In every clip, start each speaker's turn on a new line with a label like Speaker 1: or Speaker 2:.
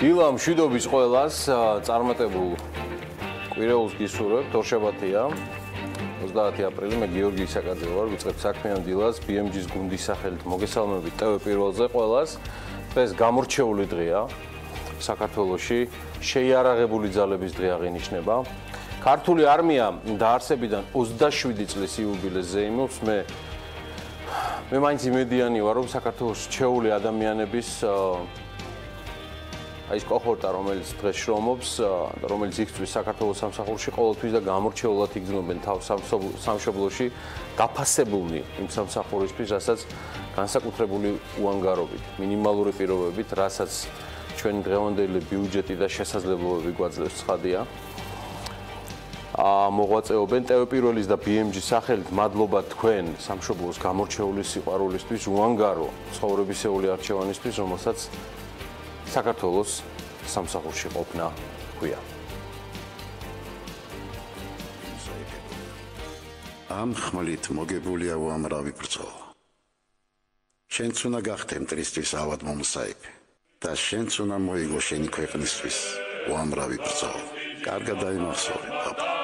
Speaker 1: დილა მშვიდობის ყველას წარმატებულ კვირეულს გისურვებთ. ორშაბათია 30 აპრილი. მე გიორგი ისაკაძე ვარ, ვიწყებთ საქმიან დილას BMG-ს გუნდის სახელით მოგესალმებით Pirveli-ზე ყველას. დღეს გამორჩეული დღეა საქართველოში, შეიარაღებული ძალების დღე აღინიშნება. ქართული არმია დაარსებიდან 27 წლის იუბილეს ზეიმობს. მე მაინც იმედიანი ვარ, რომ საქართველოს რჩეული ადამიანების ის კოჰორტა, რომელიც დღეს შრომობს, რომელიც იღწვის საქართველოს სამსახურში, ყოველთვის და გამორჩეულად იგრძნობენ თავს სამშობლოში, დაფასებულნი იმ სამსახურისთვის, რასაც განსაკუთრებული უანგარობით, მინიმალური პირობებით, რასაც ჩვენი დღევანდელი ბიუჯეტი და შესაძლებლობები გვაძლევს ცხადია. მოღვაწეობენ Pirvelis და BMG-ს სახელით მადლობა თქვენ სამშობლოს გამორჩეული სიყვარულისთვის, უანგარო ცხოვრებისეული არჩევანისთვის, რომელსაც საქართველოს სამსახურში ყოფნა ჰქვია.
Speaker 2: ამ ხმლით მოგებულია უამრავი ბრძოლა. შენც უნდა გახდე მტრისთვის ავად მომსაიფე და შენც უნდა მოიგო შენი ქვეყნისთვის უამრავი ბრძოლა. კარგად დაიმახსოვრე, პაპა.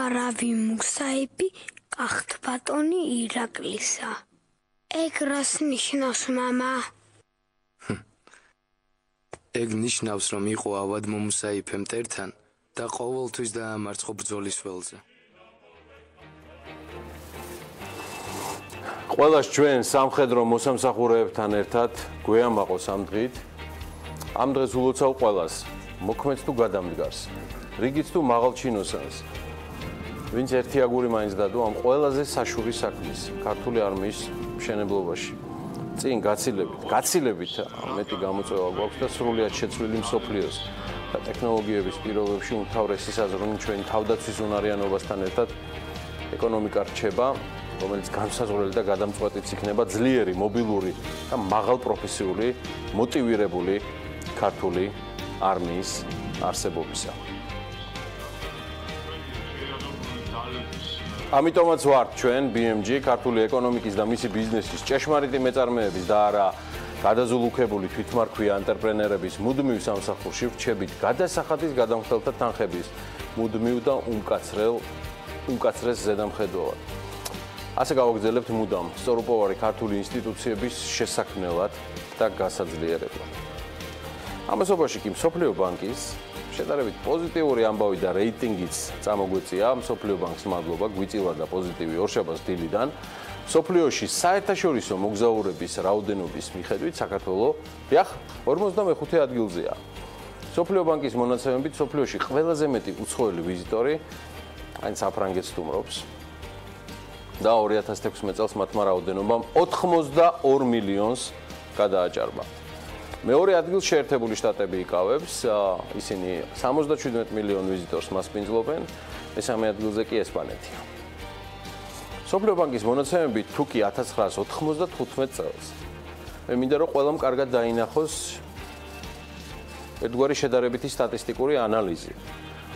Speaker 3: რავი მუსაიფი კახთ ბატონი ირაკლისა. ეგ რას ნიშნავს, მამა?
Speaker 4: ეგ ნიშნავს, რომ იყო ავად მომუსაიფე მტერთან და ყოველთვის დაამარცხო ბრძოლის ველზე.
Speaker 1: ყველას ჩვენ სამხედრო მოსამსახურეებთან ერთად გვეამაყოს ამ დღით. ამ დღეს ულოცავ ყველას, მოქმედს თუ გადამდგარს, რიგიც თუ მაღალჩინოსანს. ვინც ერთი აგური მაინც დადო ამ ყველაზე საშური საქმის ქართული არმიის მშენებლობაში. წინ გაცილებით მეტი გამოწვევა გვაქვს და სრულიად შეცვლილი მსოფლიოს და ტექნოლოგიების პირობებში უმთავრესი საზრუნი ჩვენი თავდაცვის უნარიანობასთან ერთად ეკონომიკა რჩება, რომელიც განსაზღვრელი და გადამწყვეტიც იქნება ძლიერი, მობილური და მაღალპროფესიული, მოტივირებული ქართული არმიის არსებობისა. ამიტომაც ვართ ჩვენ BMG ქართული ეკონომიკის და მისი ბიზნესის ჭეშმარიტი მეწარმეების და არა გადაზულუქებული თვითმარქვია ანტრეპრენერების მუდმივ სამსახურში ვრჩებით გადასახადის გადამხდელთა თანხების მუდმივ და უმკაცრეს ზედამხედველად. ასე გავაგრძელებთ მუდამ სწორუპოვარი ქართული ინსტიტუციების შესაქმნელად და გასაძლიერებლად. ამასობაში კი მსოფლიო ბანკის შედარებით პოზიტიური ამბავი და რეიტინგიც წამოგვეწია მსოფლიო ბანკს მადლობა გვიწილა და პოზიტივი ორშაბათს დილიდან სოფლიოში საერთაშორისო მოგზაურების რაოდენობის მიხედვით საქართველო 45 ადგილზეა. სოფლიო ბანკის მონაცემებით სოფლიოში ყველაზე მეტი უცხოელი ვიზიტორი აი საფრანგეთს სტუმრობს. და 2016 წელს მათმა რაოდენობამ 82 მილიონს გადააჭარბა. მეორე ადგილს შეერთებული შტატები იკავებს, ისინი 77 მილიონ ვიზიტორს მასპინძლობენ, მესამე ადგილზე კი ესპანეთია. სოფლიო ბანკის მონაცემებით თუკი 1995 წელს. მე მინდა რომ ყველამ კარგად დაინახოს ერთგვარი შედარებითი სტატისტიკური ანალიზი.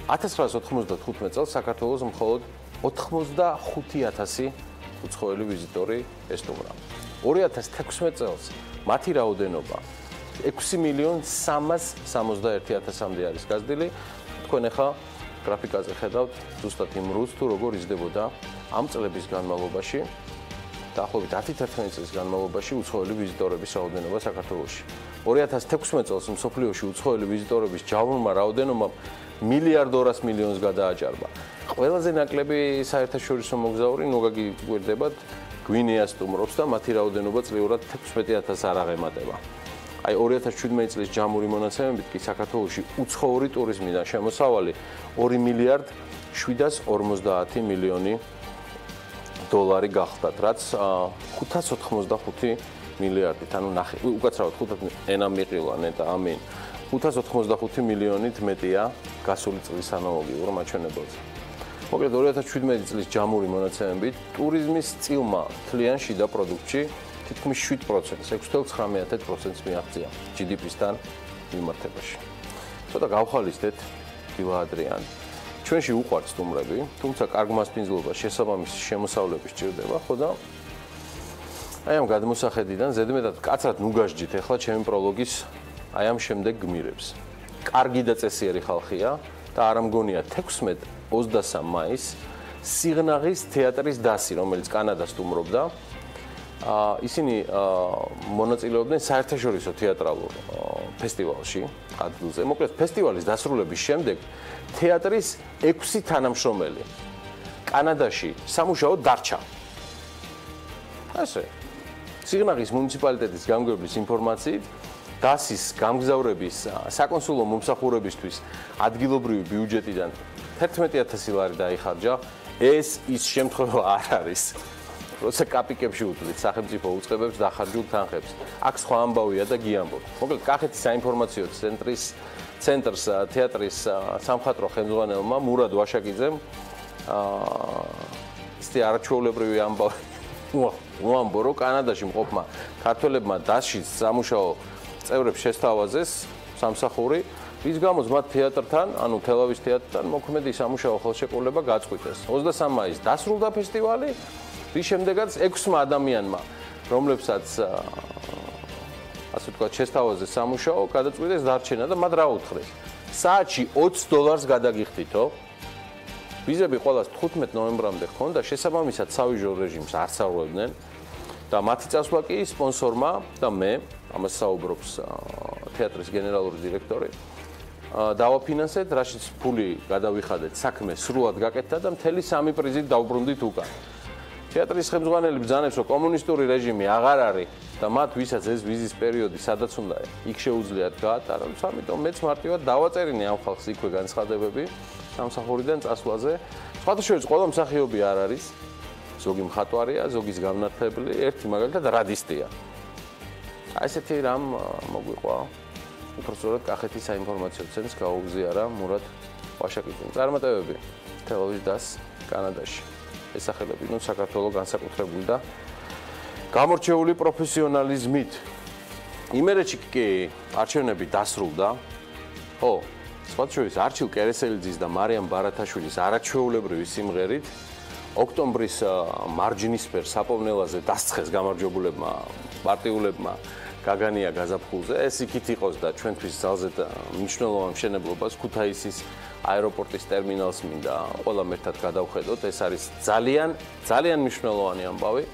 Speaker 1: 1995 წელს საქართველოს მხოლოდ 85,000 უცხოელი ვიზიტორი ესტუმრა. 2016 წელს მათი რაოდენობა 6,371,000-მდე არის გაზრდილი. თქვენ ახლა გრაფიკაზე ხედავთ ზუსტად იმ რუს თუ როგორ იზრდებოდა ამ წლების განმავლობაში, დაახლოებით 11 წლის განმავლობაში უცხოელი ვიზიტორების რაოდენობა საქართველოში. 2016 წელს მსოფლიოში უცხოელი ვიზიტორების ჯავრმა რაოდენობამ 1,2 მილიონს გადააჭარბა. ყველაზე ნაკლები საერთაშორისო მოგზაური ნუგაგი გვერდებათ გვინეას სტუმრობს და მათი რაოდენობა წლიურად 16,000 არ აღემატება. აი 2017 წლის ჯამური მონაცემებით კი საქართველოში უცხოური ტურიზმიდან შემოსავალი 2 მილიარდ 750 მილიონი დოლარი გახლდათ, რაც 585 მილიარდით, ანუ უკაცრავად 5 ენა მიყილა ნეტა ამინ. 585 მილიონით მეტია გასული წლის ანალოგიურ მაჩვენებელზე. მოკლედ 2017 წლის ჯამური მონაცემებით ტურიზმის წილმა თლიან შიდა პროდუქტში თითქმის 7%, 6,9%-ს მიაღწია GDP-სთან მიმართებაში. ცოტა გავხალისდეთ დილა ადრიან. ჩვენში უყვართ სტუმრები, თუმცა კარგ მასპინძლობას შესაბამისი შემოსავლები სჭირდება, ხო და აი ამ გადმოსახედიდან ზედმეტად კაცრად ნუგაშჯით ახლა ჩემი პროლოგის აი ამ შემდეგ გმირებს. კარგი და წესიერი ხალხია და არ ამგონია 16-23 მაისს სიღნაღის თეატრის დასი, რომელიც კანადას სტუმრობდა. ისინი მონაწილეობდნენ საერთაშორისო თეატრალურ ფესტივალში ადგილზე. მოკლედ ფესტივალის დასრულების შემდეგ თეატრის 6 თანამშრომელი კანადაში სამუშაოდ დარჩა. ასე სიღნაღის მუნიციპალიტეტის გამგებლის ინფორმაციით დასის გამგზავრების საკონსულო მომსახურებისთვის ადგილობრივი ბიუჯეტიდან 11,000 ლარი დაიხარჯა. ეს ის შემთხვევა არ არის, როცა კაპიკებში უთვლით სახელმწიფო უწყებებს დახარჯულ თანხებს. აქ სხვა ამბავია და გიამბობ. მოკლედ კახეთის საინფორმაციო ცენტრს თეატრის სამხატვრო ხელმძღვანელმა მურად ვაშაკიძემ ისეთი არაჩვეულებრივი ამბავი უამბო, რომ კანადაში მყოფმა ქართველებმა დასში სამუშაო წევრებს შესთავაზეს სამსახური, რის გამოც მათ თეატრთან, ანუ თელავის თეატრთან მოქმედი სამუშაო ხელშეკრულება გაწყვიტეს. 23 მაისს დასრულდა ფესტივალი, რის შემდეგაც 6 ადამიანმა, რომლებსაც ასე ვთქვათ, შესთავაზეს სამუშაო, გადაწყვიტეს დარჩენა და მათ რა უთხრეს? საათში $20 გადაგიხდითო. ვიზები ყველას 15 ნოემბრამდე ჰქონდა, შესაბამისად საბირჟო რეჟიმს არ სწავლობდნენ და მათი წასვლა კი სპონსორმა და მე, ამას საუბრობს თეატრის გენერალური დირექტორი, დავაფინანსეთ, რაშიც ფული გადავიხადეთ, საქმე სრულად გაკეთდა და მთელი 3 პრიზით დავბრუნდით უკან. თეატრის ხელმძღვანელი ბრძანებს, რომ კომუნისტური რეჟიმი აღარ არის და მათ ვისაც ეს ვიზის პერიოდი სადაც უნდა იქ შეუძლიათ გაატარონ, ამიტომ მეც მარტივად დავაწერინე ამ ხალხს იქვე განცხადებები სამსახურიდან წასვლაზე. სხვათა შორის ყველა მსახიობი არ არის, ზოგი მხატვარია, ზოგის გამნათლებელი, ერთი მაგალითად რადისტია. აი ესეთი რამ მოგვიყვა. უпростоრად კახეთის საინფორმაციო ცენტრს გაუგზიარა მურად ვაშაკიძემ. წარმატებები თელავის დას კანადაში. ესახელებინო საქართველოს განსაკუთრებული და გამორჩეული პროფესიონალიზმით. იმერეთში კი არჩევნები დასრულდა. ხო, სხვათა შორის არჩილ კერესელიძის და მარიამ ბარათაშვილის არაჩვეულებრივი სიმღერით ოქტომბრის მარჯნისფერ საპოვნელაზე დასცხეს გამარჯვებულებმა პარტიულებმა გაგანია გაზაფხულზე. ეს იქით იყოს და ჩვენთვის ძალზე მნიშვნელოვან მშენებლობას ქუთაისის აეროპორტის ტერმინალს მინდა ყველამ ერთად გადავხედოთ. ეს არის ძალიან მნიშვნელოვანი ამბავი.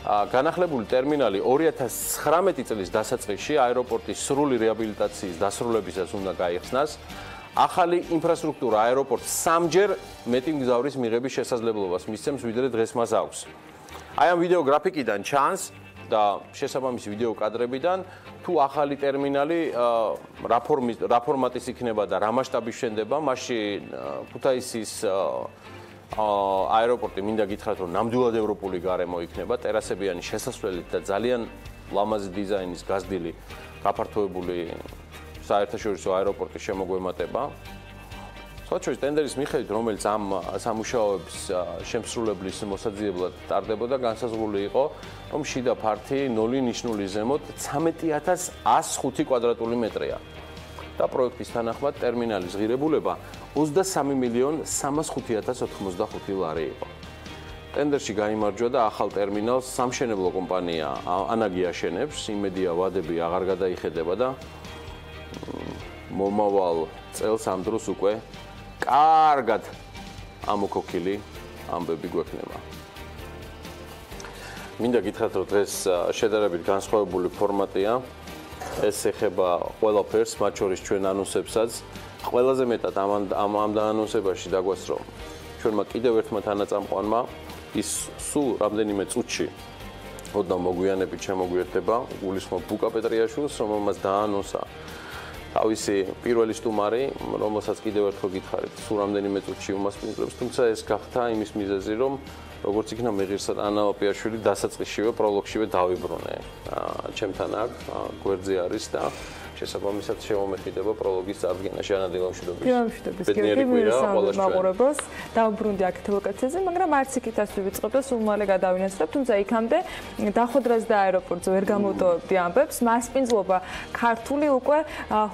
Speaker 1: განახლებული ტერმინალი 2019 წლის დასაწყისში აეროპორტის სრული რეაბილიტაციის დასრულებისას უნდა გაიხსნას. ახალი ინფრასტრუქტურა აეროპორტს 3-ჯერ მეტი მგზავრის მიღების შესაძლებლობას მისცემს, ვიდრე დღეს მას აქვს. აი ამ ვიდეო გრაფიკიდან ჩანს და შესაბამისი ვიდეო კადრებიდან თუ ახალი ტერმინალი რაფორმატის იქნება და რა მასშტაბის შენდება, მაშინ ქუთაისის აეროპორტი მინდა გითხრათ, რომ ნამდვილად ევროპული გარემო იქნება, ტერასებიანი შესასვლელით და ძალიან ლამაზი დიზაინის გაზრდილი გაფართოებული საერთაშორისო აეროპორტის შემოგვემატება. სხვათა ტენდერის მიხედვით, რომელიც ამ სამუშაოების შემსრულებლის მოსაძიებლად ტარდებოდა, განსაზღვრული იყო, რომ შიდა ფართი 0 ნიშნული ზემოთ 13105 კვადრატული მეტრია. და პროექტის თანახმად ტერმინალის ღირებულება 23.305.095 ლარი იყო. ტენდერში გაიმარჯვა და ახალ ტერმინალს სამშენებლო კომპანია ანაგი აშენებს, იმედია ვადები აღარ გადაიხედება და მომავალ წელს ამ დროს უკვე კარგად ამოქოქილი ამბები გვექნება. მინდა გითხრათ, რომ დღეს შედარებით განსხვავებული ფორმატია. ეს ეხება ყველაფერს, მათ შორის ჩვენ ანონსებსაც. ყველაზე მეტად ამ ანონსებაში დაგვას, რომ ჩვენმა კიდევ ერთმა თანაწამყვანმა ის სულ რამდენიმე წუთში ოდნავ მოგვიანებით შემოგვიერთდება, გულისხმობ ბუკა პეტრიაშვილს, რომელმაც დაანონსა თავისი პირველი სტუმარი, რომელსაც კიდევ ერთხელ გითხარით, სულ რამდენიმე წუთში უმასპინძლებს, თუმცა ეს გახდა იმის მიზეზი, რომ როგორც იქნა მეღირსა ანალოპიაშვილი დასაწყისშივე პროლოგშივე დავიბრუნე. ჩემთან აქ გვერდზე არის და შესაბამისად შემომეხიდება პროლოგის წარდგენა. შენადილამშვიდობის.
Speaker 5: მშვიდობის. გიორგი მაყურებელს დავბრუნდი აქეთ ლოკაციაზე, მაგრამ არც იქით ასე ვიწყებ და სულ მალე გადავინაცვლებ, თუმცა იქამდე დახვედრას და აეროპორტზე ვერ გამოვტოვებდი ამბებს. მასპინძლობა ქართული უკვე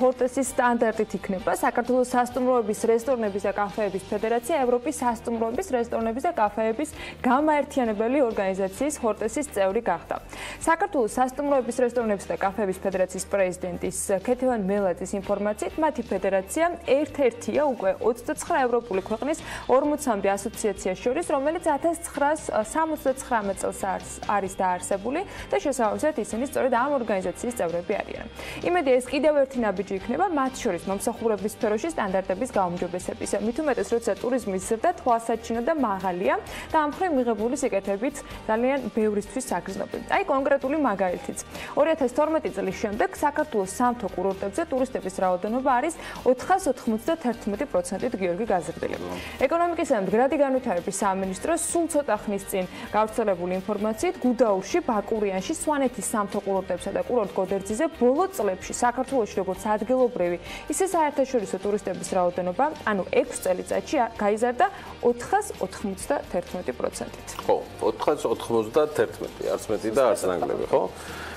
Speaker 5: ჰორტესის სტანდარტით იქნება. საქართველოს სასტუმროების, რესტორნების და კაფეების ფედერაცია ევროპის სასტუმროების, რესტორნების და კაფეების გამაერთიანებელი ორგანიზაციის ჰორტესის წევრი გახდა. საქართველოს სასტუმროების, რესტორნების და კაფეების ფედერაციის პრეზიდენტის ქეთევან მელაძის ინფორმაციით, მათი ფედერაცია ერთ-ერთია უკვე 29 ევროპული ქვეყნის 40-მდე ასოციაციას შორის, რომელიც 1979 წელს არის დაარსებული და შესაბამისად ისინი სწორედ ამ ორგანიზაციის წევრები არიან. იმედია, ეს კიდევ ერთი ნაბიჯი იქნება მათ შორის მომსახურების სფეროში სტანდარტების გაუმჯობესების. მით უმეტეს, როცა ტურიზმის ზრდა თვალსაჩინო და მაღალია და ამ მხრივ მიღებული სიკეთებით ძალიან ბევრისთვის საგრძნობი. აი კონკრეტული მაგალითიც. 2012 წლის შემდეგ საქართველოს სამთო კურორტებზე ტურისტების რაოდენობა არის 491%-ით გიორგი გაზრდილი. ეკონომიკის და მდგრადი განვითარების სამინისტროს სულ ცოტა ხნის წინ გავრცელებული ინფორმაციით, გუდაურში, ბაკურიანში, სვანეთის სამთო კურორტებსა და კურორტ გოდერძიზე ბოლო წლებში საქართველოში როგორც ადგილობრივი, ისე საერთაშორისო ტურისტების რაოდენობა, ანუ 6 წელიწადში გაიზარდა 491%-ით.
Speaker 1: ხო, 491, არც მეტი და არც ნაკლები, ხო?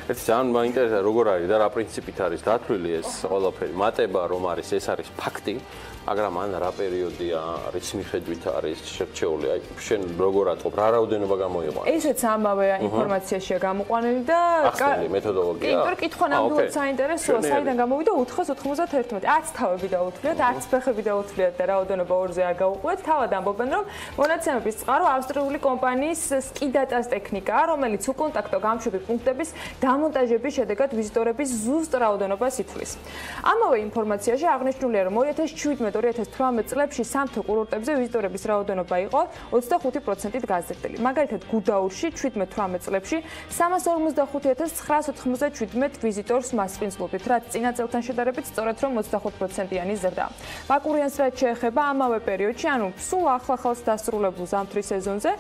Speaker 1: ერთი ძალიან მაინტერესა როგორ არის და რა პრინციპით არის დათვლილი ეს ყველაფერი. მატება რომ არის, ეს არის ფაქტი, მაგრამ ან რა პერიოდია, რის მიხედვით არის შერჩეული, აი შენ როგორ ატყობ, რა რაოდენობა გამოიყვანეს?
Speaker 5: ესეც ამავე ინფორმაციაშია გამოყვანილი და
Speaker 1: ახსნილი მეთოდოლოგია.
Speaker 5: კი, იმიტომ კითხვა ნამდვილად საინტერესოა, საიდან გამოვიდა 491. არც თავები დაუთვლიათ, არც ფეხები დაუთვლიათ და რაოდენობა ორზე არ გაუყვეთ. თავად ამბობენ, რომ მონაცემების წყარო ავსტრიული კომპანიის სკიდატას ტექნიკაა, რომელიც უკონტაქტო გამშვები პუნქტების დამონტაჟების შედეგად ვიზიტორების ზუსტ რაოდენობას ითვლის. ამავე ინფორმაციაში აღნიშნულია, რომ 2017-2018 წლებში სამთო კურორტებზე ვიზიტორების რაოდენობა იყო 25%-ით გაზრდილი. მაგალითად, გუდაურში 17-18 წლებში 345,997 ვიზიტორს მასპინძლობთ, რაც წინა წელთან შედარებით სწორედ რომ 25%-იანი ზრდა. ბაკურიანს რაც შეეხება ამავე პერიოდში, ანუ სულ ახლახანს დასრულებულ ზამთრის სეზონზე,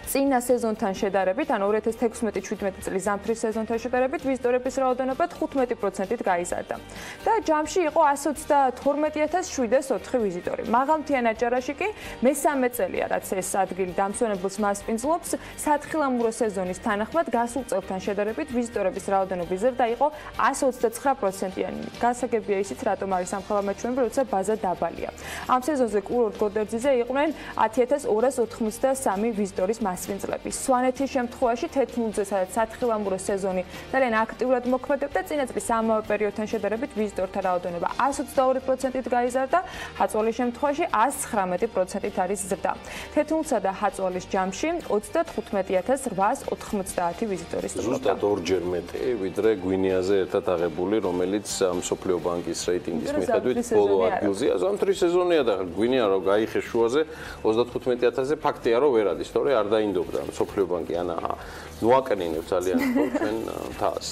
Speaker 5: წინა სეზონთან შედარებით, ანუ 2016-17 წლის ზამთრის სეზონთან შედარებით ვიზიტორების რაოდენობა 15%-ით გაიზარდა. და ჯამში იყო 122,704 ვიზიტორი. მაღალმთიან აჭარაში კი მესამე წელია, რაც ეს ადგილი დამსვენებელს მასპინძლობს, სათხილამურო სეზონის თანახმად გასულ წელთან შედარებით ვიზიტორების რაოდენობის ზრდა იყო 129%-იანი. გასაგებია ისიც, რატომ არის ამ ხელამაჩვენები, როცა ბაზა დაბალია. ამ სეზონზე კურორტ გოდერძიზე იყვნენ 10,283 ვიზიტორის მასპინძლები. სვანეთის შემთხვევაში თეთრმულზე, სადაც სათხილამურო სეზონი ძალიან აქტიურად მოქმედებდა, წინა წლის ამავე პერიოდთან შედარებით ვიზიტორთა რაოდენობა 122%-ით გაიზარდა, ხაწვალის შემთხვევაში 119%-ით არის ზრდა. თეთრმულსა და ხაწვალის ჯამში 35,890 ვიზიტორის ზრდა.
Speaker 1: ზუსტად ორჯერ მეტი, ვიდრე გვინეაზე ერთად აღებული, რომელიც მსოფლიო ბანკის რეიტინგის მიხედვით ბოლო ადგილზეა. ზამთრის სეზონია და გვინეა რომ გაიხეს შუაზე 35,000-ზე, ფაქტია რომ ვერ არის, თორე არ დაინდობდა მსოფლიო ბანკი ანაჰა ნუაკნინებ ძალიან ხოლმე ჩვენ თავს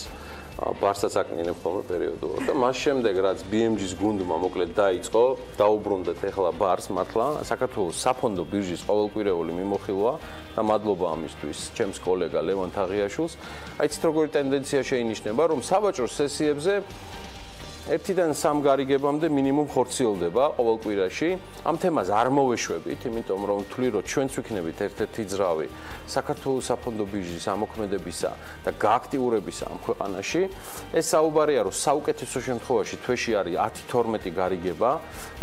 Speaker 1: ბარსაც აკნინებ ხოლმე პერიოდულად და მას შემდეგ რაც BMG-ს გუნდმა მოკლედ დაიწყო დაუბრუნდეთ ახლა ბარს მართლა საქართველოს საფონდო ბირჟის ყოველკვირეული მიმოხილვა და მადლობა ამისთვის ჩემს კოლეგა ლევან თაღიაშვილს აი ცით როგორი ტენდენცია შეინიშნება რომ საბაჭო სესიებზე 1-დან 3 გარიგებამდე მინიმუმ ხორციელდება ყოველ კვირაში. ამ თემას არ მოვეშვებით, იმიტომ რომ ვთვლი რომ ჩვენც ვიქნებით ერთ-ერთი ძრავი საქართველოს საფონდო ბირჟის ამოქმედებისა და გააქტიურებისა ამ ქვეყანაში. ეს საუბარია რომ საუკეთესო შემთხვევაში თვეში არის 10-12 გარიგება,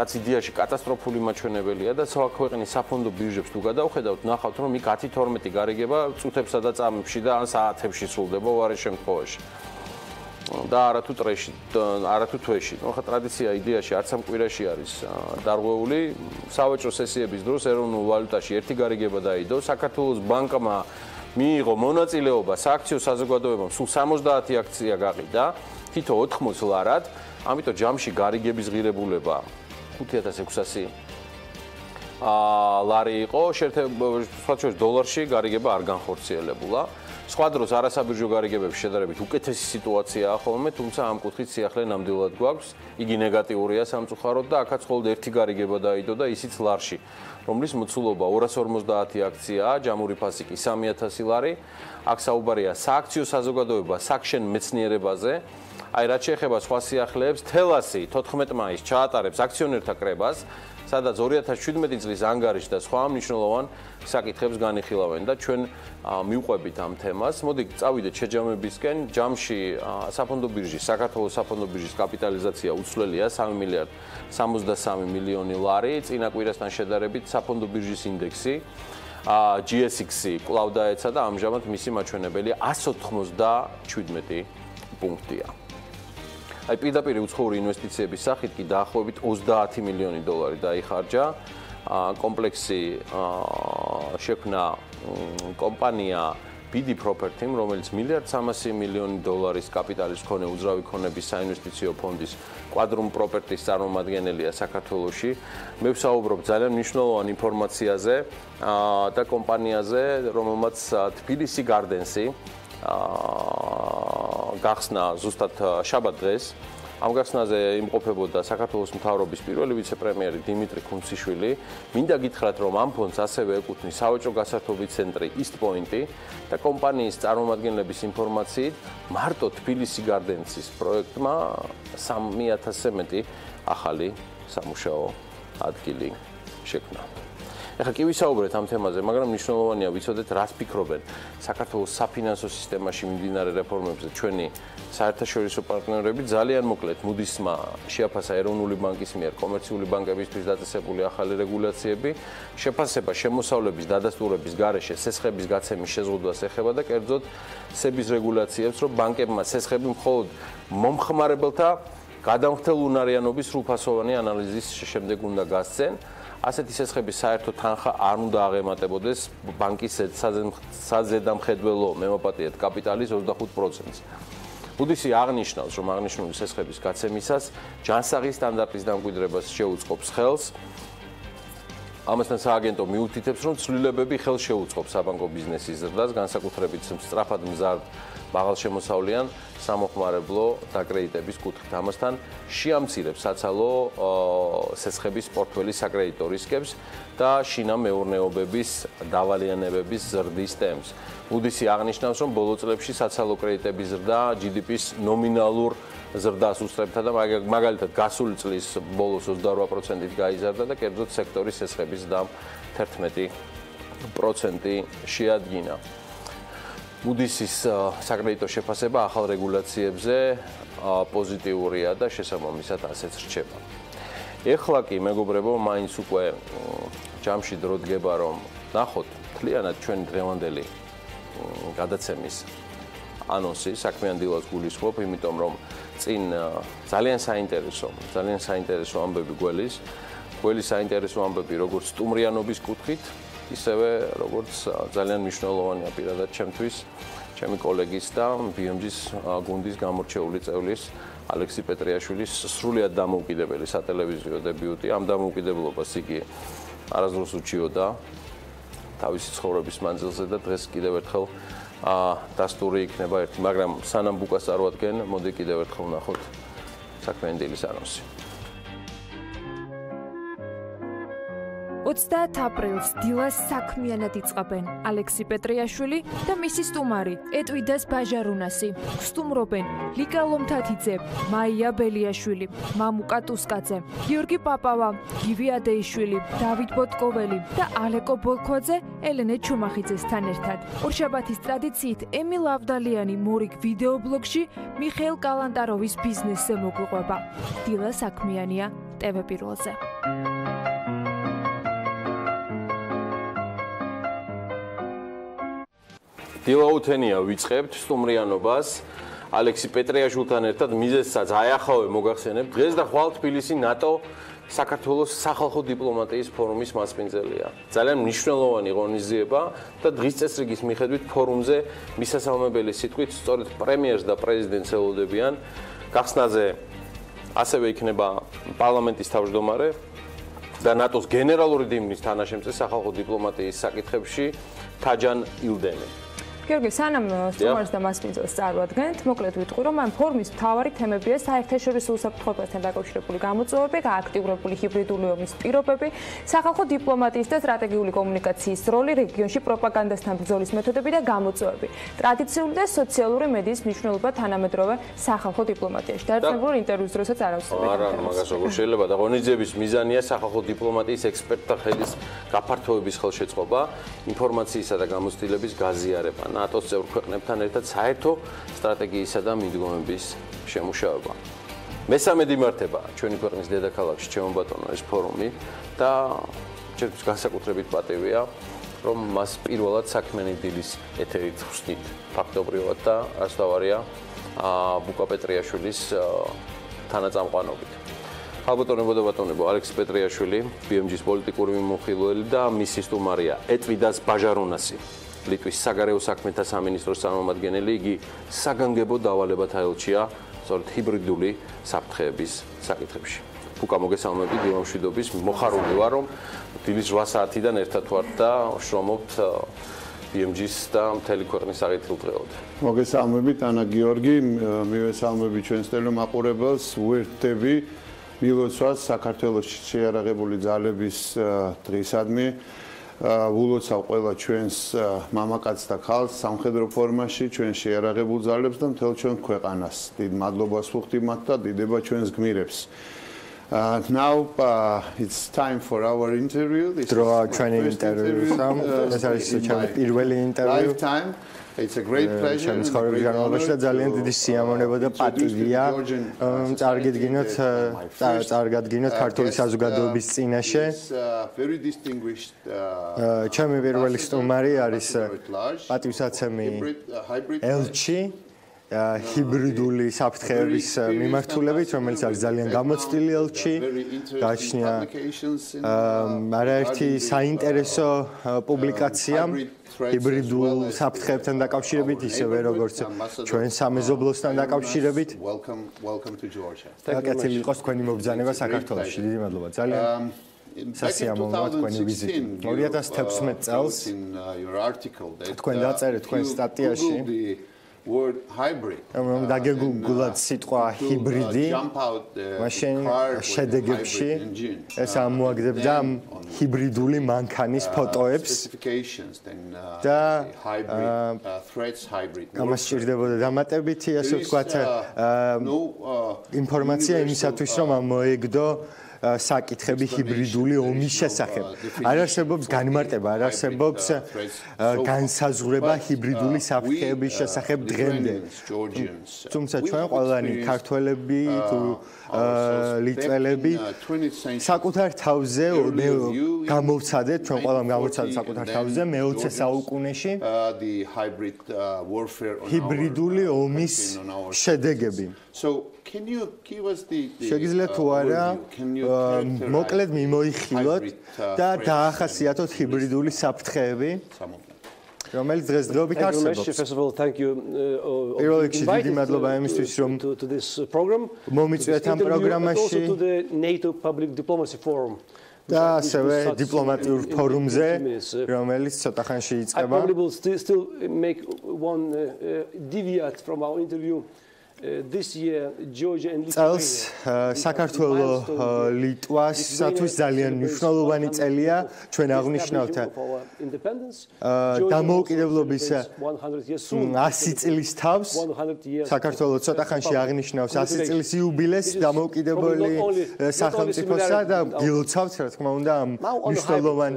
Speaker 1: რაც იდეაში კატასტროფული მაჩვენებელია და საქვეყნის საფონდო ბირჟებს თუ გადავხედავთ, ნახავთ რომ იქ 10-12 გარიგება წუთებსა და წამებში და ან საათებში სრულდება უარეს შემთხვევაში. და არათუ ტრეში, არათუ თვეში. ნუ ხა ტრადიცია იდეაში არც ამ კვირაში არის დარღვეული. სავაჭრო სესიების დროს ეროვნულ ვალუტაში ერთი გარიგება დაიდო. საქართველოს ბანკმა მიიღო მონაწილეობა სააქციო საზოგადოებამ სულ 70 აქცია გაყიდა, თითო 80 ლარად. ამიტომ ჯამში გარიგების ღირებულება 5600 ლარი იყო, შეერთებულ დოლარში გარიგება არ განხორციელებულა. სხვა დროს არასაბირჟო გარიგებების შედარებით უკეთესი სიტუაციაა ხოლმე, თუმცა ამ კუთხით სიახლე ნამდვილად გვაქვს. იგი ნეგატიურია სამწუხაროდ და აქაც მხოლოდ ერთი გარიგება დაიდო და ისიც ლარში, რომლის მოცულობა 250 აქციაა, ჯამური ფასი კი 3000 ლარი. აქ საუბარია სააქციო საზოგადოება საქშენ მეცნიერებაზე. აი რაც შეეხება სხვა სიახლეებს, თელასი 14 მაისს ჩაატარებს აქციონერთა კრებას, სადაც 2017 წლის ანგარიში და სხვა მნიშვნელოვან საკითხებს განიხილავენ და ჩვენ მივყვებით ამ თემას. მოდი წავიდეთ შეჯამებისკენ. ჯამში საფონდო ბირჟის, საქართველოს საფონდო ბირჟის კაპიტალიზაცია უცვლელია 3 მილიარდ 63 მილიონი ლარი. წინა კვირასთან შედარებით საფონდო ბირჟის ინდექსი GSX-ი კვლავ დაეცა და ამჟამად მისი მაჩვენებელი 197 პუნქტია. აი პირდაპირ უცხოური ინვესტიციების სახით კი დაახლოებით 30 მილიონი დოლარი დაიხარჯა. კომპლექსი შექმნა კომპანია BD Property-მ, რომელიც 1,300 მილიონი დოლარის კაპიტალის მქონე უძრავი ქონების საინვესტიციო ფონდის კვადრუმ პროპერტის წარმომადგენელია საქართველოში. მე ვსაუბრობ ძალიან მნიშვნელოვან ინფორმაციაზე და კომპანიაზე, რომელმაც თბილისი გარდენსი გახსნა ზუსტად შაბათ დღეს. ამ გახსნაზე იმყოფებოდა საქართველოს მთავრობის პირველი ვიცე-პრემიერი დიმიტრი ქუნციშვილი. მინდა გითხრათ, რომ ამ ფონდს ასევე ეკუთვნის სავაჭრო გასართობი ცენტრი East Point-ი და კომპანიის წარმომადგენლების ინფორმაციით, მარტო თბილისი გარდენსის პროექტმა 3000-ზე მეტი ახალი სამუშაო ადგილი შექმნა. ეხლა კი ვისაუბრეთ ამ თემაზე, მაგრამ მნიშვნელოვანია ვიცოდეთ, რას ფიქრობენ საქართველოს საფინანსო სისტემაში მიმდინარე რეფორმებზე ჩვენი საერთაშორისო პარტნიორები. ძალიან მოკლედ, მუდისმა შეაფასა ეროვნული ბანკის მიერ კომერციული ბანკებისთვის დაწესებული ახალი რეგულაციები, შეფასება შემოსავლების დადასტურების გარეშე სესხების გაცემის შეზღუდვას ეხება და კერძოდ სების რეგულაციებს, რომ ბანკებმა სესხები მხოლოდ მომხმარებელთა გადამხდელ უნარიანობის სრულფასოვანი ანალიზის შემდეგ უნდა გასცენ. ასეთი სესხების საერთო თანხა არ უნდა აღემატებოდეს ბანკის საზედამხედველო მემოპატიეთ კაპიტალის 25%-ს. მუდისი აღნიშნავს, რომ აღნიშნული სესხების გაცემისას ჯანსაღი სტანდარტის დამკვიდრებას შეუწყობს ხელს. ამასთან სააგენტო მიუთითებს, რომ ცვლილებები ხელს შეუწყობს საბანკო ბიზნესის ზრდას, განსაკუთრებით სწრაფად მზარდ მაღალშემოსავლიან სამოხმარებლო დაკრედიტების კუთხით. ამასთან შეამცირებს საცალო სესხების პორტფელის საკრედიტო რისკებს და შინა მეურნეობების დავალიანებების ზრდის ტემპს. მუდისი აღნიშნავს, რომ ბოლო წლებში საცალო კრედიტების ზრდა GDP-ს ნომინალურ ზრდას უსწრებდა და მაგალითად გასული წლის ბოლოს 28%-ით გაიზარდა და კერძოდ სექტორის სესხების ზრდამ 11% შეადგინა. მუდისის საკრედიტო შეფასება ახალ რეგულაციებზე პოზიტიურია და შესაბამისად ასეც რჩება. ეხლა კი მეგობრებო, მაინც უკვე ჯამში დრო დგება, რომ ნახოთ მთლიანად ჩვენი დღევანდელი გადაცემის ანონსი, საქმიანი დილას გულისხმობ, იმიტომ რომ წინ ძალიან საინტერესო ამბები გველის საინტერესო ამბები როგორც სტუმრიანობის კუთხით, ისევე როგორც ძალიან მნიშვნელოვანია პირადად ჩემთვის, ჩემი კოლეგის და BMG-ის გუნდის გამორჩეული წევრის ალექსი პეტრიაშვილის სრულიად დამოუკიდებელი სატელევიზიო დებიუტი. ამ დამოუკიდებლობას იგი არასდროს უჩიოდა თავისი ცხოვრების მანძილზე და დღეს კიდევ ერთხელ დასტური იქნება ერთი, მაგრამ სანამ ბუკას წარვადგენ, მოდი კიდევ ერთხელ ვნახოთ საქმიანი დილის ანონსი.
Speaker 6: 30 აპრილს დილას საქმიანად იწყებენ ალექსი პეტრიაშვილი და მისი სტუმარი ეტვიდას ბაჟარუნასი. სტუმრობენ ლიკა ლომთათიძე, მაია ბელიაშვილი, მამუკა ტუსკაძე, გიორგი პაპავა, გივი ადეიშვილი, დავით ბოტკოველი და ალეკო ბოლქვაძე ელენე ჩუმახიძესთან ერთად. ორშაბათის ტრადიციით ემილ ავდალიანი მორიგ ვიდეობლოგში მიხეილ კალანტაროვის ბიზნესზე მოგვიყვება. დილა საქმიანია TV პირველზე.
Speaker 1: დილა უთენია ვიწყებთ სტუმრიანობას ალექსი პეტრიაშვილთან ერთად მიზეზსაც აიახავე მოგახსენებთ დღეს და ხვალ თბილისი ნატო საქართველოს სახალხო დიპლომატიის ფორუმის მასპინძელია. ძალიან მნიშვნელოვანი ღონისძიება და დღის წესრიგის მიხედვით ფორუმზე მისასალმებელი სიტყვით სწორედ პრემიერს და პრეზიდენტს ელოდებიან. გახსნაზე ასევე იქნება პარლამენტის თავმჯდომარე და ნატოს გენერალური დირექტორის თანაშემწე სახალხო დიპლომატიის საკითხებში თაჯან ილდენი.
Speaker 5: გიორგი, სანამ სტუმარს და მასპინძელს წარვადგენთ, მოკლედ ვიტყვი, რომ ამ ფორუმის მთავარი თემებია საერთაშორისო უსაფრთხოებასთან დაკავშირებული გამოწვევები, გააქტიურებული ჰიბრიდული ომის პირობები, სახალხო დიპლომატიის და სტრატეგიული კომუნიკაციის როლი რეგიონში, პროპაგანდასთან ბრძოლის მეთოდები და გამოწვევები, ტრადიციული და სოციალური მედიის მნიშვნელობა თანამედროვე სახალხო დიპლომატიაში. დაერწმებულ ინტერვიუს დროსაც არ ავსწრებით.
Speaker 1: არა, მაგას როგორ შეიძლება და ღონისძიების მიზანია სახალხო დიპლომატიის ექსპერტთა ხელის გაფართოების ხელშეწყობა, ინფორმაციისა და გამოცდილების გაზიარება. ნატოს წევრ ქვეყნებთან ერთად საერთო სტრატეგიისა და მიდგომების შემუშავება. მესამედ იმართება ჩვენი ქვეყნის დედაქალაქში, ჩემო ბატონო, ეს ფორუმი და ჩემთვის განსაკუთრებით პატივია, რომ მას პირველად საქმიანი დილის ეთერით ხსნით ფაქტობრივად და რაც თავარია ბუკა პეტრიაშვილის თანაწამყვანობით. ხალბატონებო და ბატონებო, ალექსი პეტრიაშვილი, BMG-ის პოლიტიკური მიმოხილველი და მისი სტუმარია ეტვიდას ბაჟარუნასი. ლიტვის საგარეო საქმეთა სამინისტროს წარმომადგენელი, იგი საგანგებო დავალებათა ელჩია სწორედ ჰიბრიდული საფრთხეების საკითხებში. ბუკა მოგესალმებით, დილამშვიდობის, მოხარული ვარ, რომ დილის 8 საათიდან ერთად ვართ და შრომობთ BMG-ის და მთელი ქვეყნის საკითხილ დღეოდ.
Speaker 7: მოგესალმებით, ანა გიორგი, მივესალმებით ჩვენს ტელემაყურებელს, ვერთდები მილოცვას საქართველოს შეიარაღებული ძალების დღისადმი. ულოცავ ყველა ჩვენს მამაკაცს და ქალს სამხედრო ფორმაში, ჩვენ შეიარაღებულ ძალებს და მთელ ჩვენ ქვეყანას. დიდ მადლობას ვუხდი მათ და დიდება ჩვენს გმირებს. Now it's time for our interview.
Speaker 8: დროა ჩვენი ინტერვიუსა. ეს არის ჩვენი პირველი ინტერვიუ.
Speaker 7: It's a great pleasure.
Speaker 8: ჩემს ცხოვრების განმავლობაში და ძალიან დიდი სიამოვნება და პატივია წარგადგინოთ ქართული საზოგადოების წინაშე. ჩემი პირველი სტუმარი არის პატივსაცემი ელჩი ჰიბრიდული საფრთხეების მიმართულებით, რომელიც არის ძალიან გამოცდილი ელჩი. გააჩნია არაერთი საინტერესო პუბლიკაცია ჰიბრიდულ საფრთხეებთან დაკავშირებით, ისევე როგორც ჩვენ სამეზობლოსთან დაკავშირებით. გაკეთილი იყოს თქვენი მობრძანება საქართველოში. დიდი მადლობა. ძალიან სასიამოვნოა თქვენი ვიზიტი. 2016 წელს თქვენ დაწერეთ თქვენ სტატიაში დაგეგმილად სიტყვა ჰიბრიდი, მაშინ შედეგებში ეს ამოაგდებდა ჰიბრიდული მანქანის ფოტოებს და ამას სჭირდებოდა დამატებითი, ასე ვთქვათ, ინფორმაცია იმისათვის, რომ მოეგდო საკითხები ჰიბრიდული ომის შესახებ. არ არსებობს განმარტება, არ არსებობს განსაზღვრება ჰიბრიდული საფრთხეების შესახებ დღემდე. თუმცა ჩვენ ყველანი ქართველები თუ ლიტველები საკუთარ თავზე გამოვცადეთ, ჩვენ ყველამ გამოვცადეთ საკუთარ თავზე მე-20 საუკუნეში ჰიბრიდული ომის შედეგები. შეგიძლიათ თუ არა მოკლედ მიმოიხილოთ და დაახასიათოთ ჰიბრიდული საფრთხეები, რომელიც დღესდღეობით არსებობს. პირველ რიგში დიდი მადლობა იმისთვის, რომ მომიწვიეთ ამ პროგრამაში. და ასევე დიპლომატიურ ფორუმზე, რომელიც ცოტა ხანში იწყება.
Speaker 9: Still make one deviate from our interview. This year Georgia and Lithuania
Speaker 8: საქართველოს ლიტვასთვის ძალიან მნიშვნელოვანი წელია ჩვენ აღნიშნავთ დამოუკიდებლობის 100 წლის თავს საქართველოს ცოტა ხანში აღნიშნავს 100 წლის იუბილეს დამოუკიდებელი სახელმწიფოსა და გილოცავთ რა თქმა უნდა ამ მნიშვნელოვან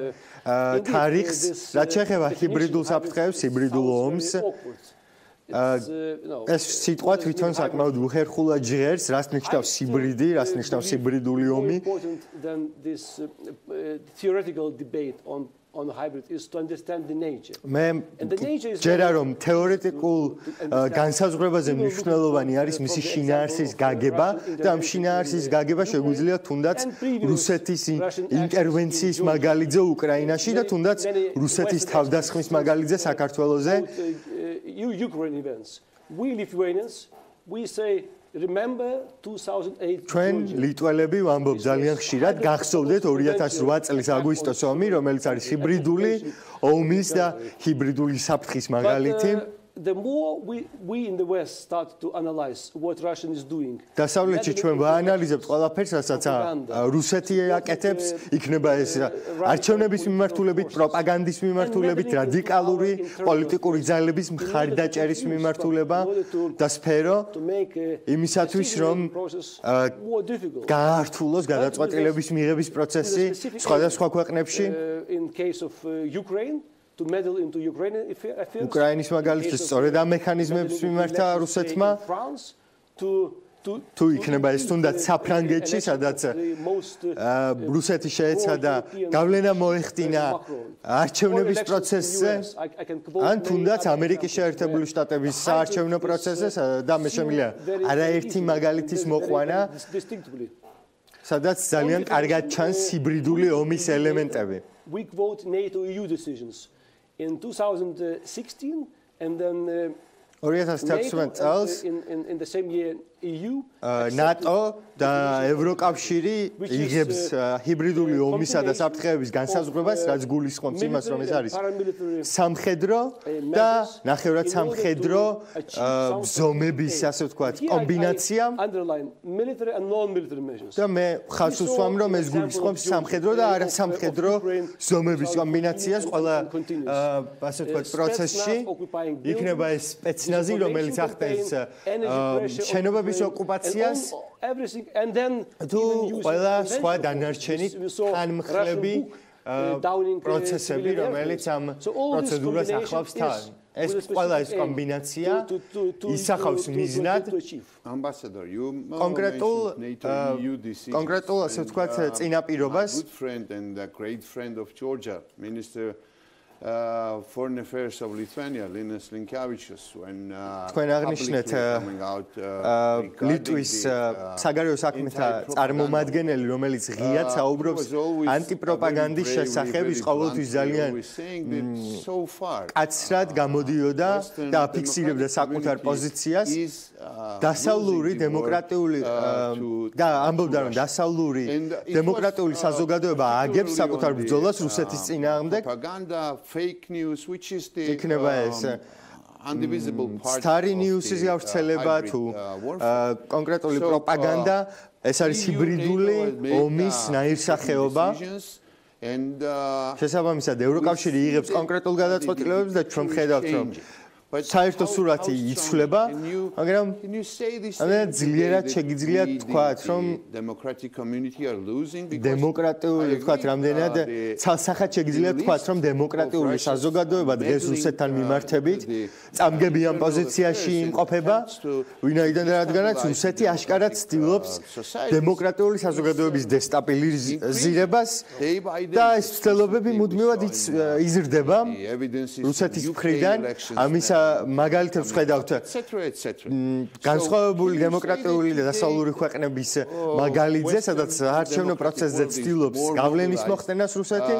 Speaker 8: თარიღს რაც შეეხება ჰიბრიდულ საფრთხეებს ჰიბრიდულ ომს ეს სიტყვა თვითონ საკმაოდ უხერხულად ჟღერს, რას ნიშნავს ჰიბრიდი, რას ნიშნავს ჰიბრიდული ომი. მე ჯერა რომ თეორეტიკულ განსაზღვრებაზე მნიშვნელოვანი არის მისი შინაარსის გაგება და ამ შინაარსის გაგება შეგვიძლია თუნდაც რუსეთის ინტერვენციის მაგალითზე უკრაინაში და თუნდაც რუსეთის თავდასხმის მაგალითზე საქართველოზე
Speaker 9: You Ukrainians, we Lithuanians, we say remember 2008
Speaker 8: ჩვენ ლიტველები ვამბობ ძალიან ხშირად გახსოვდეთ 2008 წლის აგვისტოს ომი რომელიც არის ჰიბრიდული ომის და ჰიბრიდული საფრთხის მაგალითი
Speaker 9: The more we in the West start to analyze what Russia is doing.
Speaker 8: დასავლეთში ჩვენ ვაანალიზებთ ყველაფერს, რასაც რუსეთი აკეთებს, იქნება ეს არჩევნების მიმართულებით, პროპაგანდის მიმართულებით, რადიკალური პოლიტიკური ძალების მხარდაჭერის მიმართულება და სფერო იმისათვის, რომ გაართულოს გადაწყვეტილების მიღების პროცესი სხვადასხვა ქვეყნებში.
Speaker 9: In case of Ukraine to meddle into Ukrainian affairs.
Speaker 8: უკრაინის მაგალითად სწორედ ამ მექანიზმებს მიმართა რუსეთმა თუ იქნება ეს თუნდაც საფრანგეთში, სადაც რუსეთი შეეცადა გავლენა მოეხდინა არჩევნების პროცესზე, ან თუნდაც ამერიკის შეერთებული შტატების საარჩევნო პროცესზე და მე შემიძლია არაერთი მაგალითის მოყვანა, სადაც ძალიან კარგად čans ჰიბრიდული ომის ელემენტები.
Speaker 9: We vote NATO EU decisions. In 2016 and then
Speaker 8: 2016 წელს
Speaker 9: in the same year EU
Speaker 8: NATO და ევროკავშირი იღებს ჰიბრიდული ომისა და საფრთხეების განსაზღვრებას, რაც გულისხმობს იმას, რომ ეს არის სამხედრო და ნახევრად სამხედრო ზომების, ასე ვთქვათ, კომბინაცია. და მე ხაზს უსვამ, რომ ეს გულისხმობს სამხედრო და არასამხედრო ზომების კომბინაციას ყველა, ასე ვთქვათ, პროცესში. იქნება ეს სპეცნაზი, რომელიც ახდენს შენობების ოკუპაციას თუ ყველა სხვა დანარჩენი თანმხლები პროცესები, რომელიც ამ პროცედურას ახლავს თან. ეს ყველა ეს კომბინაცია ისახავს მიზნად კონკრეტულ ასე ვთქვათ წინაპირობას
Speaker 7: Foreign Affairs of Lithuania, Linas Linkevičius, when
Speaker 8: თქვენ აღნიშნეთ ლიტვის საგარეო საქმეთა წარმომადგენელი, რომელიც ღიად საუბრობს ანტიპროპაგანდის შესახებ, ის ყოველთვის ძალიან კაცრად გამოდიოდა და აფიქსირებდა საკუთარ პოზიციას. დასავლური დემოკრატიული და ამბობდა, რომ დასავლური დემოკრატიული საზოგადოება აგებს საკუთარ ბრძოლას რუსეთის წინააღმდეგ.
Speaker 7: Fake news, which is the
Speaker 8: იქნება ეს სტარი ნიუსის გავრცელება თუ კონკრეტული პროპაგანდა, ეს არის ჰიბრიდული ომის ნაირსახეობა. შესაბამისად, ევროკავშირი იღებს კონკრეტულ გადაწყვეტილებებს და ჩვენ ხედავთ, რომ საერთო სურათი იცვლება, მაგრამ ძლიერად შეგიძლია თქვათ, რომ დემოკრატიული, თქვათ, რამდენად ცალსახად შეგიძლია თქვათ, რომ დემოკრატიული საზოგადოება დღეს რუსეთთან მიმართებით წამგებიან პოზიციაში იმყოფება, ვინაიდან რადგანაც რუსეთი აშკარად ცდილობს დემოკრატიული საზოგადოების დესტაბილიზირებას და ეს ცდილობები მუდმივად იზრდება რუსეთის მხრიდან, ამისა მაგალითებს ხედავთ განსხვავებული დემოკრატიული და დასავლური ქვეყნების მაგალითზე, სადაც არჩევნო პროცესზე ცდილობს გავლენის მოხდენას რუსეთი.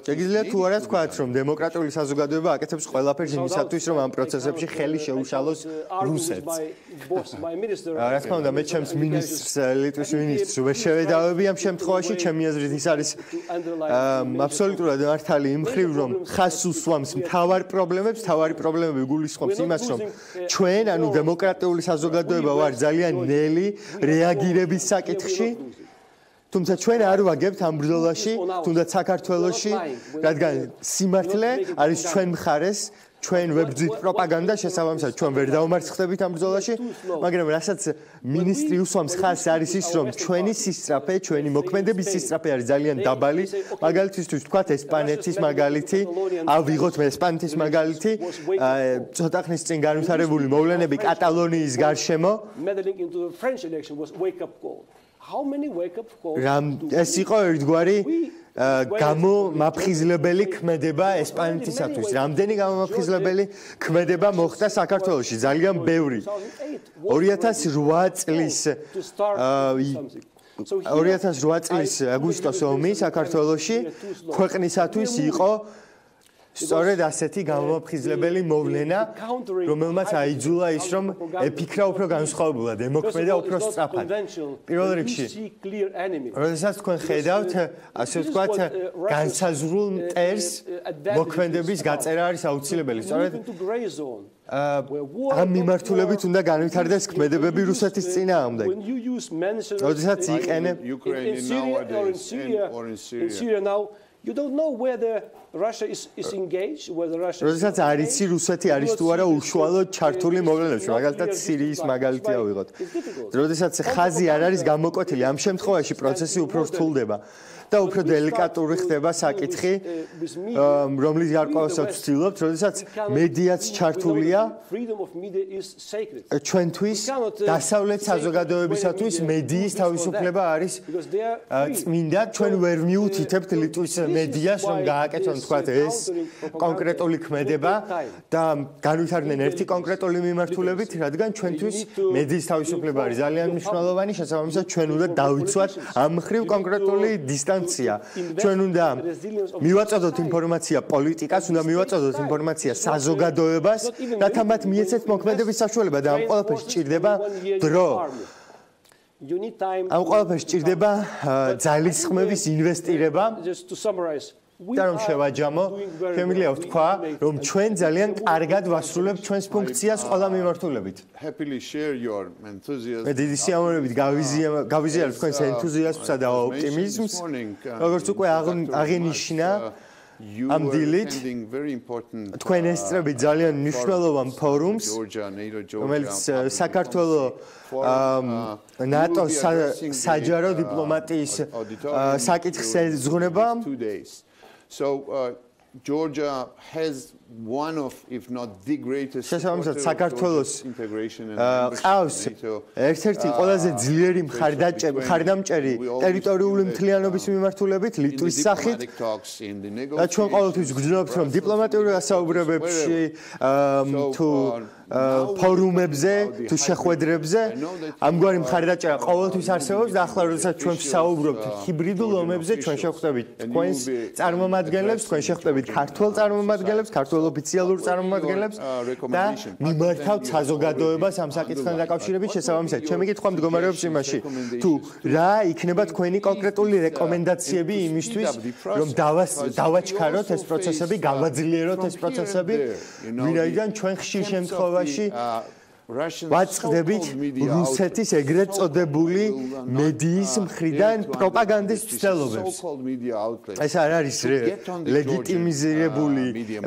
Speaker 8: შეგიძლია თუ არა თქვათ, რომ დემოკრატიული საზოგადოება აკეთებს ყველაფერს იმისათვის, რომ ამ პროცესებში ხელი შეუშალოს რუსეთს. რა თქმა უნდა, მე ჩემს მინისტრს, ლიტვის მინისტრს ვერ შევედავები ამ შემთხვევაში, ჩემი აზრით ის არის აბსოლუტურად მართალი იმ მხრივ, რომ ხაზს უსვამს მთავარ პრობლემებს, თავარი პრობლემები გულისხმობს იმას, რომ ჩვენ, ანუ დემოკრატიული საზოგადოება ვარ ძალიან ნელი რეაგირების საკითხში, თუმცა ჩვენ არ ვაგებთ ამ ბრძოლაში, თუნდაც საქართველოში, რადგან სიმართლე არის ჩვენ მხარეს, ჩვენ ვებრძვით პროპაგანდა, შესაბამისად ჩვენ ვერ დავმარცხდებით ამ ბრძოლაში, მაგრამ რასაც მინისტრი უსვამს ხაზს არის ის, რომ ჩვენი სისწრაფე, ჩვენი მოქმედების სისწრაფე არის ძალიან დაბალი, მაგალითისთვის ვთქვათ ესპანეთის მაგალითი, ავიღოთ მე ესპანეთის მაგალითი, ცოტა ხნის წინ განვითარებული მოვლენები კატალონიის გარშემო. ეს იყო ერთგვარი გამომაფხიზლებელი ქმედება ესპანეთისათვის. რამდენი გამომაფხიზლებელი ქმედება მოხდა საქართველოში? ძალიან ბევრი. 2008 წლის აგვისტოს ომი საქართველოში ქვეყნისათვის იყო სწორედ ასეთი გამომაფხიზლებელი მოვლენა, რომელმაც აიძულა ის, რომ ეფიქრა უფრო განსხვავებულად, ემოქმედა უფრო სწრაფად. პირველ რიგში, როდესაც თქვენ ხედავთ, ასე ვთქვათ, განსაზღვრულ მტერს მოქმედების გაწერა არის აუცილებელი. სწორედ ამ მიმართულებით უნდა განვითარდეს ქმედებები რუსეთის წინააღმდეგ. როდესაც იყენებ
Speaker 9: You don't know whether Russia is engaged, whether Russia
Speaker 8: როდესაც არ იცი რუსეთი არის თუ არა უშუალოდ ჩართული მოვლენებში, მაგალითად სირიის მაგალითი ავიღოთ. როდესაც ხაზი არ არის გამოკვეთილი, ამ შემთხვევაში პროცესი უფრო რთულდება და უფრო დელიკატური ხდება საკითხი, რომლის გარკვევასაც ვცდილობთ, როდესაც მედიაც ჩართულია. ჩვენთვის დასავლეთ საზოგადოებისათვის მედიის თავისუფლება არის წმინდა. ჩვენ ვერ მიუთითებთ ლიტვის მედიას, რომ გააკეთონ თქვათ ეს კონკრეტული ქმედება და განვითარდნენ ერთი კონკრეტული მიმართულებით, რადგან ჩვენთვის მედიის თავისუფლება არის ძალიან მნიშვნელოვანი, შესაბამისად ჩვენ უნდა დავიცვათ ამ მხრივ კონკრეტული დისტანცია. ჩვენ უნდა მივაწოდოთ ინფორმაცია პოლიტიკას, უნდა მივაწოდოთ ინფორმაცია საზოგადოებას, რათა მათ მიეცეთ მოქმედების საშუალება და ამ ყველაფერს სჭირდება დრო. ამ ყველაფერს სჭირდება ძალისხმევის ინვესტირება. და რომ შევაჯამო, შემიძლია ვთქვა, რომ ჩვენ ძალიან კარგად ვასრულებთ ჩვენს ფუნქციას ყველა მიმართულებით. მე დიდი სიამოვნებით გავიზიარებ თქვენს ენთუზიაზმსა და ოპტიმიზმს, როგორც უკვე აღინიშნა ამ დილით თქვენ ესწრებით ძალიან მნიშვნელოვან ფორუმს, რომელიც საქართველოს ნატოს საჯარო დიპლომატიის საკითხს ეძღვნება.
Speaker 7: So Georgia has one of, if not the greatest,
Speaker 8: საქართველოს ყავს ერთ-ერთი ყველაზე ძლიერი მხარდამჭერი ტერიტორიული მთლიანობის მიმართულებით ლიტვის სახით. და ჩვენ ყოველთვის გვგრძნობთ, რომ დიპლომატიური ასაუბრებებში თუ ფორუმებზე თუ შეხვედრებზე ამგვარი მხარდაჭერა ყოველთვის არსებობს და ახლა როდესაც ჩვენ ვსაუბრობთ ჰიბრიდულ ომებზე, ჩვენ შევხვდებით თქვენს წარმომადგენლებს, თქვენ შევხვდებით ქართულ წარმომადგენლებს, ქართულ ოფიციალურ წარმომადგენლებს და მიმართავთ საზოგადოებას ამ საკითხთან დაკავშირებით. შესაბამისად, ჩემი კითხვა მდგომარეობს იმაში, თუ რა იქნება თქვენი კონკრეტული რეკომენდაციები იმისთვის, რომ დავაჩქაროთ ეს პროცესები, გავაძლიეროთ ეს პროცესები, ვინაიდან ჩვენ ხშირ შემთხვევაში ვაწყდებით რუსეთის ეგრეთ წოდებული მედიის მხრიდან პროპაგანდის ცდილობებს. ეს არ არის ლეგიტიმიზირებული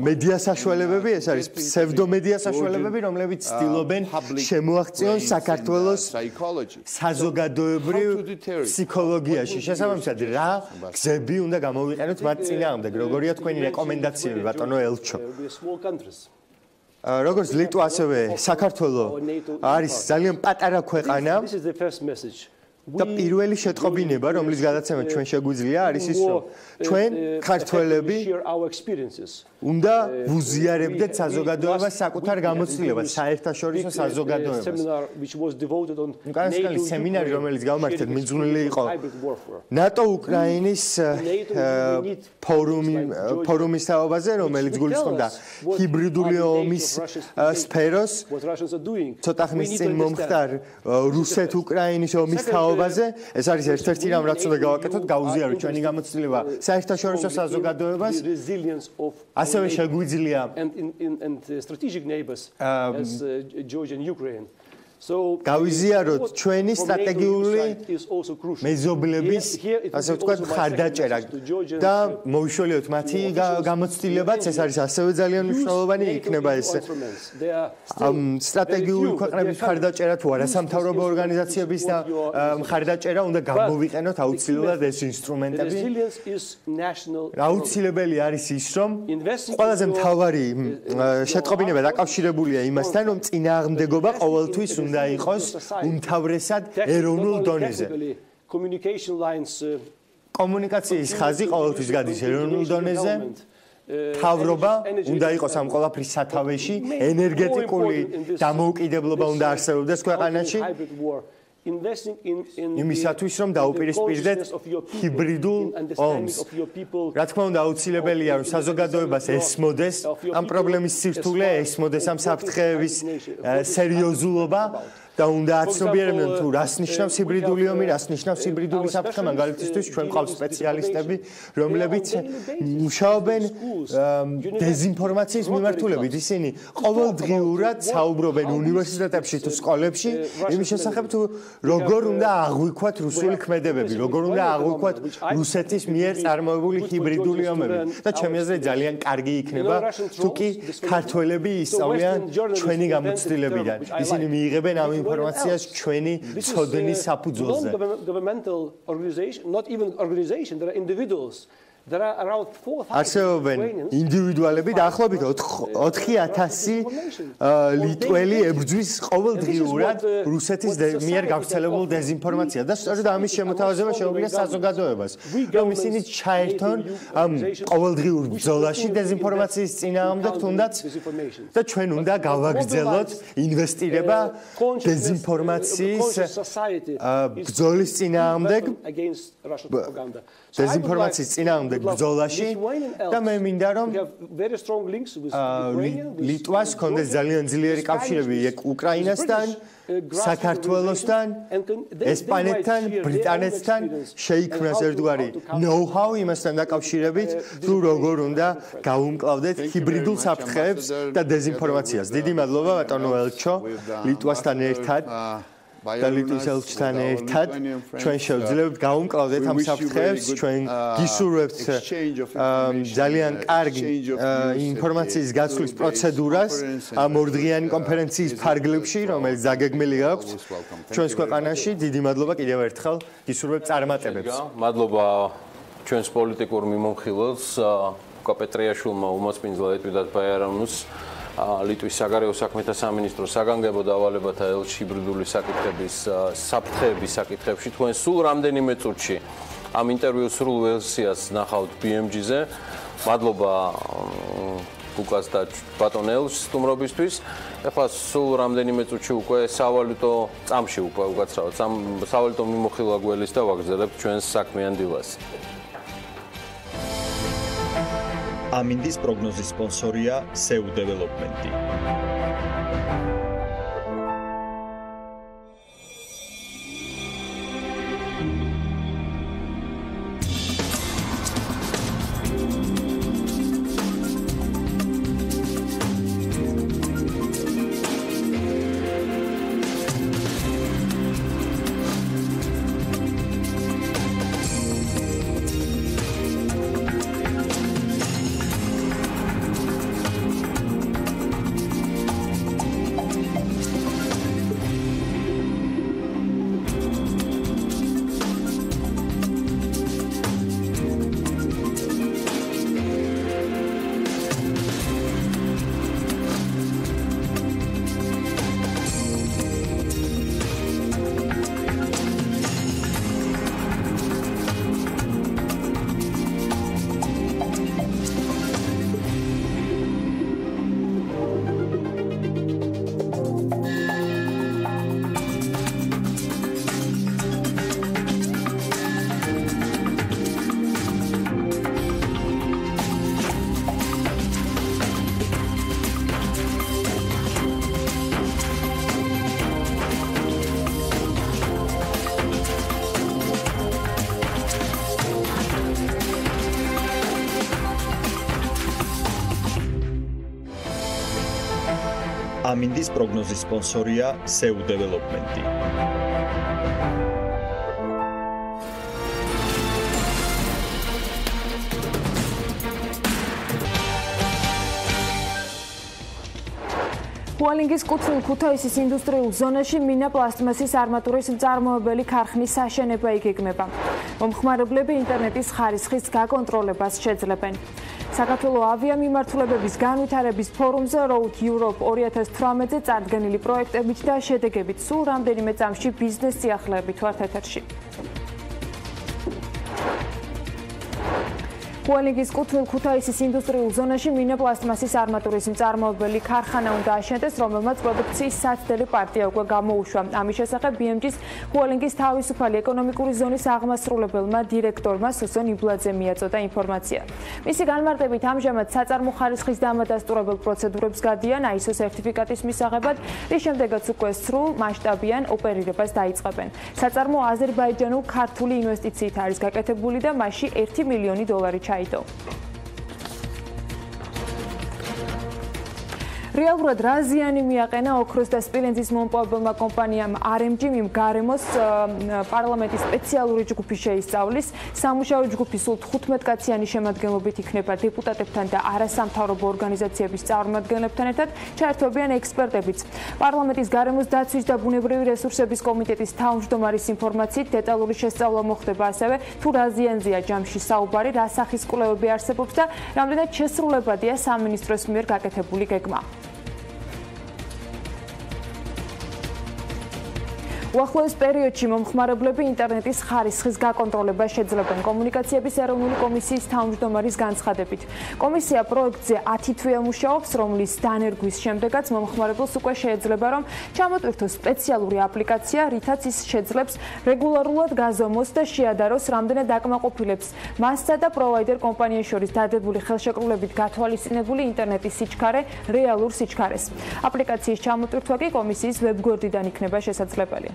Speaker 8: მედია საშუალებები, ეს არის ფსევდომედია საშუალებები, რომლებიც ცდილობენ შემოაღწიონ საქართველოს საზოგადოებრივ ფსიქოლოგიაში. შესაბამისად, რა გზები უნდა გამოვიყენოთ მათ წინააღმდეგ, როგორია თქვენი რეკომენდაციები, ბატონო ელჩო? როგორც ლიტვა, ასევე საქართველო არის ძალიან პატარა ქვეყანა. და პირველი შეტყობინება, რომლის გადაცემა ჩვენ შეგვიძლია, არის ის, რომ ჩვენ ქართველები უნდა ვუზიარებდეთ საზოგადოებას საკუთარ გამოცდილებას, საერთაშორისო საზოგადოებას. უკანასკნელი სემინარი, რომელიც გავმართეთ, მიძღვნილი იყო ნატო უკრაინის ფორუმის თაობაზე, რომელიც გულისხმობდა ჰიბრიდული ომის სფეროს, ცოტა ხნის წინ მომხდარ რუსეთ-უკრაინის ომის თაობაზე. ეს არის ერთ-ერთი რამ, რაც უნდა გავაკეთოთ, გავუზიაროთ ჩვენი გამოცდილება საერთაშორისო საზოგადოებას. ასევე შეგვიძლია გავიზიაროთ ჩვენი სტრატეგიული მეზობლების, ასე ვთქვათ, მხარდაჭერა და მოვიშველიოთ მათი გამოცდილებაც, ეს არის ასევე ძალიან მნიშვნელოვანი, იქნება ეს სტრატეგიული ქვეყნების მხარდაჭერა თუ არა სამთავრობო ორგანიზაციების და მხარდაჭერა უნდა გამოვიყენოთ აუცილებლად ეს ინსტრუმენტები. აუცილებელი არის ის, რომ ყველაზე მთავარი შეტყობინება დაკავშირებულია იმასთან, რომ წინააღმდეგობა ყოველთვის უნდა იყოს უმთავრესად ეროვნულ დონეზე. კომუნიკაციის ხაზი ყოველთვის გადის ეროვნულ დონეზე. თავრობა უნდა იყოს ამ ყველაფრის სათავეში, ენერგეტიკული დამოუკიდებლობა უნდა არსებობდეს ქვეყანაში. იმისათვის, რომ დაუპირისპირდეთ ჰიბრიდულ ომს. რა თქმა უნდა, აუცილებელია, რომ საზოგადოებას ესმოდეს ამ პრობლემის სირთულე, ესმოდეს ამ საფრთხეების სერიოზულობა და უნდა აცნობიერებდნენ თუ რას ნიშნავს ჰიბრიდული ომი, რას ნიშნავს ჰიბრიდული საფრთხე. მაგალითისთვის ჩვენ გვყავს სპეციალისტები, რომლებიც მუშაობენ დეზინფორმაციის მიმართულებით. ისინი ყოველდღიურად საუბრობენ უნივერსიტეტებში თუ სკოლებში იმის შესახებ, თუ როგორ უნდა აღვიქვათ რუსული ქმედებები, როგორ უნდა აღვიქვათ რუსეთის მიერ წარმოებული ჰიბრიდული ომები. და ჩემი აზრით ძალიან კარგი იქნება, თუ კი ქართველები ისწავლიან ჩვენი გამოცდილებიდან. ისინი მიიღებენ ამ ინფორმაციას ჩვენი ცოდნის საფუძველზე. არსებობენ ინდივიდუალები დაახლოებით 4000 ლიტველი ებრძვის ყოველდღიურად რუსეთის მიერ გავრცელებულ დეზინფორმაციას და სწორედ ამის შემოთავაზება შეუძლია საზოგადოებას, რომ ისინი ჩაერთონ ამ ყოველდღიურ ბრძოლაში დეზინფორმაციის წინააღმდეგ თუნდაც და ჩვენ უნდა გავაგრძელოთ ინვესტირება დეზინფორმაციის ბრძოლის წინააღმდეგ დეზინფორმაციის წინააღმდეგ ბრძოლაში და მე მინდა რომ ლიტვას ჰქონდეს ძალიან ძლიერი კავშირები უკრაინასთან, საქართველოსთან, ესპანეთთან, ბრიტანეთთან, შეიქმნას ერთგვარი know-how იმასთან დაკავშირებით, თუ როგორ უნდა გავუმკლავდეთ ჰიბრიდულ საფრთხეებს და დეზინფორმაციას. დიდი მადლობა ბატონო ელჩო, ლიტვასთან ერთად და ლიტვის ელჩთან ერთად ჩვენ შევძლებთ გავუმკლავდეთ ამ საფრთხეებს, ჩვენ გისურვებთ ძალიან კარგი ინფორმაციის გაცვლის პროცედურას ამ ორდღიანი კონფერენციის ფარგლებში, რომელიც დაგეგმილი გაქვთ ჩვენს ქვეყანაში. დიდი მადლობა კიდევ ერთხელ, გისურვებთ წარმატებებს.
Speaker 1: მადლობა ჩვენს პოლიტიკურ მიმოხილველს კოპეტრიაშვილმა, უმასპინძლა ეტვიდად ბაიარანუს, ლიტვის საგარეო საქმეთა სამინისტროს საგანგებო დავალებათა ელჩი ჰიბრიდული საკითხების საფრთხეების საკითხებში. თქვენ სულ რამდენიმე წუთში ამ ინტერვიუს სრულ ვერსიას ნახავთ BMG-ზე. მადლობა უკას და ბატონ ელჩს სტუმრობისთვის. ეხლა სულ რამდენიმე წუთში უკვე სავალუტო წამში უკვე უკაცრავად სავალუტო მიმოხილვა გველის და ვაგრძელებთ ჩვენს საქმიან დილას.
Speaker 10: ამინდის პროგნოზის სპონსორია SEU Development. ამინდის პროგნოზის სპონსორია SEU დეველოპმენტი.
Speaker 6: Hualingis კუთვნილ ქუთაისის ინდუსტრიულ ზონაში მინა პლასტმასის არმატურის მწარმოებელი ქარხნის აშენება იგეგმება. მომხმარებლები ინტერნეტის ხარისხის გაკონტროლებას შეძლებენ. საქართველოს ავიამიმართულებების განვითარების ფორუმზე Road Europe 2018-ზე წარდგენილი პროექტებით და შედეგებით სულ რამდენიმე წამში ბიზნეს სიახლეებით ვართ ეთერში. Hualingis კუთვნილ ქუთაისის ინდუსტრიულ ზონაში მინა პლასტმასის არმატურის მწარმოებელი ქარხანა უნდა აშენდეს, რომელმაც პროდუქციის საცდელი პარტია უკვე გამოუშვა. ამის შესახებ BMG-ის Hualingis თავისუფალი ეკონომიკური ზონის აღმასრულებელმა დირექტორმა სუსონ იბლაძემ მიაწოდა ინფორმაცია. მისი განმარტებით ამჟამად საწარმო ხარისხის დამადასტურებელ პროცედურებს გადიან ISO სერტიფიკატის მისაღებად, რის შემდეგაც უკვე სრულ მასშტაბიან ოპერირებას დაიწყებენ. საწარმო აზერბაიჯანულ-ქართული ინვესტიციით არის გაკეთებული და მასში $1 მილიონი ჩაიდო. რეალურად რა ზიანი მიაყენა ოქროს და სპილენძის მომპოვებელმა კომპანიამ RMG მიმ გარემოს პარლამენტის სპეციალური ჯგუფი შეისწავლის. სამუშაო ჯგუფი სულ 15 კაციანი შემადგენლობით იქნება დეპუტატებთან და არასამთავრობო ორგანიზაციების წარმომადგენლებთან ერთად ჩაერთვებიან ექსპერტებიც. პარლამენტის გარემოს დაცვის და ბუნებრივი რესურსების კომიტეტის თავმჯდომარის ინფორმაციით დეტალური შესწავლა მოხდება ასევე თუ რა ზიანზეა ჯამში საუბარი, რა სახის კვლევები არსებობს და რამდენად შესრულებადია სამინისტროს მიერ გაკეთებული გეგმა. უახლოეს პერიოდში მომხმარებლები ინტერნეტის ხარისხის გაკონტროლებას შეძლებენ. კომუნიკაციების ეროვნული კომისიის თავმჯდომარის განცხადებით. კომისია პროექტზე 10 თვეა მუშაობს, რომლის დანერგვის შემდეგაც მომხმარებელს უკვე შეეძლება, რომ ჩამოტვირთოს სპეციალური აპლიკაცია, რითაც ის შეძლებს რეგულარულად გაზომოს და შეადაროს რამდენად აკმაყოფილებს მასსა და პროვაიდერ კომპანიას შორის დადებული ხელშეკრულებით გათვალისწინებული ინტერნეტის სიჩქარე რეალურ სიჩქარეს. აპლიკაციის ჩამოტვირთვა კი კომისიის ვებგვერდიდან იქნება შესაძლებელი.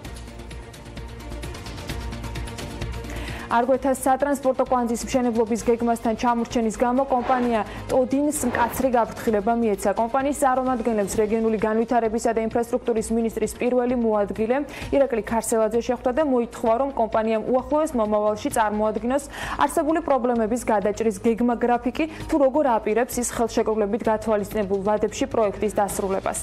Speaker 6: არგვეთას სატრანსპორტო კვანძის მშენებლობის გეგმასთან ჩამორჩენის გამო კომპანია ტოდინს მკაცრი გაფრთხილება მიეცა. კომპანიის წარმომადგენლებს რეგიონული განვითარებისა და ინფრასტრუქტურის მინისტრის პირველი მოადგილე ირაკლი ქარსელაძე შეხვდა და მოითხოვა, რომ კომპანიამ უახლოეს მომავალში წარმოადგინოს არსებული პრობლემების გადაჭრის გეგმა გრაფიკი, თუ როგორ აპირებს ის ხელშეკრულებით გათვალისწინებულ ვადებში პროექტის დასრულებას.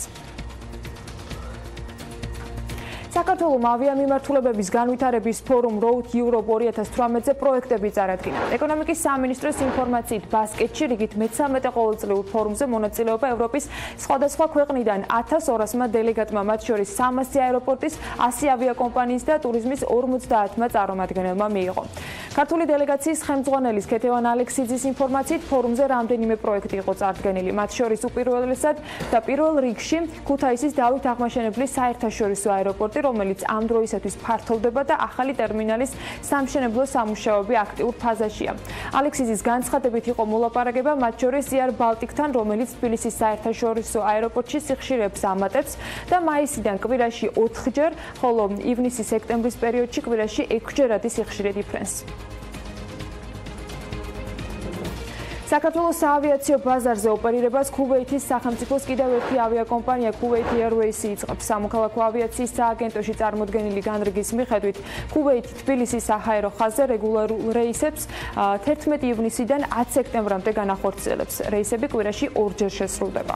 Speaker 6: საქართველოს ავიამიმართულებების განვითარების ფორუმ Road Europe 2018-ზე პროექტები წარადგინა. ეკონომიკის სამინისტროს ინფორმაციით ბასკეთში რიგით მე-13 ყოველწლიურ ფორუმზე მონაწილეობა ევროპის სხვადასხვა ქვეყნიდან 1200-მა დელეგატმა, მათ შორის 300 აეროპორტის, 100 ავიაკომპანიის და ტურიზმის 50-მა წარმომადგენელმა მიიღო. ქართული დელეგაციის ხელმძღვანელის ქეთევან ალექსიძის ინფორმაციით ფორუმზე რამდენიმე პროექტი იყო წარდგენილი, მათ შორის უპირველესად და პირველ რიგში ქუთაისის დავით აღმაშენებლის საერთაშორისო აეროპორტი, რომელიც ამ დროისათვის ფართოვდება და ახალი ტერმინალის სამშენებლო სამუშაოები აქტიურ ფაზაშია. ალექსიძის განცხადებით იყო მოლაპარაკება მათ შორის Air Baltic-თან, რომელიც თბილისის საერთაშორისო აეროპორტში სიხშირეებს ამატებს და მაისიდან კვირაში 4-ჯერ, ხოლო ივნისის-სექტემბრის პერიოდში კვირაში 6-ჯერადი სიხშირედ იფრენს. საქართველოს საავიაციო ბაზარზე ოპერირებას ქუვეითის სახელმწიფოს კიდევ ერთი ავიაკომპანია Kuwait Airways იწყებს. სამოქალაქო ავიაციის სააგენტოში წარმოდგენილი განრიგის მიხედვით ქუვეითი-თბილისის საჰაერო ხაზზე რეგულარულ რეისებს 11 ივნისიდან 10 სექტემბრამდე განახორციელებს. რეისები კვირაში 2-ჯერ შესრულდება.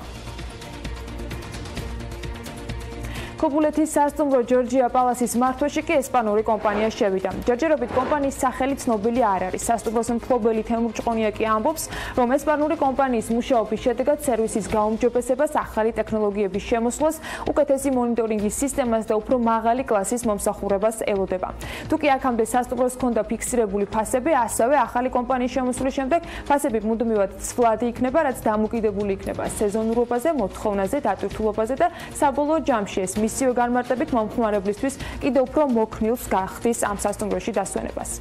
Speaker 6: ქობულეთის სასტუმრო ჯორჯია პალასის მართვაში კი ესპანური კომპანია შევიდა. ჯერჯერობით კომპანიის სახელი ცნობილი არ არის. სასტუმროს მფლობელი თემურ ჭყონია კი ამბობს, რომ ესპანური კომპანიის მუშაობის შედეგად სერვისის გაუმჯობესებას, ახალი ტექნოლოგიების შემოსვლას, უკეთესი მონიტორინგის სისტემას და უფრო მაღალი კლასის მომსახურებას ელოდება. თუკი აქამდე სასტუმროს ჰქონდა ფიქსირებული ფასები, ასევე ახალი კომპანიის შემოსვლის შემდეგ ფასები მუდმივად ცვლადი იქნება, რაც დამოკიდებული იქნება სეზონურობაზე, მოთხოვნაზე, დატვირთულობაზე და საბოლოო ჯამში ეს მისივე განმარტებით მომხმარებლისთვის კიდევ უფრო მოქნილს გახდის ამ სასტუმროში დასვენებას.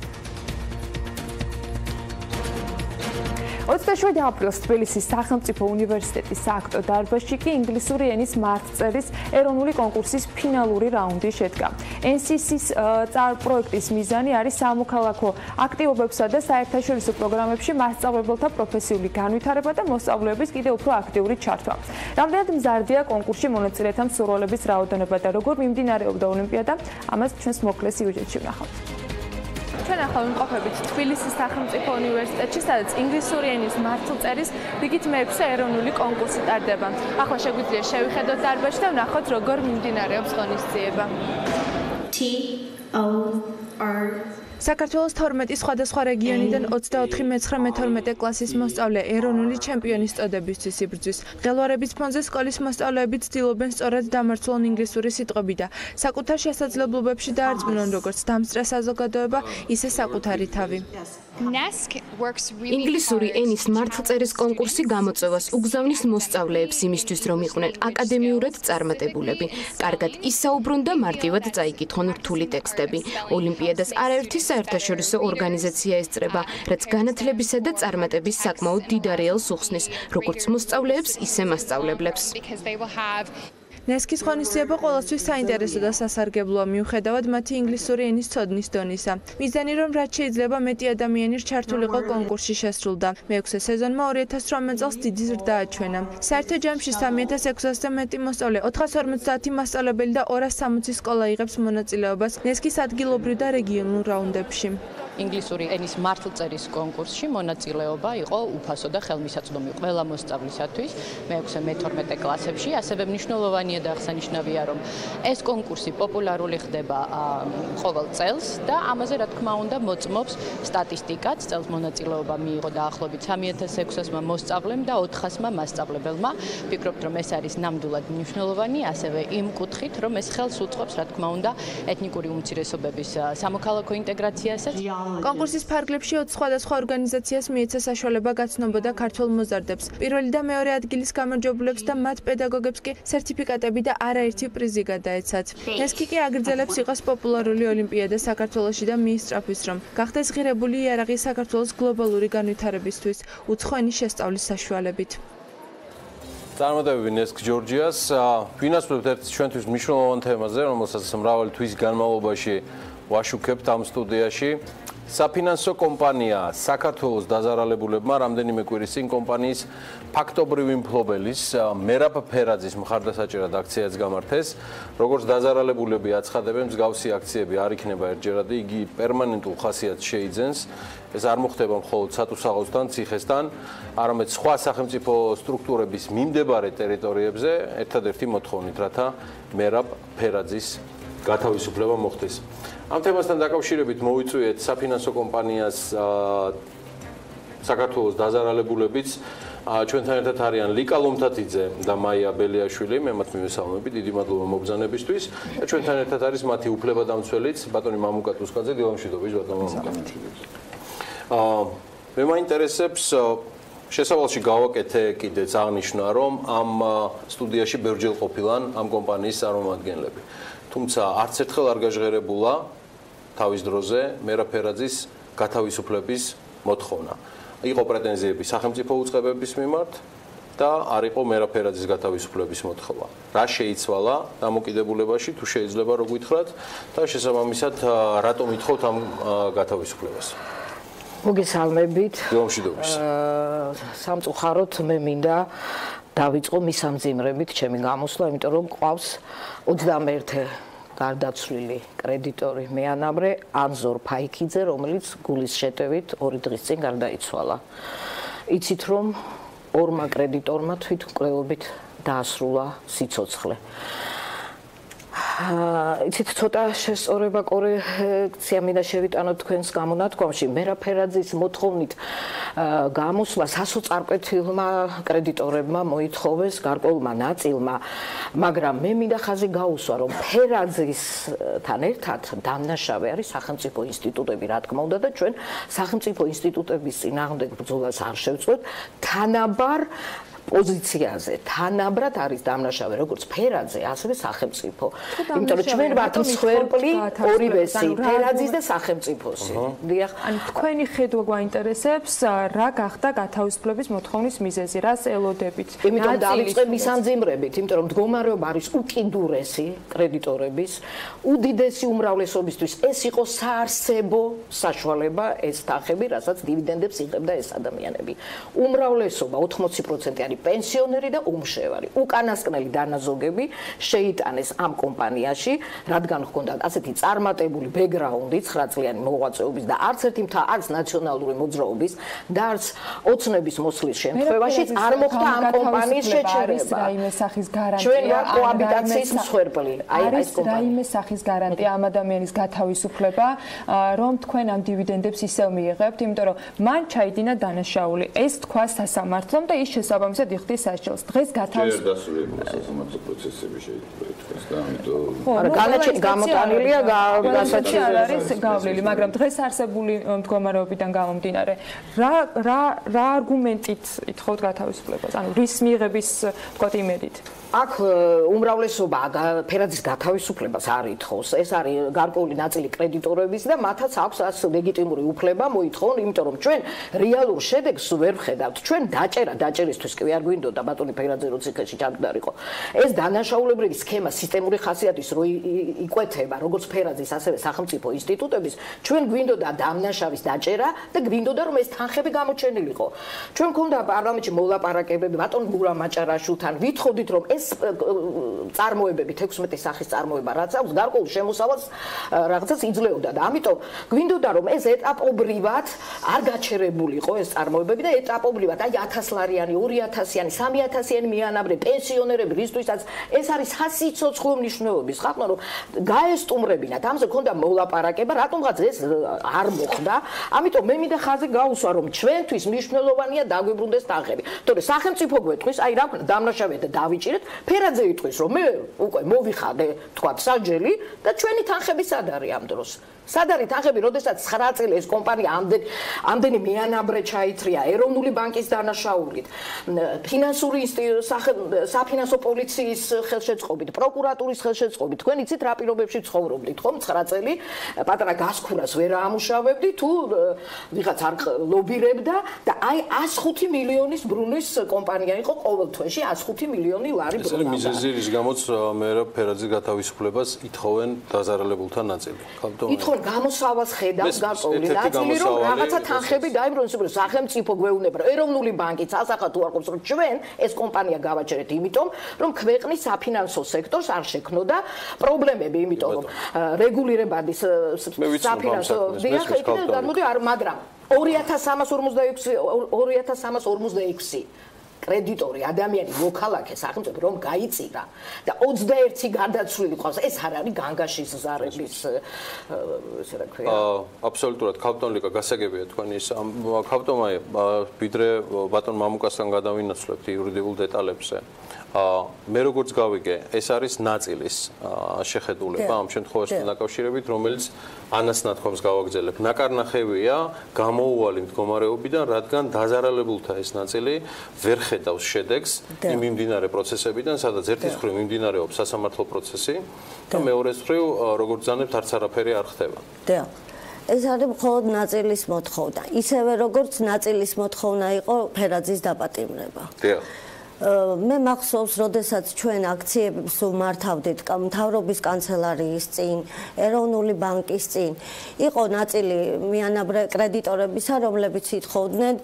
Speaker 6: 27 აპრილს თბილისის სახელმწიფო უნივერსიტეტის სააქტო დარბაზში კი ინგლისური ენის მართწერის ეროვნული კონკურსის
Speaker 5: ფინალური რაუნდი შედგა. NCC-ის პროექტის მიზანი არის სამოქალაქო აქტივობებსა და საერთაშორისო პროგრამებში მასწავლებელთა პროფესიული განვითარება და მოსწავლეების კიდევ უფრო აქტიური ჩართვა. რამდენად მზარდია კონკურსში მონაწილეთა მსურველების რაოდენობა და როგორ მიმდინარეობდა ოლიმპიადა, ამას ჩვენს მოკლე სიუჟეტში ვნახავთ. ჩვენ ახლა ვიმყოფებით თბილისის სახელმწიფო უნივერსიტეტში, სადაც ინგლისური ენის მართლწერის რიგით მე-6 ეროვნული კონკურსი ტარდება. ახლა შეგვიძლია შევიხედოთ დარბაზში და ვნახოთ, როგორ მიმდინარეობს ღონისძიება. საქართველოს 12 სხვადასხვა რეგიონიდან 24 მე-12 კლასის მოსწავლე ეროვნული ჩემპიონის წოდებისთვის იბრძვის. ღელვარების ფონზე სკოლის მოსწავლეები ცდილობენ სწორად დამარცხონ ინგლისური სიტყვები და საკუთარ შესაძლებლობებში დაარწმუნონ როგორც დამსწრე საზოგადოება, ისე საკუთარი თავი.
Speaker 11: ინგლისური ენის მართლწერის კონკურსი გამოწვევას უგზავნის მოსწავლეებს იმისთვის, რომ იყვნენ აკადემიურად წარმატებულები. კარგად ისაუბრონ და მარტივად წაიკითხონ რთული ტექსტები. ოლიმპიადას არაერთი საერთაშორისო ორგანიზაცია ესწრება, რაც განათლებისა და წარმატების საკმაოდ დიდ რეალს უხსნის, როგორც მოსწავლეებს, ისე მასწავლებლებს.
Speaker 5: ნესკის ღონისძიება ყველასთვის საინტერესო და სასარგებლოა, მიუხედავად მათი ინგლისური ენის ცოდნის დონისა. მიზანი, რომ რაც შეიძლება მეტი ადამიანი ჩართულიყო კონკურსში შესრულდა. მე-6 სეზონმა 2018 წელს დიდი ზრდა აჩვენა. საერთო ჯამში 3600-ზე მეტი მოსწავლე, 450 მასწავლებელი და 260 სკოლა იღებს მონაწილეობას ნესკის ადგილობრივ და რეგიონულ რაუნდებში.
Speaker 12: ინგლისური ენის მართლწერის კონკურსში მონაწილეობა იყო უფასო და ხელმისაწვდომი ყველა მოსწავლისათვის მე-6 მე-12 კლასებში, ასევე მნიშვნელოვანია და აღსანიშნავია, რომ ეს კონკურსი პოპულარული ხდება ყოველ წელს და ამაზე რა თქმა უნდა მოწმობს სტატისტიკაც. წელს მონაწილეობა მიიღო დაახლოებით 3600-მა მოსწავლემ და 400-მა მასწავლებელმა. ვფიქრობთ, რომ ეს არის ნამდვილად მნიშვნელოვანი, ასევე იმ კუთხით, რომ ეს ხელს უწყობს რა თქმა უნდა ეთნიკური უმცირესობების სამოქალაქო ინტეგრაციასაც.
Speaker 5: კონკურსის ფარგლებში 20 სხვადასხვა ორგანიზაციას მიეცა საშუალება გაცნობოდა ქართველ მოზარდებს. პირველი და მეორე ადგილის გამარჯვებულებს და მათ პედაგოგებს კი სერტიფიკატები და არაერთი პრიზი გადაეცათ. ნესკი კი აგრძელებს იყოს პოპულარული ოლიმპიადა საქართველოში და მიისწრაფვის, რომ გახდეს ღირებული იარაღი საქართველოს გლობალური განვითარებისთვის, უცხო ენის შესწავლის საშუალებით.
Speaker 1: წარმატებები ნესკ ჯორჯიას. ვინასწრებთ ერთ ჩვენთვის მნიშვნელოვან თემაზე, რომელსაც მრავალი თვის განმავლობაში ვაშუქებთ ამ სტუდიაში. საფინანსო კომპანია საქართველოს დაზარალებულებმა რამდენიმე კვირის წინ კომპანიის ფაქტობრივი მფლობელის მერაბ ფერაძის მხარდასაჭერად აქციაც გამართეს. როგორც დაზარალებულები აცხადებენ, მსგავსი აქციები არ იქნება ერთჯერადი, იგი პერმანენტულ ხასიათს შეიძენს. ეს არ მოხდება მხოლოდ სატუსაღოსთან, ციხესთან, არამედ სხვა სახელმწიფო სტრუქტურების მიმდებარე ტერიტორიებზე, ერთადერთი მოთხოვნით, რათა მერაბ ფერაძის გათავისუფლება მოხდეს. ამ თემასთან დაკავშირებით მოვიწვიეთ საფინანსო კომპანიას საქართველოს დაზარალებულებიც. ჩვენთან ერთად არიან ლიკა ლომთათიძე და მაია ბელიაშვილი, მე მათ მივესალმები, დიდი მადლობა მოგბრძანებისთვის. და ჩვენთან ერთად არის მათი უფლებადამცველიც, ბატონი მამუკა ტუსკაძე, დილამშვიდობის ბატონი მამუკა. მე მაინტერესებს შესავალში გავაკეთე კიდეც აღნიშნა, რომ ამ სტუდიაში ბევრჯერ ყოფილან ამ კომპანიის წარმომადგენლები. თუმცა არც ერთხელ არ გაჟღერებულა თავის დროზე მერაბ ფერაძის გათავისუფლების მოთხოვნა. იყო პრეტენზიები სახელმწიფო უწყებების მიმართ და არ იყო მერაბ ფერაძის გათავისუფლების მოთხოვნა. რა შეიცვალა დამოკიდებულებაში, თუ შეიძლება რო გითხრათ და შესაბამისად რატომ ითხოვთ ამ გათავისუფლებას?
Speaker 13: მოგესალმებით.
Speaker 1: დილამშვიდობის.
Speaker 13: სამწუხაროდ მე მინდა დავიწყო მისამძიმრებით ჩემი გამოსვლა, იმიტომ რომ ყავს 21 გარდაცვლილი კრედიტორი მეანაბრე ანზორ ფაიქიძე, რომელიც გულის შეტევით 2 დღის წინ გარდაიცვალა. იცით რომ ორმა კრედიტორმა თვითმკვლელობით დაასრულა სიცოცხლე. იცით ცოტა შესწორება კორექცია მინდა შევიტანოთ თქვენს გამონათქვამში. მერაბ ფერაძის მოთხოვნით გამოსვლა სასოწარკვეთილმა კრედიტორებმა მოითხოვეს გარკვეულმა ნაწილმა, მაგრამ მე მინდა ხაზი გაუსვა, რომ ფერაძისთან ერთად დამნაშავე არის სახელმწიფო ინსტიტუტები, რა თქმა უნდა და ჩვენ სახელმწიფო ინსტიტუტების წინააღმდეგ ბრძოლას არ შევწყვეტ, თანაბარ პოზიციაზე თანაბრად არის დამნაშავე როგორც ფერაძე, ასევე სახელმწიფო. იმიტომ რომ ჩვენ ვართ მსხვერპლი ორივესი, ფერაძის და სახელმწიფოსი. დიახ.
Speaker 5: ან თქვენი ხედვა გვაინტერესებს, რა გახდა გათავისუფლების მოთხოვნის მიზეზი, რას ელოდებით?
Speaker 13: იმიტომ დავიწყე მისამძიმრებით, იმიტომ რომ მდგომარეობა არის უკიდურესი კრედიტორების, უდიდესი უმრავლესობისთვის ეს იყო საარსებო საშუალება, ეს თანხები, რასაც დივიდენდებს იღებდა ეს ადამიანები. უმრავლესობა 80% არის პენსიონერი და უმშევარი. უკანასკნელი დანაზოგები შეიტანეს ამ კომპანიაში, რადგან ჰქონდათ ასეთი წარმატებული ბექგრაუნდი 9 წლიანი მოღვაწეობის და არც ერთი მთა არც ნაციონალური მოძრაობის და არც ოცნების მოსვლის შემთხვევაში არ მოხდა ამ კომპანიის შეჩერება.
Speaker 5: რაიმე სახის გარანტია?
Speaker 13: ჩვენ ვართ კოაბიტაციის მსხვერპლი.
Speaker 5: არის რაიმე სახის გარანტია ამ ადამიანის გათავისუფლება, რომ თქვენ ამ დივიდენდებს ისევ მიიღებთ, იმიტომ რომ მან ჩაიდინა დანაშაული. ეს თქვა სასამართლომ და ის შესაბამისად იხდის სასჯელს. დღეს გათავისუფლება
Speaker 14: სასამართლო პროცესები შეიძლება ითქვას და ამიტომ
Speaker 13: განაჩენი გამოტანილია
Speaker 5: გასაჩივრად არის გავლილი, მაგრამ დღეს არსებული მდგომარეობიდან გამომდინარე, რა არგუმენტით ითხოვთ გათავისუფლებას? ანუ რის მიღების ვთქვათ იმედით?
Speaker 13: აქ უმრავლესობა ფერაძის გათავისუფლებას არ ითხოვს. ეს არის გარკვეული ნაწილი კრედიტორების და მათაც აქვს ას ლეგიტიმური უფლება მოითხოვონ, იმიტომ რომ ჩვენ რეალურ შედეგს ვერ ვხედავთ. ჩვენ დაჭერისთვის კი არ გვინდოდა ბატონი ფერაძე რო ციხეში ჩამდგარიყო. ეს დანაშაულებრივი სქემა სისტემური ხასიათის რო იკვეთება, როგორც ფერაძის, ასევე სახელმწიფო ინსტიტუტების, ჩვენ გვინდოდა დამნაშავის დაჭერა და გვინდოდა რომ ეს თანხები გამოჩენილიყო. ჩვენ მქონდა პარლამენტში მოლაპარაკებები ბატონ გურამ მაჭარაშვილთან, ვითხოვდით რომ ეს წარმოებები 16 სახის წარმოება რაც აქვს გარკვეულ შემოსავალს რაღაცას იძლეოდა და ამიტომ გვინდოდა რომ ეს ეტაპობრივად არ გაჩერებულიყო ეს წარმოებები და ეტაპობრივად აი 1000 ლარიანი, 2000-იანი, 3000-იანი მიანაბრე პენსიონერები რისთვისაც ეს არის სასიცოცხლო მნიშვნელობის ხალხმა რომ გაესტუმრებინათ ამაზე ქონდა მოლაპარაკება რატომღაც ეს არ მოხდა ამიტომ მე მინდა ხაზი გაუსვა რომ ჩვენთვის მნიშვნელოვანია დაგვიბრუნდეს თანხები თორე სახელმწიფო გვეთქვის აი რა ვქნა დამნაშავე და დავიჭირეთ ფერაძე იტყვის რომ მე უკვე მოვიხადე თქვა საჯელი და ჩვენი თანხები სად არის ამ დროს სად არის თანხები როდესაც 9 წელი ეს კომპანია ამდენი მიანაბრე ჩაითრია ეროვნული ბანკის დანაშაულით ფინანსური საფინანსო პოლიციის ხელშეწყობით პროკურატურის ხელშეწყობით თქვენ იცით რა პირობებში ცხოვრობდით ხომ 9 წელი პატარა გასქურას ვერ ამუშავებდი თუ ვიღაც არ ლობირებდა და აი 105 მილიონის ბრუნის კომპანია იყო ყოველ თვეში 105 მილიონი ლარი ბრუნა.
Speaker 1: ეს მიზეზი რის გამოც მე რა ფერაძის გათავისუფლებას ითხოვენ დაზარალებულთა ნაწილი.
Speaker 13: ითხოვენ გამოსავალს ხედავს გარკვეული ნაწილი რომ რაღაცა თანხები დაიბრუნოს სახელმწიფო გვეუბნება ეროვნული ბანკიც ასახა თუ არყოფს რომ ჩვენ ეს კომპანია გავაჭერეთ იმიტომ რომ ქვეყნის საფინანსო სექტორს არ შექმნოდა პრობლემები იმიტომ რომ რეგულირებადის საფინანსო მოდი არ მაგრამ 2346 კრედიტორი ადამიანი მოქალაქე სახელმწიფო რომ გაიწირა და 21 გარდაცვლილი ყავს ეს არ არის განგაშის ზარების ესე რა ქვია
Speaker 1: აბსოლუტურად კაპტონლიკა გასაგებია თქვენი ის კაპტონმა ვიდრე ბატონ მამუკასთან გადავინაცვლებთ იურიდიულ დეტალებზე მე როგორც გავიგე ეს არის ნაწილის შეხედულება ამ შემთხვევასთან დაკავშირებით რომელიც ანას ნათქვამს გავაგზავნებ ნაკარნახევია გამოუვალი მდგომარეობიდან რადგან დაზარალებულთა ეს ნაწილი ვერ ხედავს შედეგს იმ მიმდინარე პროცესებიდან სადაც ერთის მხრივ მიმდინარეობს სასამართლო პროცესი და მეორეს მხრივ როგორც ზანებთ არც არაფერი არ ხდება
Speaker 15: ეს არის მხოლოდ ნაწილის მოთხოვნა ისევე როგორც ნაწილის მოთხოვნა იყო ფერაძის დაპატიმრება მე მახსოვს, როდესაც ჩვენ აქციებს ვმართავდით მთავრობის კანცელარიის წინ, ეროვნული ბანკის წინ, იყო ნაწილი მიანაბრე კრედიტორებისა, რომლებიც ითხოვდნენ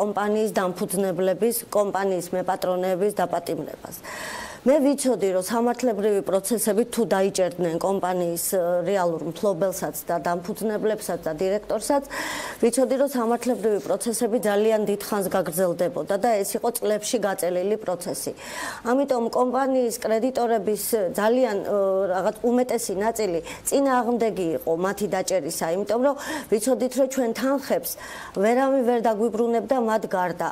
Speaker 15: კომპანიის დამფუძნებლების, კომპანიის მეპატრონეების დაპატიმრებას. მე ვიცოდი, რომ სამართლებრივი პროცესები თუ დაიჭერდნენ კომპანიის რეალურ მფლობელსაც და დამფუძნებლებსაც და დირექტორსაც, ვიცოდი, რომ სამართლებრივი პროცესები ძალიან დიდხანს გაგრძელდებოდა და ეს იყო წლებში გაწელილი პროცესი. ამიტომ კომპანიის კრედიტორების ძალიან რაღაც უმეტესი ნაწილი წინააღმდეგი იყო მათი დაჭერისა, იმიტომ რომ ვიცოდით, რომ ჩვენ თანხებს ვერავინ ვერ დაგვიბრუნებდა მათ გარდა.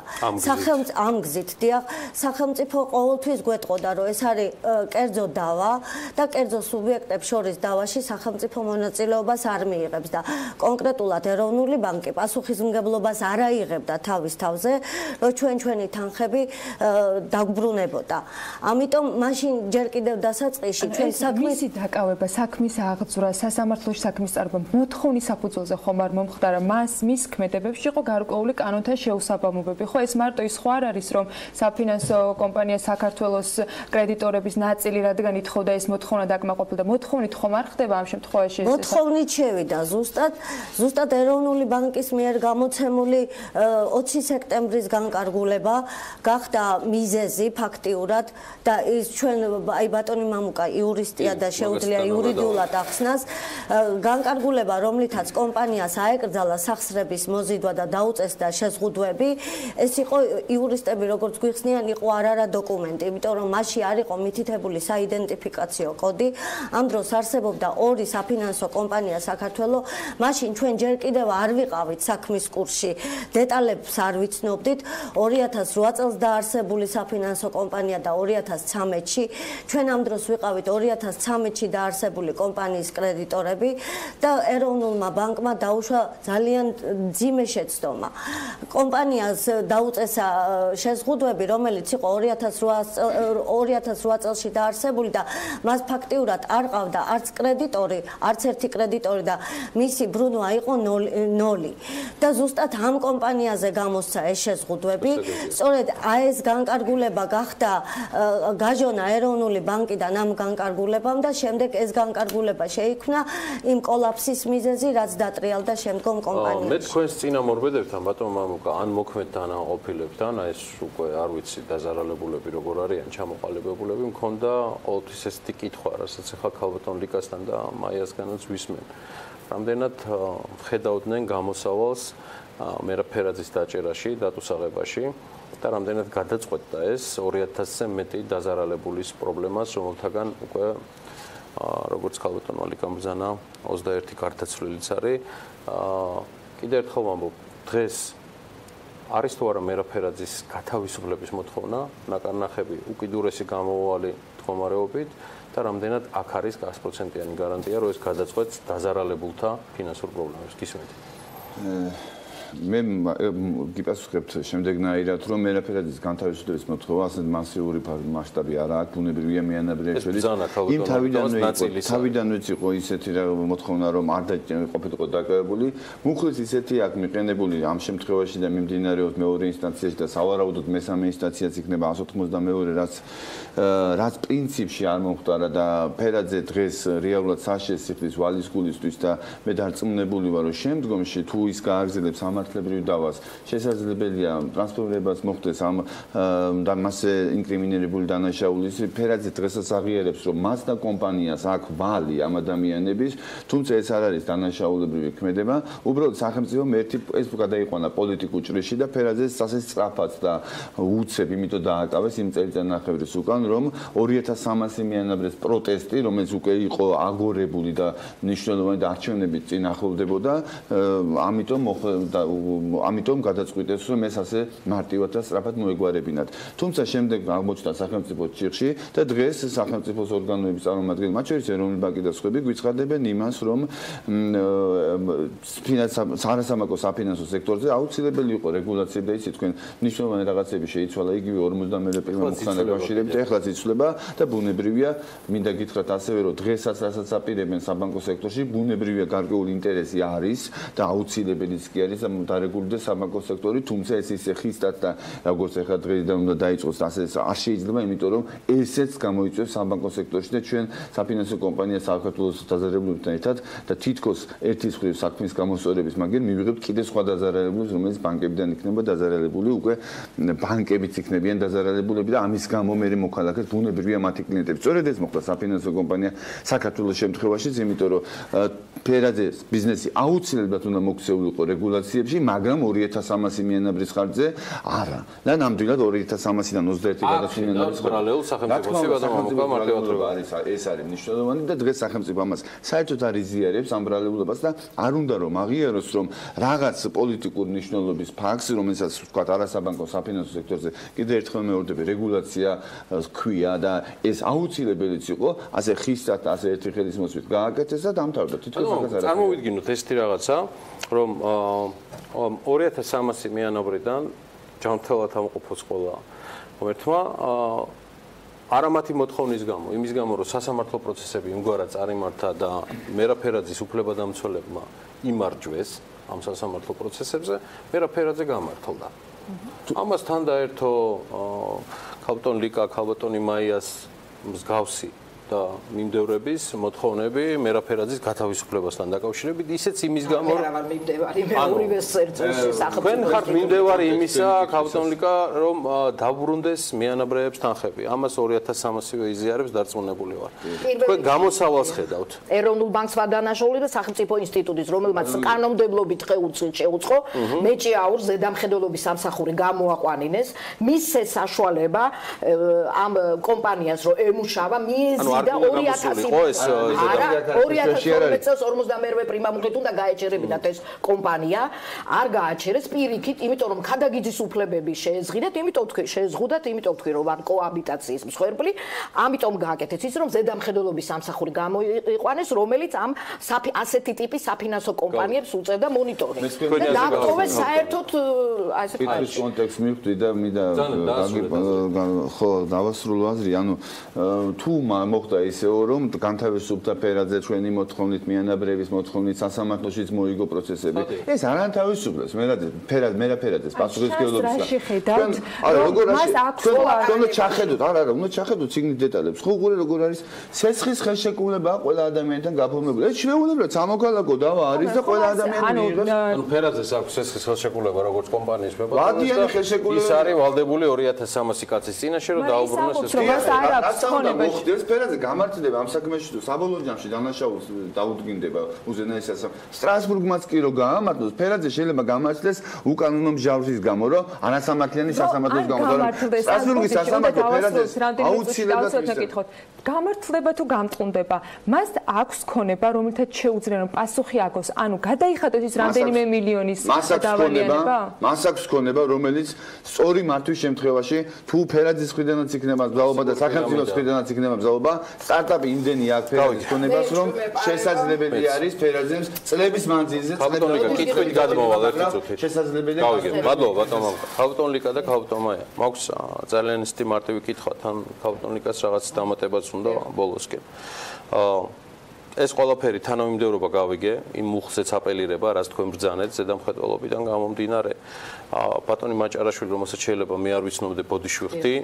Speaker 15: ამ გზით, დიახ, სახელმწიფო ყოველთვის გვეტყოდა, რომ რომ ეს არის კერძო დავა და კერძო სუბიექტებს შორის დავაში სახელმწიფო მონაწილეობას არ მიიღებს და კონკრეტულად ეროვნული ბანკი პასუხისმგებლობას არ აიღებდა თავის თავზე, რომ ჩვენი თანხები დაგბრუნებოდა. ამიტომ მაშინ ჯერ კიდევ დასაწყისში ჩვენ
Speaker 5: საქმის დაკავება, საქმის აღძვრა, სასამართლოში საქმის წარება მოთხოვნის საფუძველზე ხომ არ მომხდარა მის ქმედებებში იყო გარკვეული კანონთა შეუსაბამობები. ხო, ეს მარტო ის ხო არ არის, რომ საფინანსო კომპანია საქართველოს კრედიტორების ნაწილი რადგან ითხოვდა ეს მოთხოვნა დაკმაყოფილდა. მოთხოვნით ხომ არ ხდება ამ შემთხვევაში ეს?
Speaker 15: მოთხოვნით შევიდა ზუსტად ეროვნული ბანკის მიერ გამოცემული 20 სექტემბრის განკარგულება გახდა მიზეზი ფაქტიურად და ის ჩვენ აი ბატონი მამუკა იურისტია და შეუძლია იურიდიულად ახსნას განკარგულება, რომლითაც კომპანიას აეკრძალა სახსრების მოზიდვა და დაუწესდა შეზღუდვები, ეს იყო იურისტები როგორც გვიხსნიან, იყო არა დოკუმენტი, იმიტომ რომ მასში არ იყო მითითებული საიდენტიფიკაციო კოდი. ამ დროს არსებობდა ორი საფინანსო კომპანია საქართველოს, მაშინ ჩვენ ჯერ კიდევ არ ვიყავით საქმის კურსში, დეტალებს არ ვიცნობდით. 2008 წელს დაარსებული საფინანსო კომპანია და 2013-ში, ჩვენ ამ დროს ვიყავით 2013-ში დაარსებული კომპანიის კრედიტორები და ეროვნულმა ბანკმა დაუშვა ძალიან მძიმე შეცდომა. კომპანიას დაუწესა შეზღუდვები, რომელიც იყო 2008 წელში დაარსებული და მას ფაქტიურად არ ყავდა არც კრედიტორი, არც ერთი კრედიტორი და მისი ბრუნვა იყო 0. და ზუსტად ამ კომპანიაზე გამოსცა ეს შეზღუდვები. სწორედ ეს განკარგულება გახდა გაჟონა ეროვნული ბანკიდან ამ განკარგულებამ და შემდეგ ეს განკარგულება შეიქმნა იმ კოლაფსის მიზეზი, რაც დატრიალდა შემდგომ კომპანიაში.
Speaker 1: მე თქვენს წინამორბედებთან ბატონო მამუკა, ან მოქმედთან ან ყოფილებთან, ეს უკვე არ ვიცი დაზარალებულები როგორ არიან ჩამოყალიბებულები, მქონდა ყოველთვის ესეთი კითხვა, რასაც ახლა ქალბატონ ლიკასთან და მაიასგანაც ვისმენ. რამდენად ხედავდნენ გამოსავალს მერაფერაძის დაჭერაში, დატუსაღებაში და რამდენად გადაწყვეტდა ეს 2000-ზე მეტი დაზარალებულის პრობლემას, რომელთაგან უკვე როგორც ქალბატონმა ლიკამ ბრძანა 21 გარდაცვლილიც არის. კიდევ ერთხელ ვამბობ, დღეს არის თუ არა მერაფერაძის გათავისუფლების მოთხოვნა, ნაკარნახები უკიდურესი გამოვალი მდგომარეობით და რამდენად აქ არის 100%-იანი გარანტია, რომ ეს გადაწყვეტს დაზარალებულთა ფინანსურ პრობლემებს. გისმენთ?
Speaker 14: მე გიპასუხებთ შემდეგნაირად, რომ მერაფერაძის განთავისუფლების მოთხოვნა ასეთ მასიური მასშტაბი არა აქვს, ბუნებრივია მეანაბრია შედის. იმ თავიდანვეც იყო ისეთი მოთხოვნა, რომ არ ყოფილიყო დაკავებული. მუხლის ისეთი აქვს მიყენებული ამ შემთხვევაში და მიმდინარეობს მეორე ინსტანციაში და სავარაუდოდ მესამე ინსტანციაც იქნება 192, რაც პრინციპში არ მომხდარა და ფერაძე დღეს რეალურად საშესიფრის ვალის გულისთვის და მე დარწმუნებული ვარ, რომ შემდგომში თუ ის გააგრძელებს სამართლებრივ დავას, შესაძლებელია ტრანსფერებას მოხდეს ამ და მასზე ინკრიმინირებული დანაშაულის. ფერაძე დღესაც აღიარებს, რომ მას და კომპანიას აქვს ვალი ამ ადამიანების, თუმცა ეს არ არის დანაშაულებრივი ქმედება. უბრალოდ სახელმწიფომ ერთი ეს გადაიყვანა პოლიტიკურ ჭრიში და ფერაძეს ასე სწრაფად და უცებ იმიტომ დააკავეს იმ წელიწადნახევრის უკან, რომ 2300 მიანაბრეს პროტესტი, რომელიც უკვე იყო აგორებული და მნიშვნელოვანი და არჩევნებით წინ ახლოვდებოდა, ამიტომ გადაწყვიტეს, რომ ეს ასე მარტივად და სწრაფად მოეგვარებინათ. თუმცა შემდეგ აღმოჩნდა სახელმწიფო ჭირში და დღეს სახელმწიფოს ორგანოების წარმომადგენლები, მათ შორის ეროვნული ბანკი და სხვები გვიცხადებენ იმას, რომ არასამაკო საფინანსო სექტორზე აუცილებელი იყო რეგულაციები და იცით თქვენ მნიშვნელოვანი რაღაცები შეიცვალა იგივე 51 მოხსნა დაკავშირებით, ეხლაც იცვლება და ბუნებრივია, მინდა გითხრათ ასევე, რომ დღესაც რასაც აპირებენ საბანკო სექტორში, ბუნებრივია გარკვეული ინტერესი არის და აუცილებელიც კი არის დარეგულირდეს საბანკო სექტორი, თუმცა ეს ისე ხისტად და როგორც ახლა დღეიდან უნდა დაიწყოს, ასე არ შეიძლება, იმიტომ რომ ესეც გამოიწვევს საბანკო სექტორში და ჩვენ საფინანსო კომპანია საქართველოს დაზარალებულებთან ერთად და თითქოს ერთის მხრივ საქმის გამოსწორების მაგერ მივიღებთ კიდე სხვა დაზარალებულებს, რომელიც ბანკებიდან იქნება დაზარალებული, უკვე ბანკებიც იქნებიან დაზარალებულები და ამის გამო მე მოქალაქეს ბუნებრივია მათი კლიენტები. სწორედ ეს მოხდა საფინანსო კომპანია საქართველოს შემთხვევაშიც, იმიტომ რომ ფერაძეს ბიზნესი აუცილებლად უნდა მოქცეულიყო რეგულაციებში, მაგრამ 2300 მიენაბრის ხარჯზე არა. და ნამდვილად 2300-დან 21 გადაცემის მიენაბრის
Speaker 1: პარალელურ სახელმწიფოსი გადამამოკლება მარტივადრობა
Speaker 14: არის, ეს არის მნიშვნელოვანი და დღეს სახელმწიფო ამას საერთოდ არ იზიარებს ამ ბრალეულობას და არ უნდა რომ აღიაროს რომ რაღაც პოლიტიკური მნიშვნელობის ფაქტს, რომელსაც ვთქვათ არასაბანკო საფინანსო სექტორზე კიდევ ერთხელ მეორდები რეგულაცია ქვია და ეს აუცილებელიც იყო, ასე ხისად, ასე ერთი ხელის მოსვლით გააკეთეს და დამთავრდა. თითქოს
Speaker 1: წარმოვიდგინოთ ესეთი რაღაცა, რომ 2300 მიანავრიდან ჯანმრთელად ამყოფოს ყველა ღმერთმა არამათი მოთხოვნის გამო, იმის გამო, რომ სასამართლო პროცესები იმგვარად წარიმართა და მერაფერაძის უფლებადამცველებმა იმარჯვეს ამ სასამართლო პროცესებზე, მერაფერაძე გამართლდა. ამასთან დაერთო ქალბატონ ლიკა, ქალბატონი მაიას მსგავსი და მიმდევრების მოთხოვნები მერაფერაძის გათავისუფლებასთან დაკავშირებით, ისეც იმის გამო,
Speaker 13: რომ არ მიმდევარი მეურვე სერწოში სახელმწიფო.
Speaker 1: თქვენ ხართ მიმდევარი იმისა, ქალბატონ ლიკა, რომ დაუბრუნდეს მიანაბრეებს თანხები. ამას 2300-ზე იზიარებს დარწმუნებული ვარ. თქვენ გამოსავალს ხედავთ.
Speaker 13: ეროვნულ ბანკს ვადანაშაული და სახელმწიფო ინსტიტუტის, რომელმაც კანონმდებლობით შეუწყო, მეჭიაურ ზედამხედველობის სამსახური გამოაყვანინეს, მისცე საშუალება ამ კომპანიას რომ ემუშავა მიეზი და 2012 წელს 42 პრიმამულით უნდა გაეჩერებინათ ეს კომპანია, არ გააჩერეს პირიქით, იმიტომ რომ ქადაგიძის უფლებები შეეზღიდათ, იმიტომ თქვი რომ ვარ კოაბიტაციის მსხვერპლი, ამიტომ გააკეთეს ის რომ ზედამხედველობის სამსახური გამოიყვანეს, რომელიც ამ ასეთი ტიპის საფინანსო კომპანიებს უწევდა მონიტორინგს და დააკვეს საერთოდ ასე
Speaker 14: ფაქტის კონტექსტს მივხვდი და მინდა ხო დავასრულო აზრი, ანუ თუ მოხდა ისეო რომ განთავისუფლდა ფერაძე ჩვენი მოთხოვნით მიანაბრეების მოთხოვნით სასამართლოშიც მოიგო პროცესები. ეს არ ანთავისუფლებს მერაფერაძეს პასუხისმგებლობისგან. არა, როგორ უნდა ჩახედოთ, არა, უნდა ჩახედოთ ციგნის დეტალებს. ხო უყურე როგორ არის ცეცხლის ხელშეკრულება ყველა ადამიანთან გაფორმებული. ეს შეუულებრად სამოქალაქო დავა არის და ყველა ადამიანი მიიღებს.
Speaker 1: ანუ ფერაძეს აქვს ცეცხლის ხელშეკრულება როგორც კომპანიის მეფე.
Speaker 14: ვადიანი ხელშეკრულება.
Speaker 1: ის არის ვალდებული 2300 კაცის წინაშე რომ დაუბრუნოს ეს.
Speaker 14: ფერაძე გამართლდება ამ საქმეში თუ საბოლოო ჯამში დანაშაულს დაუდგინდება უზენაესას სტრასბურგმაც კი რო გაამართლოს ფერაძე შეიძლება გამართლდეს უკანონო მსჯავრობის გამო რომ არასამართლიანი სასამართლოს გამო და სტრასბურგის სასამართლო ფერაძეს აუცილებლად
Speaker 5: მისცემს გამართლდება თუ გამწყუნდება მას აქვს ქონება რომელთაც შეუძლია რომ პასუხი აქვს ანუ გადაიხადოს ის რამდენიმე მილიონის
Speaker 14: დავალიანება მას აქვს ქონება რომელიც სწორი მართვის შემთხვევაში თუ ფერაძის მხრიდანაც იქნება ბრძოლობა და სახელმწიფოს მხრიდანაც იქნება ბრძოლობა სტარტაპი იმდენი აქვს ფერაძის ქონებას რომ შესაძლებელი არის ფერაძემს წლების მანძილზე
Speaker 1: კითხვით გადმოვალ ერთი წუთით
Speaker 14: შესაძლებელია
Speaker 1: მადლობა ბატონო ქალბატონ ლიკა და ქალბატონ მაია მაქვს ძალიან ისეთი მარტივი კითხვა თან ქალბატონ ლიკას რაღაც დამატებაც უნდა ბოლოსკენ ეს ყველაფერი თანამიმდევრობა გავიგე იმ მუხლზეც აპელირება რაც თქვენ ბრძანეთ ზედამხედველობიდან გამომდინარე ბატონი მაჭარაშვილი რომელსაც შეიძლება მე არ ვიცნობდე ბოდიშვიხდი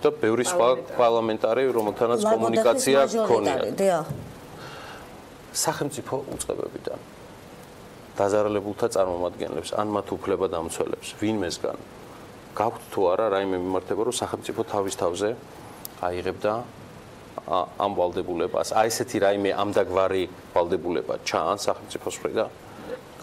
Speaker 1: და ბევრი სხვა პარლამენტარი რომელთანაც კომუნიკაცია გქონია სახელმწიფო უწყებებიდან დაზარალებულთა წარმომადგენლებს ან მათ უფლებადამცველებს ვინმესგან გაქვთ თუ არა რაიმე მიმართება რომ სახელმწიფო თავის თავზე აიღებდა ამ ვალდებულებას აი ესეთი რაიმე ამდაგვარი ვალდებულება ჩაან სახელმწიფოს მხრიდან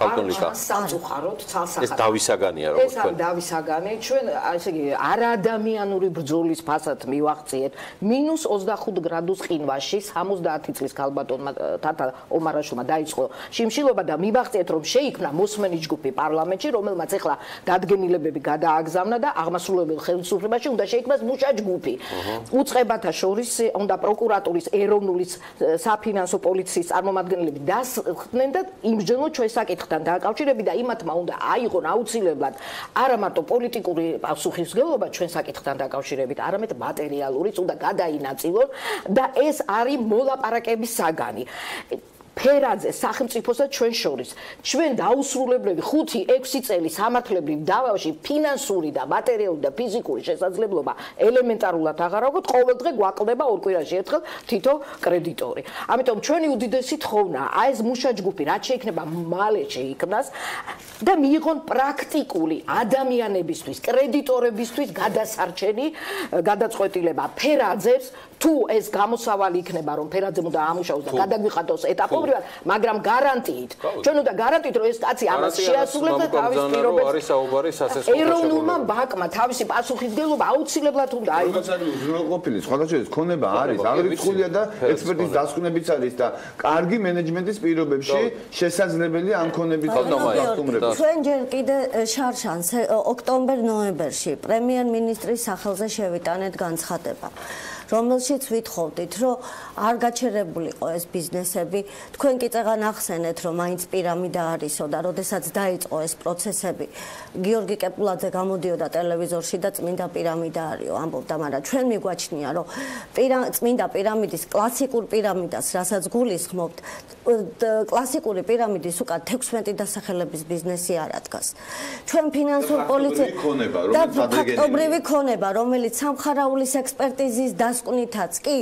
Speaker 1: ქალბატონ ლიკა
Speaker 13: სამწუხაროდ ცალსახად
Speaker 1: ეს დავისაგანია როგორც
Speaker 13: ეს არ დავისაგანი ჩვენ ესე იგი არაადამიანური ბრძოლის ფასად მივაღწიეთ -25 გრადუს ყინვაში 70 წლის ქალბატონმა თათა ომარაშვილმა დაიწყო შიმშილობა და მივაღწიეთ რომ შეიქმნა მოსმენი ჯგუფი პარლამენტში რომელმაც ახლა დადგენილებები გადააგზავნა და აღმასრულებელ ხელისუფლებაში უნდა შეიქმნას მუშა ჯგუფი უწყებათა შორის უნდა პროკურატურის ეროვნული საფინანსო პოლიციის წარმომადგენლები დასხდნენ და იმსჯელოთ ჩვენ საკითხს დაკავშირებით და იმათმა უნდა აიღონ აუცილებლად არა მარტო პოლიტიკური პასუხისმგებლობა ჩვენ საკითხთან დაკავშირებით, არამედ მატერიალურიც უნდა გადაინაწილონ და ეს არის მოლაპარაკების საგანი. ფერაძე სახელმწიფოსა ჩვენ შორის ჩვენ დაუსრულებლები 5-6 წელი სამართლებრივ დავაში ფინანსური და მატერიალური და ფიზიკური შესაძლებლობა ელემენტარულად აღარ აქვს ყოველდღე გვაკლდება ორ კვირაში ერთხელ თითო კრედიტორი. ამიტომ ჩვენი უდიდესი თხოვნა აი ეს მუშა ჯგუფი რაც შეიქმნება მალე შეიქმნას და მიიღონ პრაქტიკული ადამიანებისთვის, კრედიტორებისთვის გადასარჩენი გადაწყვეტილება ფერაძეს თუ ეს გამოსავალი იქნება რომ ფერაძემ უნდა ამუშავოს და გადაგვიხადოს ეტაპობრივად მარტივად, მაგრამ გარანტიით. ჩვენ უნდა გარანტიით, რომ ეს კაცი ამას შეასრულებს და თავის პირობებს ეროვნულმა ბანკმა თავისი პასუხისმგებლობა აუცილებლად უნდა აიღოს.
Speaker 14: უზრუნველყოფილი სხვადასხვა ქონება არის, აღრიცხულია და ექსპერტის დასკვნებიც არის და კარგი მენეჯმენტის პირობებში შესაძლებელია ამ ქონების დასტუმრება.
Speaker 15: ჩვენ ჯერ კიდე შარშანს ოქტომბერ-ნოემბერში პრემიერ-მინისტრის სახელზე შევიტანეთ განცხადება, რომელშიც ვითხოვდით, რომ არ გაჩერებულიყო ეს ბიზნესები. თქვენ კი წეგან ახსენეთ, რომ მაინც პირამიდა არისო და როდესაც დაიწყო ეს პროცესები, გიორგი კეპულაძე გამოდიოდა ტელევიზორში და წმინდა პირამიდა არისო ამბობდა, მაგრამ ჩვენ მიგვაჩნია, რომ წმინდა პირამიდის კლასიკურ პირამიდას, რასაც გულისხმობთ, კლასიკური პირამიდის უკან 16 დასახელების ბიზნესი არ ადგას. ჩვენ ფინანსურ პოლიცია და ფაქტობრივი ქონება, რომელიც სამხარაულის ექსპერტიზის დასკვნითაც კი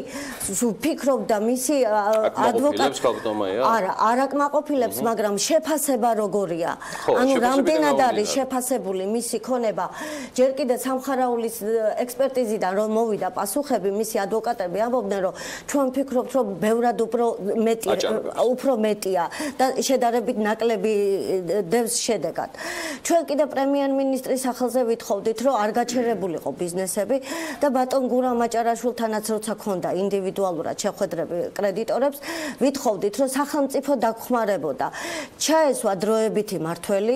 Speaker 15: ვფიქრობდა მისი ადვოკატი არა, არ აკმაყოფილებს, მაგრამ შეფასება როგორია. ანუ რამდენად არის შეფასებული მისი ქონება. ჯერ კიდე სამხარაულის ექსპერტიზიდან რომ მოვიდა პასუხები, მისი ადვოკატები ამბობდნენ, რომ ჩვენ ვფიქრობთ, რომ ბევრად უფრო მეტია და შედარებით ნაკლები დევს შედეგად. ჩვენ კიდე პრემიერ-მინისტრის სახელზე ვითხოვდით, რომ არ გაჩერებულიყო ბიზნესები და ბატონ გურამ აჭარაშვილთანაც როცა ქონდა ინდივიდუალურად შეხვედრები კრედიტორებს, ვითხოვდით, რომ სახელმწიფო დაგხმარებოდა. ჩაესვა დროებითი მართველი,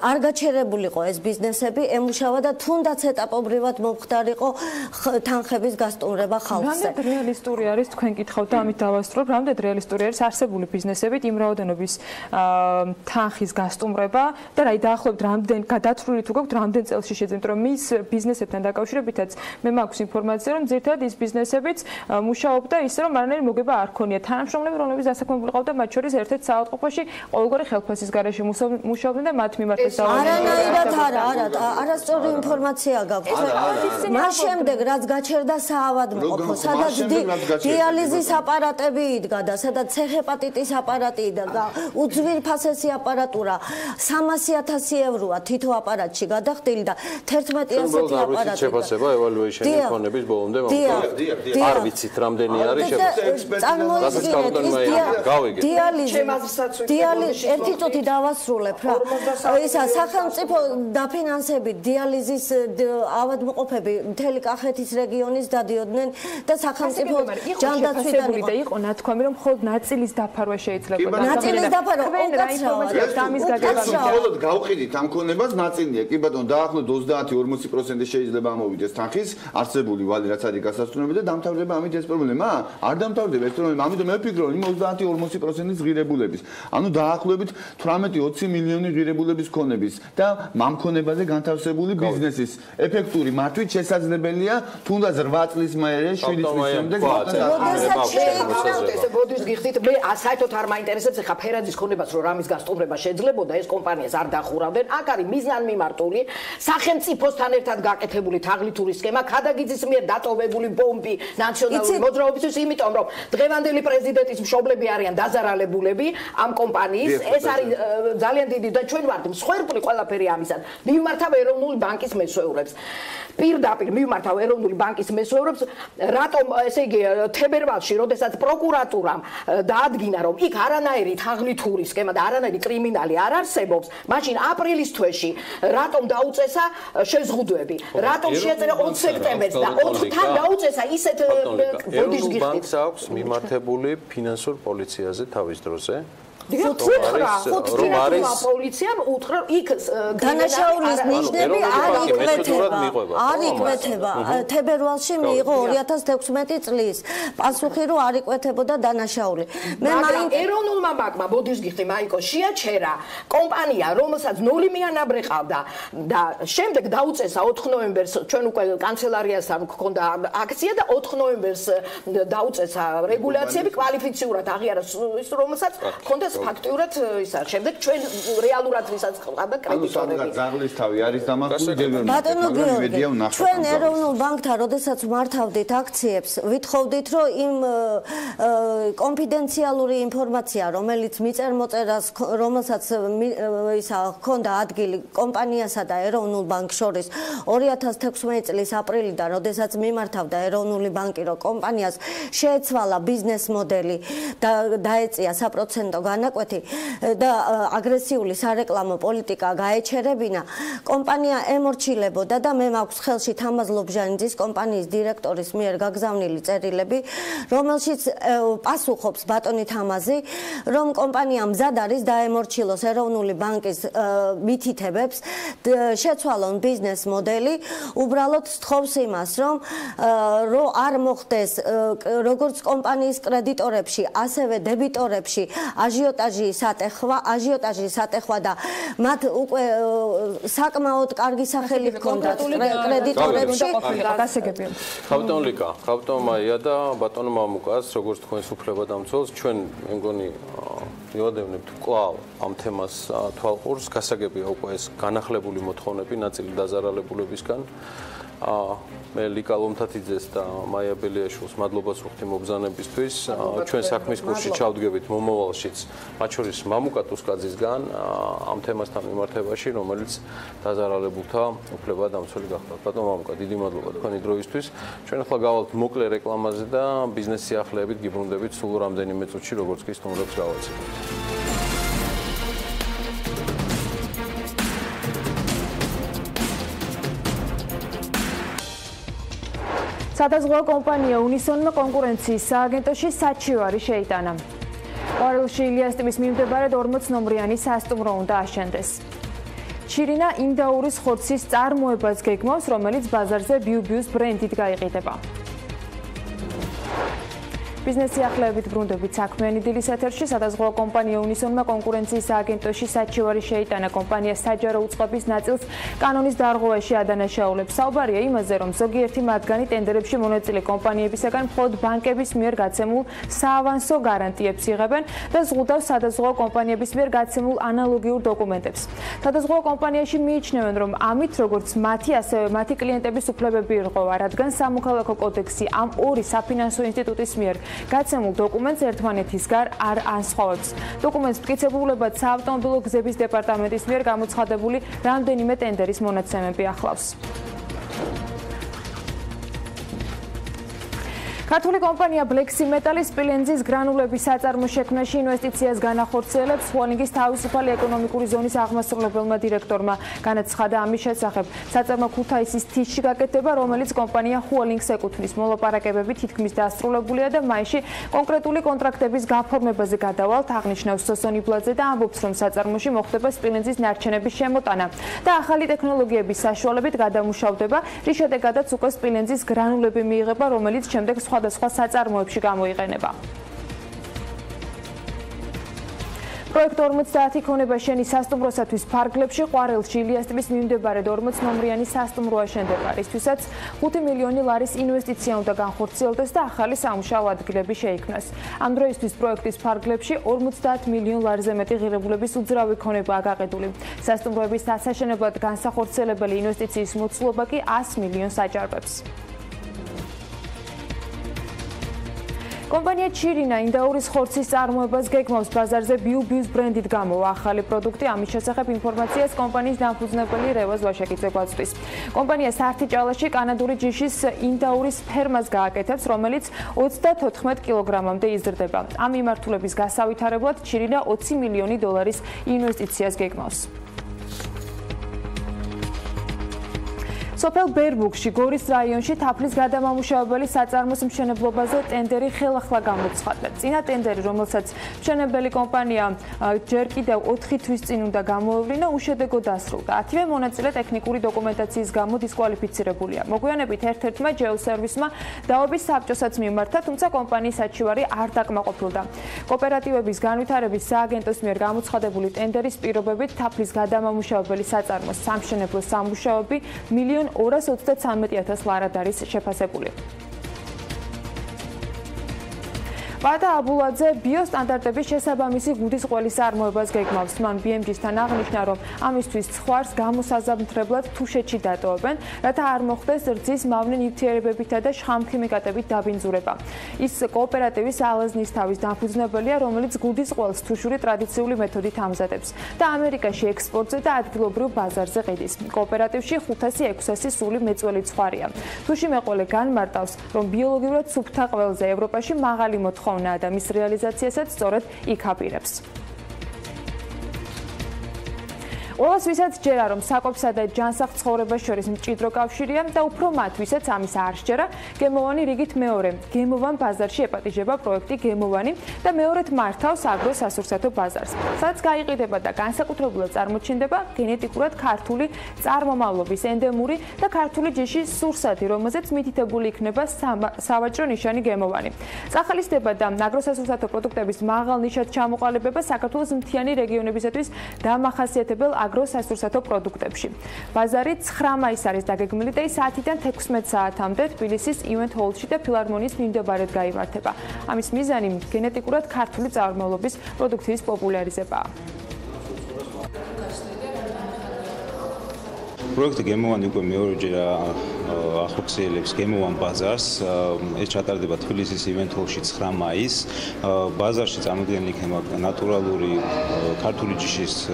Speaker 15: არ გაჩერებულიყო ეს ბიზნესები, ემუშავა და თუნდაც ეტაპობრივად მომხდარიყო თანხების გასტუმრება ხალხზე.
Speaker 5: რამდენად რეალისტური არის თქვენ კითხავთ და ამით დავასრულებ, რამდენად რეალისტური არის არსებული ბიზნესებით იმ რაოდენობის თანხის გასტუმრება და რაი დაახლოებით რამდენ გადათვლილი თუ გაქვთ რამდენ წელში შეძენთ, რომ მის ბიზნესებთან დაკავშირებითაც მე მაქვს ინფორმაცია, რომ ზირთად ის ბიზნესებიც მუშაობდა ისე, რომ მანერი მოგება არ ქონია. თანამშრომლები, რომლებიც დასაქმებული ყავდა, მათ შორის ერთ-ერთ საავადმყოფოში ყოველგვარი ხელფასის გარეშე მუშაობდნენ და მათ მიმართეს
Speaker 15: არანაირად არასწორი ინფორმაცია გაქვთ. მას შემდეგ რაც გაჩერდა საავადმყოფო, სადაც დიალიზის აპარატები იდგა და სადაც ცეხეპატიტის აპარატი და უძვირფასესი აპარატურა 300,000 ევროა თითო აპარატში გადახდილი და 11 ასეთი აპარატი.
Speaker 1: შეფასება evaluation-ი ქონების ბოლომდე მომხდარა. არ ვიცით რამდენი არის
Speaker 15: დიალიზი ერთი წუთი დავასრულებ რა. ისა სახელმწიფო დაფინანსებით დიალიზის ავადმყოფები მთელი კახეთის რეგიონის დადიოდნენ და სახელმწიფო ჯანდაცვიდან
Speaker 5: და იყო ნათქვამი, რომ მხოლოდ ნაწილის დაფარვა შეიძლება.
Speaker 15: ნაწილის დაფარვა
Speaker 14: მხოლოდ გავყიდით ამ ქონებას ნაწილია. კი ბატონო, დაახლოებით 30-40% შეიძლება ამოვიდეს თანხის არსებული ვალი, რაც არის გასასწრებელი და დამთავრდება ამით ეს პრობლემა. არ დამთავრდება ეს პრობლემა. ამიტომ მე ვფიქრობ, იმ 30-40%-ის ღირებულების. ანუ დაახლოებით 18-20 მილიონი ღირებულების ქონების და ამ ქონებაზე განთავსებული ბიზნესის ეფექტური მართვით შესაძლებელია თუნდაც 8 წლის მერე 7 წლის შემდეგ
Speaker 13: ბოდის გიხდით მე საერთოდ არ მაინტერესებს ხა ფერაძის ქონებას რომ რამის გასტუმრება შეძლებოდა ეს კომპანიას არ დახურავდნენ აქ არის მიზანმიმართული სახელმწიფოსთან ერთად გაკეთებული თაღლითური სქემა ქადაგიძის მიერ დატოვებული ბომბი ნაციონალური მოძრაობისთვის იმიტომ რომ დღევანდელი პრეზიდენტის მშობლები არიან დაზარალებულები ამ კომპანიის ეს არის ძალიან დიდი და ჩვენ ვართ მსხვერპლი ყველაფერი ამისად მიმართავ ეროვნული ბანკის მესვეურებს პირდაპირ მიმართავ ეროვნული ბანკის მესვეურებს რატომ ესე იგი თებერვალში როდესაც პროკურატურამ დაადგინა რომ იქ არანაირი თაღლითური სქემა და არანაირი კრიმინალი არ არსებობს მაშინ აპრილის თვეში რატომ დაუწესა შეზღუდვები რატომ შეეწერა 20 სექტემბერს და 4-თან დაუწესა ისეთ ბოდიშ გიხდით
Speaker 1: ბანკს აქვს მიმართებული ფინანსურ პოლიციაზე თავის დროზე
Speaker 13: პოლიციამ უთხრა იქ
Speaker 15: დანაშაულის ნიშნები არ იკვეთება თებერვალში მიიღო 2016 წლის პასუხი რომ არ იკვეთებოდა დანაშაული
Speaker 13: მე მაინც ეროვნულმა ბანკმა ბოდიშ გიხდი მაიკო შეაჩერა კომპანია რომელსაც 0 მიანაბრე ყავდა და შემდეგ დაუწესა 4 ნოემბერს ჩვენ უკვე კანცელარიასთან გქონდა აქცია და 4 ნოემბერს დაუწესა რეგულაციები კვალიფიციურად აღიარა ის რომელსაც გქონდა ფაქტიურად ისა შემდეგ ჩვენ რეალურად ვისაც ყავდა კრედიტორები.
Speaker 14: ზაღლის თავი არის დამახული
Speaker 15: ბატონო გიორგი, ჩვენ ეროვნულ ბანკთან როდესაც მართავდით აქციებს, ვითხოვდით, რომ იმ კონფიდენციალური ინფორმაცია, რომელიც მიწერ-მოწერას, რომელსაც ისა ჰქონდა ადგილი კომპანიასა და ეროვნულ ბანკს შორის 2016 წლის აპრილიდან, როდესაც მიმართავდა ეროვნული ბანკი, რომ კომპანიას შეეცვალა ბიზნეს მოდელი და დაეწია საპროცენტო განაკვეთი და აგრესიული სარეკლამო პოლიტიკა გაეჩერებინა, კომპანია ემორჩილებოდა და მე მაქვს ხელში თამაზ ლობჟანიძის კომპანიის დირექტორის მიერ გაგზავნილი წერილები, რომელშიც პასუხობს ბატონი თამაზი, რომ კომპანია მზად არის დაემორჩილოს ეროვნული ბანკის მითითებებს, შეცვალონ ბიზნეს მოდელი, უბრალოდ სთხოვს იმას, რომ არ მოხდეს როგორც კომპანიის კრედიტორებში, ასევე დებიტორებში აჟიოტაჟი სატეხვა და მათ უკვე საკმაოდ კარგი სახელი ჰქონდათ კრედიტორებში.
Speaker 1: ხავტონ ლიკა, ხავტონ მაია და ბატონ მამუკას, როგორც თქვენს უფლებადამცველს, ჩვენ მე მგონი მივადევნებთ კვლავ ამ თემას თვალყურს, გასაგებია უკვე ეს განახლებული მოთხოვნები ნაწილი დაზარალებულებისგან. მე ლიკა ლომთათიძეს და მაია ბელიაშვილს მადლობას ვუხდი მობრძანებისთვის. ჩვენ საქმის კურსში ჩავდგებით მომავალშიც, მათ შორის მამუკა ტუსკაძისგან ამ თემასთან მიმართებაში, რომელიც დაზარალებულთა უფლებადამცველი გახდა. ბატონ მამუკა, დიდი მადლობა თქვენი დროისთვის. ჩვენ ახლა გავალთ მოკლე რეკლამაზე და ბიზნეს სიახლეებით გიბრუნდებით სულ რამდენიმე წუთში, როგორც კი სტუმრებს გავაცნობთ.
Speaker 6: სადაზღვევო კომპანია უნისონმა კონკურენციის სააგენტოში საჩივარი შეიტანა. ყვარელში ილიას ტიპის მიმდებარედ 40 ნომრიანი სასტუმრო უნდა აშენდეს. ჩირინა ინდაურის ხორცის წარმოებას გეგმავს, რომელიც ბაზარზე ბიუბიუს ბრენდით გაიყიდება. ბიზნეს სიახლეებით ბრუნდებით საქმიანი დილის ეთერში. სადაზღვევო კომპანია უნისონმა კონკურენციის სააგენტოში საჩივარი შეიტანა. კომპანია საჯარო უწყების ნაწილს კანონის დარღვევაში ადანაშაულებს. საუბარია იმაზე, რომ ზოგიერთი მათგანი ტენდერებში მონაწილე კომპანიებისაგან მხოლოდ ბანკების მიერ გაცემულ საავანსო გარანტიებს იღებენ და ზღუდავს სადაზღვევო კომპანიების მიერ გაცემულ ანალოგიურ დოკუმენტებს. სადაზღვევო კომპანიაში მიიჩნევენ, რომ ამით როგორც მათი, ასევე მათი კლიენტების უფლებები ირღვევა, რადგან სამოქალაქო კოდექსი ამ ორი საფინანსო ინსტიტუტის მიერ გაცემულ დოკუმენტს ერთმანეთის გარ არ ანსხვავებს. დოკუმენტს მტკიცებულებად საავტომობილო გზების დეპარტამენტის მიერ გამოცხადებული რამდენიმე ტენდერის მონაცემები ახლავს. ქართული კომპანია ბლექსი მეტალის სპილენძის გრანულების საწარმო შექმნაში ინვესტიციას განახორციელებს. ჰოლდინგის თავისუფალი ეკონომიკური ზონის აღმასრულებელმა დირექტორმა განაცხადა ამის შესახებ. საწარმო ქუთაისის თიშში გაკეთდება, რომელიც კომპანია ჰოლდინგს ეკუთვნის. მოლაპარაკებები თითქმის დასრულებულია და მაისში კონკრეტული კონტრაქტების გაფორმებაზე გადავალთ, აღნიშნავს სოსონი ბლაძე და ამბობს, რომ საწარმოში მოხდება სპილენძის ნარჩენების შემოტანა და ახალი ტექნოლოგიების საშუალებით გადამუშავდება, რის შედეგადაც უკვე სპილენძის გრანულები მიიღება, რომელიც შემდეგ სხვადასხვა საწარმოებში გამოიყენება. პროექტ 50 იქონება შენის სასტუმროსათვის ფარგლებში. ყვარელში ილიას ტიპის მიმდებარედ 40 ნომრიანი სასტუმრო აშენდება, რისთვისაც 5 მილიონი ლარის ინვესტიცია უნდა განხორციელდეს და ახალი სამუშაო ადგილები შეიქმნას. ამ დროისთვის პროექტის ფარგლებში 50 მილიონ ლარზე მეტი ღირებულების უძრავი ქონებაა გაყიდული. სასტუმროების დასაშენებლად განსახორციელებელი ინვესტიციის მოცულობა კი 100 მილიონს აჭარბებს. კომპანია ჩირინა ინდაურის ხორცის წარმოებას გეგმავს. ბაზარზე ბიუბიუს ბრენდით გამოვა ახალი პროდუქტი. ამის შესახებ ინფორმაციას კომპანიის დამფუძნებელი რევაზ ვაშაკიძე გვაწვდის. კომპანია სართიჭალაში კანადური ჯიშის ინდაურის ფერმას გააკეთებს, რომელიც 34 კილოგრამამდე იზრდება. ამ მიმართულების გასავითარებლად ჩირინა 20 მილიონი დოლარის ინვესტიციას გეგმავს. სოფელ ბერბუქში, გორის რაიონში თაფლის გადამამუშავებელი საწარმოს მშენებლობაზე ტენდერი ხელახლა გამოცხადდა. წინა ტენდერი, რომელსაც მშენებელი კომპანია ჯერ კიდევ 4 თვის წინ უნდა გამოევლინა, უშედეგო დასრულდა. 10-ვე მონაწილე ტექნიკური დოკუმენტაციის გამო დისკვალიფიცირებულია. მოგვიანებით ერთ-ერთმა ჯეოსერვისმა დაობის საბჭოსაც მიმართა, თუმცა კომპანიის საჩივარი არ დაკმაყოფილდა. კოოპერატივების განვითარების სააგენტოს მიერ გამოცხადებული ტენდერის პირობებით თაფლის გადამამუშავებელი საწარმოს სამშენებლო სამუშაოები 1,233,000 ლარად არის შეფასებული.
Speaker 5: პატა აბულაძე ბიოსტანდარტების შესაბამისი გუდის ყველის წარმოებას გეგმავს. მან BMG-სთან აღნიშნა, რომ ამისთვის ცხვარს გამოსაზამთრებლად თუშეთში დატოვებენ, რათა არ მოხდეს რძის მავნე ნივთიერებებითა და შხამქიმიკატებით დაბინძურება. ის კოოპერატივის ალაზნისთავის დამფუძნებელია, რომელიც გუდის ყველს თუშური ტრადიციული მეთოდით ამზადებს და ამერიკაში ექსპორტზე და ადგილობრივ ბაზარზე ყიდის. კოოპერატივში 500-600 სული მეწველი ცხვარია. თუში მეყოლე განმარტავს, რომ ბიოლოგიურად სუფთა ყველზე ევროპაში მაღალი მოთხოვნაა და მის რეალიზაციასაც სწორედ იქ აპირებს. ყველას ვისაც ჯერა, რომ საკვებსა და ჯანსაღ ცხოვრებას შორის მჭიდრო კავშირია და უფრო მათ, ვისაც ამის არ სჯერა, გემოვანი რიგით მეორე. გემოვან ბაზარში ეპატიჟება პროექტი გემოვანი და მეორედ მართავს აგროსასურსათო ბაზარს, სადაც გაიყიდება და განსაკუთრებულად წარმოჩინდება გენეტიკურად ქართული წარმომავლობის ენდემური და ქართული ჯიშის სურსათი, რომელზეც მითითებული იქნება სავაჭრო ნიშანი გემოვანი. წახალისდება და აგროსასურსათო პროდუქტების მაღალ ნიშად ჩამოყალიბება საქართველოს მთიანი რეგიონებისათვის დამახასიათებელ აგროსასურსათო პროდუქტებში. ბაზარი 9 მაისს არის დაგეგმილი და ის 10-დან 16 საათამდე თბილისის ივენთ ჰოლში და ფილარმონიის მიმდებარედ გაიმართება. ამის მიზანი გენეტიკურად ქართული წარმომავლობის პროდუქციის პოპულარიზებაა.
Speaker 16: პროექტი გემოვანი უკვე მეორეჯერ ახორციელებს გემოვან ბაზარს. ეს ჩატარდება თბილისის ივენთ ჰოლში 9 მაისს. ბაზარში წარმოდგენილი იქნება ნატურალური ქართული ჯიშის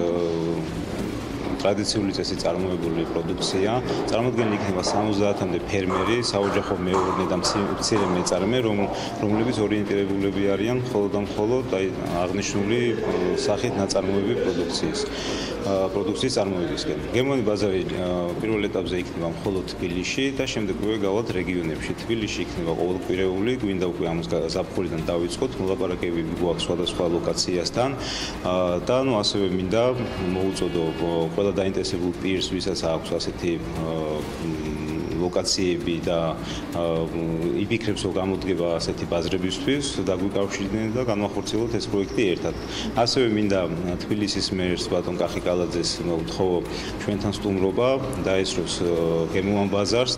Speaker 16: ტრადიციული წესით წარმოებული პროდუქცია. წარმოდგენილი იქნება 70-მდე ფერმერი, საოჯახო მეურნე და მცირე მეწარმე, რომლებიც ორიენტირებულები არიან მხოლოდ და მხოლოდ აღნიშნული სახით ნაწარმოები პროდუქციის წარმოებისკენ. გემოვანი ბაზარი პირველ ეტაპზე იქნება მხოლოდ თბილისში და შემდეგვე გავალთ რეგიონებში. თბილისში იქნება ყოველკვირეული, გვინდა უკვე ამის ზაფხულიდან დავიწყოთ, მოლაპარაკებები გვაქვს სხვადასხვა ლოკაციასთან და ასევე მინდა მოუწოდო ყველა დაინტერესებულ პირს, ვისაც აქვს ასეთი ლოკაციები და იფიქრებს, რომ გამოდგება ასეთი ბაზრებისთვის, დაგვიკავშირდნენ და განვახორციელოთ ეს პროექტი ერთად. ასევე მინდა თბილისის მერს ბატონ კახიკალაძეს ვთხოვო ჩვენთან სტუმრობა დაესწროს გემოვან ბაზარს.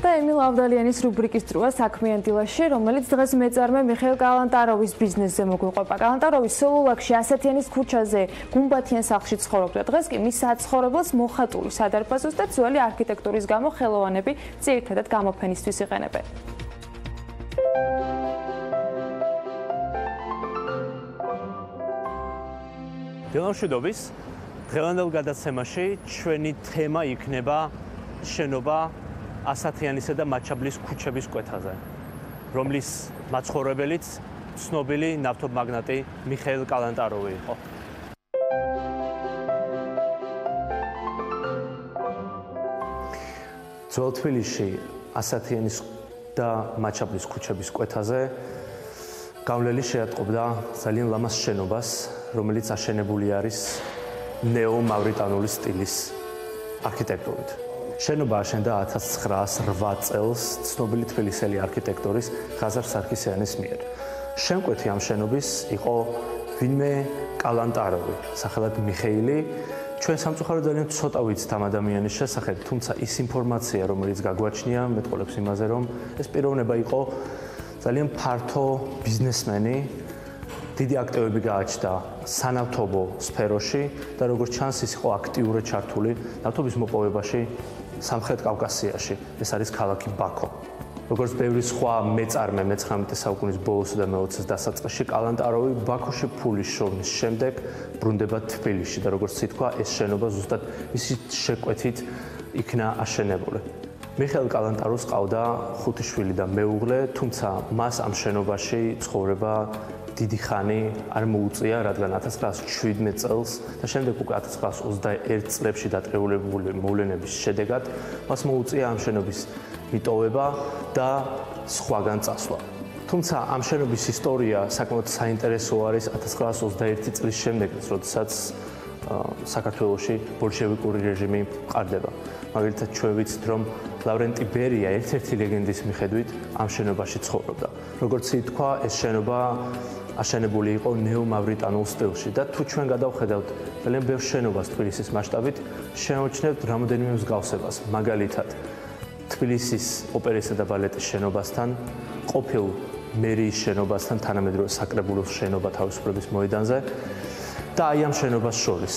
Speaker 5: და ემილ ავდალიანის რუბრიკის დროა საქმიანი დილაში, რომელიც დღეს მეწარმე მიხეილ კალანტაროვის ბიზნესზე მოგვიყვება. კალანტაროვი სოლოლაკში ასათიანის ქუჩაზე გუმბათიან სახლში ცხოვრობდა. დღეს კი მის საცხოვრებელს მოხატული სადარბაზოს და ძველი არქიტექტურის გამო ხელოვანები ძირითადად გამოფენისთვის იყენებენ.
Speaker 17: დილამშვიდობის. დღევანდელ გადაცემაში ჩვენი თემა იქნება შენობა ასათიანისა და მაჩაბლის ქუჩების კვეთაზე, რომლის მაცხოვრებელიც ცნობილი ნავთობმაგნატი მიხეილ კალანტაროვი იყო. ძველ თბილისში ასათიანის და მაჩაბლის ქუჩების კვეთაზე გავლელი შეატყობდა ძალიან ლამაზ შენობას, რომელიც აშენებული არის ნეო-მავრიტანული სტილის არქიტექტურით. შენობა აშენდა 1908 წელს ცნობილი თბილისელი არქიტექტორის ღაზარ სარქისიანის მიერ. შემკვეთი ამ შენობის იყო ვინმე კალანტაროვი, სახელად მიხეილი. ჩვენ სამწუხაროდ ძალიან ცოტა ვიცით ამ ადამიანის შესახებ, თუმცა ის ინფორმაცია, რომელიც გაგვაჩნია, მეტყოლებს იმაზე, რომ ეს პიროვნება იყო ძალიან ფართო ბიზნესმენი, დიდი აქტივები გააჩნდა სანავთობო სფეროში და როგორც ჩანს, ის იყო აქტიურად ჩართული ნავთობის მოპოვებაში სამხრეთ კავკასიაში. ეს არის ქალაქი ბაქო. როგორც ბევრი სხვა მეწარმე მე-19 საუკუნის ბოლოსა და მე-20-ის დასაწყისში, კალანტაროვი ბაქოში ფულის შოვნის შემდეგ ბრუნდება თბილისში და როგორც ითქვა, ეს შენობა ზუსტად მისი შეკვეთით იქნა აშენებული. მიხეილ კალანტაროვს ყავდა 5 შვილი და მეუღლე, თუმცა მას ამ შენობაში ცხოვრება დიდი ხანი არ მოუწია, რადგან 1917 წელს და შემდეგ უკვე 1921 წლებში დაწესებული მოვლენების შედეგად მას მოუწია ამ შენობის მიტოვება და სხვაგან წასვლა. თუმცა ამ შენობის ისტორია საკმაოდ საინტერესო არის 1921 წლის შემდეგ, როდესაც საქართველოში ბოლშევიკური რეჟიმი მყარდება. მაგალითად, ჩვენ ვიცით, რომ ლავრენტი ბერია ერთ-ერთი ლეგენდის მიხედვით ამ შენობაში ცხოვრობდა. როგორც ითქვა, ეს შენობა აშენებული იყო ნეო-მავრიტანულ სტილში და თუ ჩვენ გადავხედავთ ძალიან ბევრ შენობას თბილისის მასშტაბით, შევამჩნევთ რამოდენიმე მსგავსებას. მაგალითად, თბილისის ოპერისა და ბალეტის შენობასთან, ყოფილ მერიის შენობასთან თანამედროვე საკრებულოს შენობა თავისუფლების მოედანზე და აი ამ შენობას შორის.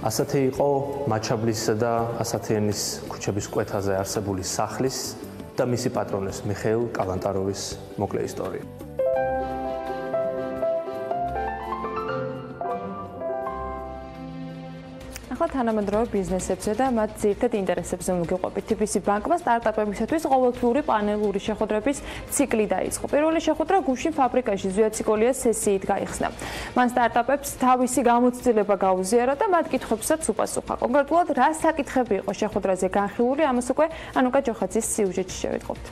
Speaker 17: ასეთი იყო მაჩაბლისა და ასათიანის ქუჩების კვეთაზე არსებული სახლის და მისი პატრონის მიხეილ კალანტაროვის მოკლე ისტორია.
Speaker 5: ახლა თანამედროვე ბიზნესებზე და მათ ძირითად ინტერესებზე მოგიყვებით. TBC ბანკმა სტარტაპებისათვის ყოველთვიური პანელური შეხვედრების ციკლი დაიწყო. პირველი შეხვედრა გუშინ ფაბრიკაში ზვიაციკოლიას სესიით გაიხსნა. მან სტარტაპებს თავისი გამოცდილება გაუზიარა და მათ კითხვებსაც უპასუხა. კონკრეტულად რა საკითხები იყო შეხვედრაზე განხილული, ამას უკვე ანუკა ჯოხაძის სიუჟეტში შევიტყობთ.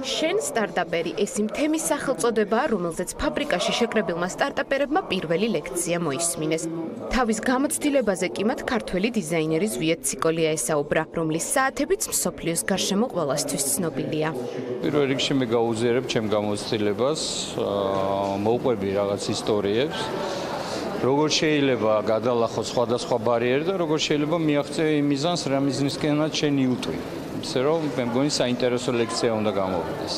Speaker 11: შენ სტარტაპერი ეს იმ თემის სახელწოდებაა, რომელზეც ფაბრიკაში შეკრებილმა სტარტაპერებმა პირველი ლექცია მოისმინეს. თავის გამოცდილებაზე კი მათ ქართველი დიზაინერი ზვიაციკოლია ესაუბრა, რომლის საათებიც მსოფლიოს გარშემო ყველასთვის ცნობილია.
Speaker 18: პირველ რიგში მე გაუზიარებ ჩემ გამოცდილებას, მოვყვები რაღაც ისტორიებს. როგორ შეიძლება გადალახო სხვადასხვა ბარიერი და როგორ შეიძლება მიაღწიო იმ მიზანს, რა მიზნისკენაც შენ იუტვი. ისე რომ მე მგონი საინტერესო ლექცია უნდა გამოვიდეს.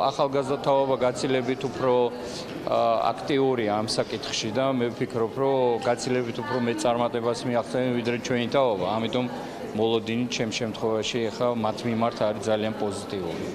Speaker 18: ახალგაზრდა თაობა გაცილებით უფრო აქტიურია ამ საკითხში და მე ვფიქრობ, რომ გაცილებით უფრო მეწარმატებას მიაღწევენ ვიდრე ჩვენი თაობა. ამიტომ მოლოდინი ჩემ შემთხვევაში ახლა მათ მიმართ არის ძალიან პოზიტიური.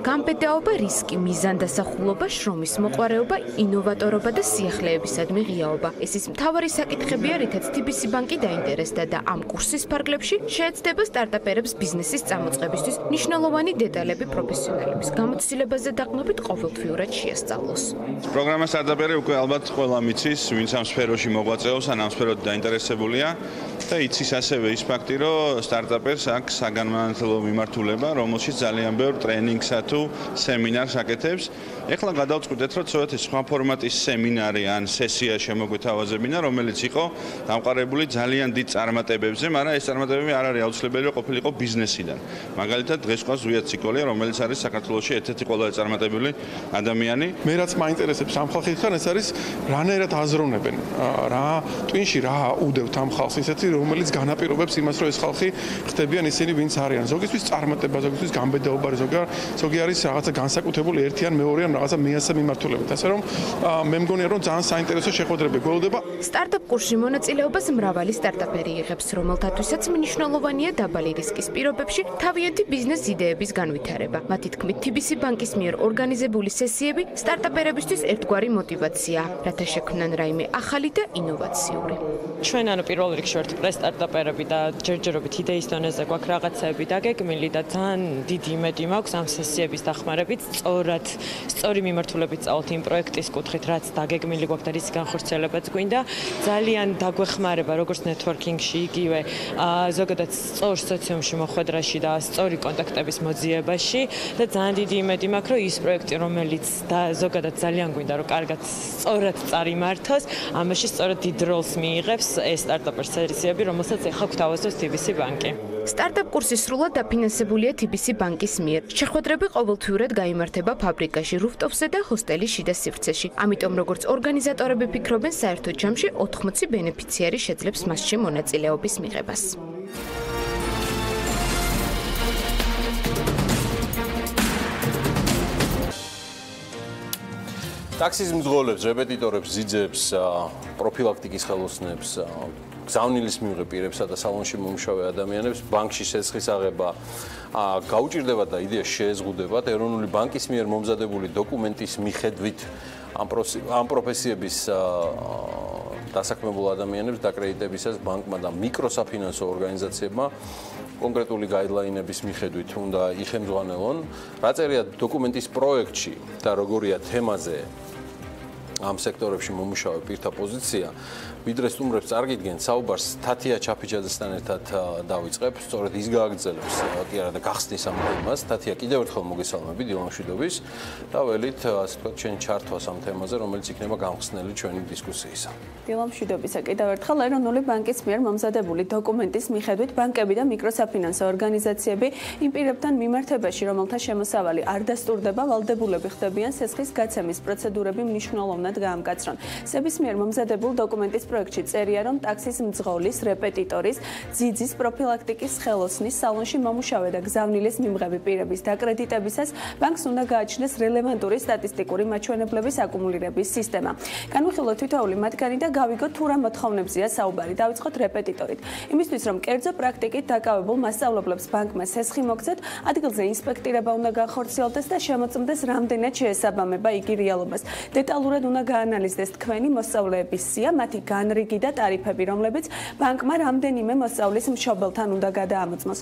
Speaker 11: გამბედაობა, რისკი, მიზანდასახულობა, შრომის მოყვარეობა, ინოვატორობა და სიახლეებისადმი ღიაობა. ეს ის მთავარი საკითხებია, რითაც TBC ბანკი დაინტერესდა და ამ კურსის ფარგლებში შეეცდება სტარტაპერებს ბიზნესის წამოწყებისთვის მნიშვნელოვანი დეტალები პროფესიონალების გამოცდილებაზე დაყნობით ყოველთვიურად შეასწავლოს.
Speaker 19: პროგრამა სტარტაპერი უკვე ალბათ ყველა მიცის, ვინც ამ სფეროში მოღვაწეობს, ან ამ სფეროთ დაინტერესებულია და იცის ასევე ის ფაქტი, რომ სტარტაპერს აქვს საგანმანათლებლო მიმართულება, რომელშიც ძალიან ბევრ ტრენინგსა თუ სემინარს აკეთებს. ეხლა გადავწყვიტეთ, რომ ცოტათი სხვა ფორმატის სემინარი ან სესია შემოგვეთავაზებინა, რომელიც იყო დამყარებული ძალიან დიდ წარმატებებზე, მაგრამ ეს წარმატებები არ არის აუცილებელი, რომ ყოფილიყო ბიზნესიდან. მაგალითად, დღეს ყავს ზვიაციკოლია, რომელიც არის საქართველოში ერთ-ერთი ყველაზე წარმატებული ადამიანი.
Speaker 20: მე რაც მაინტერესებს ამ ხალხისგან, ეს არის რანაირად აზროვნებენ, რა ტვინში რა უდევთ ამ ხალხს, ისეთი რომელიც განაპირობებს იმას, რომ ეს ხალხი ხდებიან ისინი, ვინც არიან. ზოგისთვის წარმატება, ზოგისთვის გამბედაობა, ზოგი არის რაღაცა განსაკუთრებული ერთი ან მეორე ან რაღაცა მეასე მიმართულებით. ასე რომ მე მგონია, რომ ძალიან საინტერესო შეხვედრები გველოდება.
Speaker 11: სტარტაპ კურსში მონაწილეობას მრავალი სტარტაპერი იღებს, რომელთათვისაც მნიშვნელოვანია დაბალი რისკის პირობებში თავიანთი ბიზნეს იდეების განვითარება. მათი თქმით, TBC ბანკის მიერ ორგანიზებული სესიები სტარტაპერებისთვის ერთგვარი мотиваციაა, რათა შექმნან რაიმე ახალი და ინოვაციური.
Speaker 21: ჩვენ პირველ რიგში ვართ პრესტარტაპერები და ჯერჯერობით იდეის დონეზე გვაქვს რაღაცები დაგეგმილი და ძალიან დიდი იმედი მაქვს ამ სესიების დახმარებით, სწორი მიმართულებით წავთ იმ პროექტის კუთხით, რაც დაგეგმილი გვაქვს და რის განხორციელებაც გვინდა. ძალიან დაგვეხმარება როგორც ნეტვორკინგში, იგივე ზოგადად სწორ სოციუმში მოხვედრაში და სწორი კონტაქტების მოძიებაში და ძალიან დიდი იმედი მაქვს, რომ ის პროექტი, რომელიც ზოგადად ძალიან გვინდა, რომ კარგად სწორად წარიმართოს, ამაში სწორად დიდ როლს მიიღებს ეს სტარტაპერ სესიები, რომელსაც ახლა გვთავაზობს TBC ბანკი.
Speaker 11: სტარტაპ კურსი სრულად დაფინანსებულია TBC ბანკის მიერ. შეხვედრები ყოველთვიურად გაიმართება ფაბრიკაში, რუფტოპზე და ჰოსტელის შიდა სივრცეში. ამიტომ როგორც ორგანიზატორები ფიქრობენ, საერთო ჯამში 80 ბენეფიციარი შეძლებს მასში მონაწილეობის მიღებას.
Speaker 1: ტაქსის მძღოლებს, რეპეტიტორებს, ძიძებს, პროფილაქტიკის ხელოსნებს, გზავნილის მიღებ პირებსა და სალონში მომუშავე ადამიანებს ბანკში სესხის აღება გაუჭირდებათ და იდეა შეეზღუდებათ. ეროვნული ბანკის მიერ მომზადებული დოკუმენტის მიხედვით ამ პროფესიების დასაქმებულ ადამიანებს დაკრედიტებისას ბანკმა და მიკროსაფინანსო ორგანიზაციებმა კონკრეტული გაიდლაინების მიხედვით უნდა იხემძღვანელონ, რა წერია დოკუმენტის პროექტში და როგორია თემაზე ამ სექტორებში მომუშავე პირთა პოზიცია. ვიდრე სტუმრებს წარგიდგენ, საუბარს თათია ჩაფიჩაძესთან ერთად დავიწყებ. სწორედ ის გააგრძელებს კი არა და გახსნის ამ თემას. თათია, კიდევ ერთხელ მოგესალმები დილა მშვიდობის და ველით, ასე ვთქვათ, ჩვენ ჩართვას ამ თემაზე, რომელიც იქნება გამხსნელი ჩვენი დისკუსიისა.
Speaker 22: დილა მშვიდობისა, კიდევ ერთხელ ეროვნული ბანკის მიერ მომზადებული დოკუმენტის მიხედვით ბანკები და მიკროსაფინანსო ორგანიზაციები იმ პირებთან მიმართებაში, რომელთა შემოსავალი არ დასტურდება, ვალდებულები ხდებიან სესხის გაცემის პროცედურები მნიშვნელოვნად მუდმივად გაამკაცრონ. Სებისმიერ მომზადებულ დოკუმენტის პროექტში წერია, რომ ტაქსის მძღოლის, რეპეტიტორის, ძიძის პროფილაქტიკის ხელოსნის, სალონში მომუშავე და გზავნილის მიმღები პირების დაკრედიტებისას ბანკს უნდა გააჩნდეს რელევანტური სტატისტიკური მაჩვენებლების აკუმულირების სისტემა. განვიხილოთ თითოეული მათგანი და გავიგოთ თუ რა მოთხოვნებზია საუბარი. დავიწყოთ რეპეტიტორით. იმისთვის რომ კერძო პრაქტიკით დაკავებულ მასწავლებლებს ბანკმა სესხი მოგცეთ, ადგილზე ინსპექტირება უნდა განხორციელდეს და შემოწმდეს რამდენად შეესაბამება იგი რეალობას. დეტალურად უნდა გაანალიზდეს თქვენი მოსწავლეების სია, მათი განრიგი და ტარიფები, რომლებიც ბანკმა რამდენიმე მოსწავლის მშობელთან უნდა გადაამოწმოს.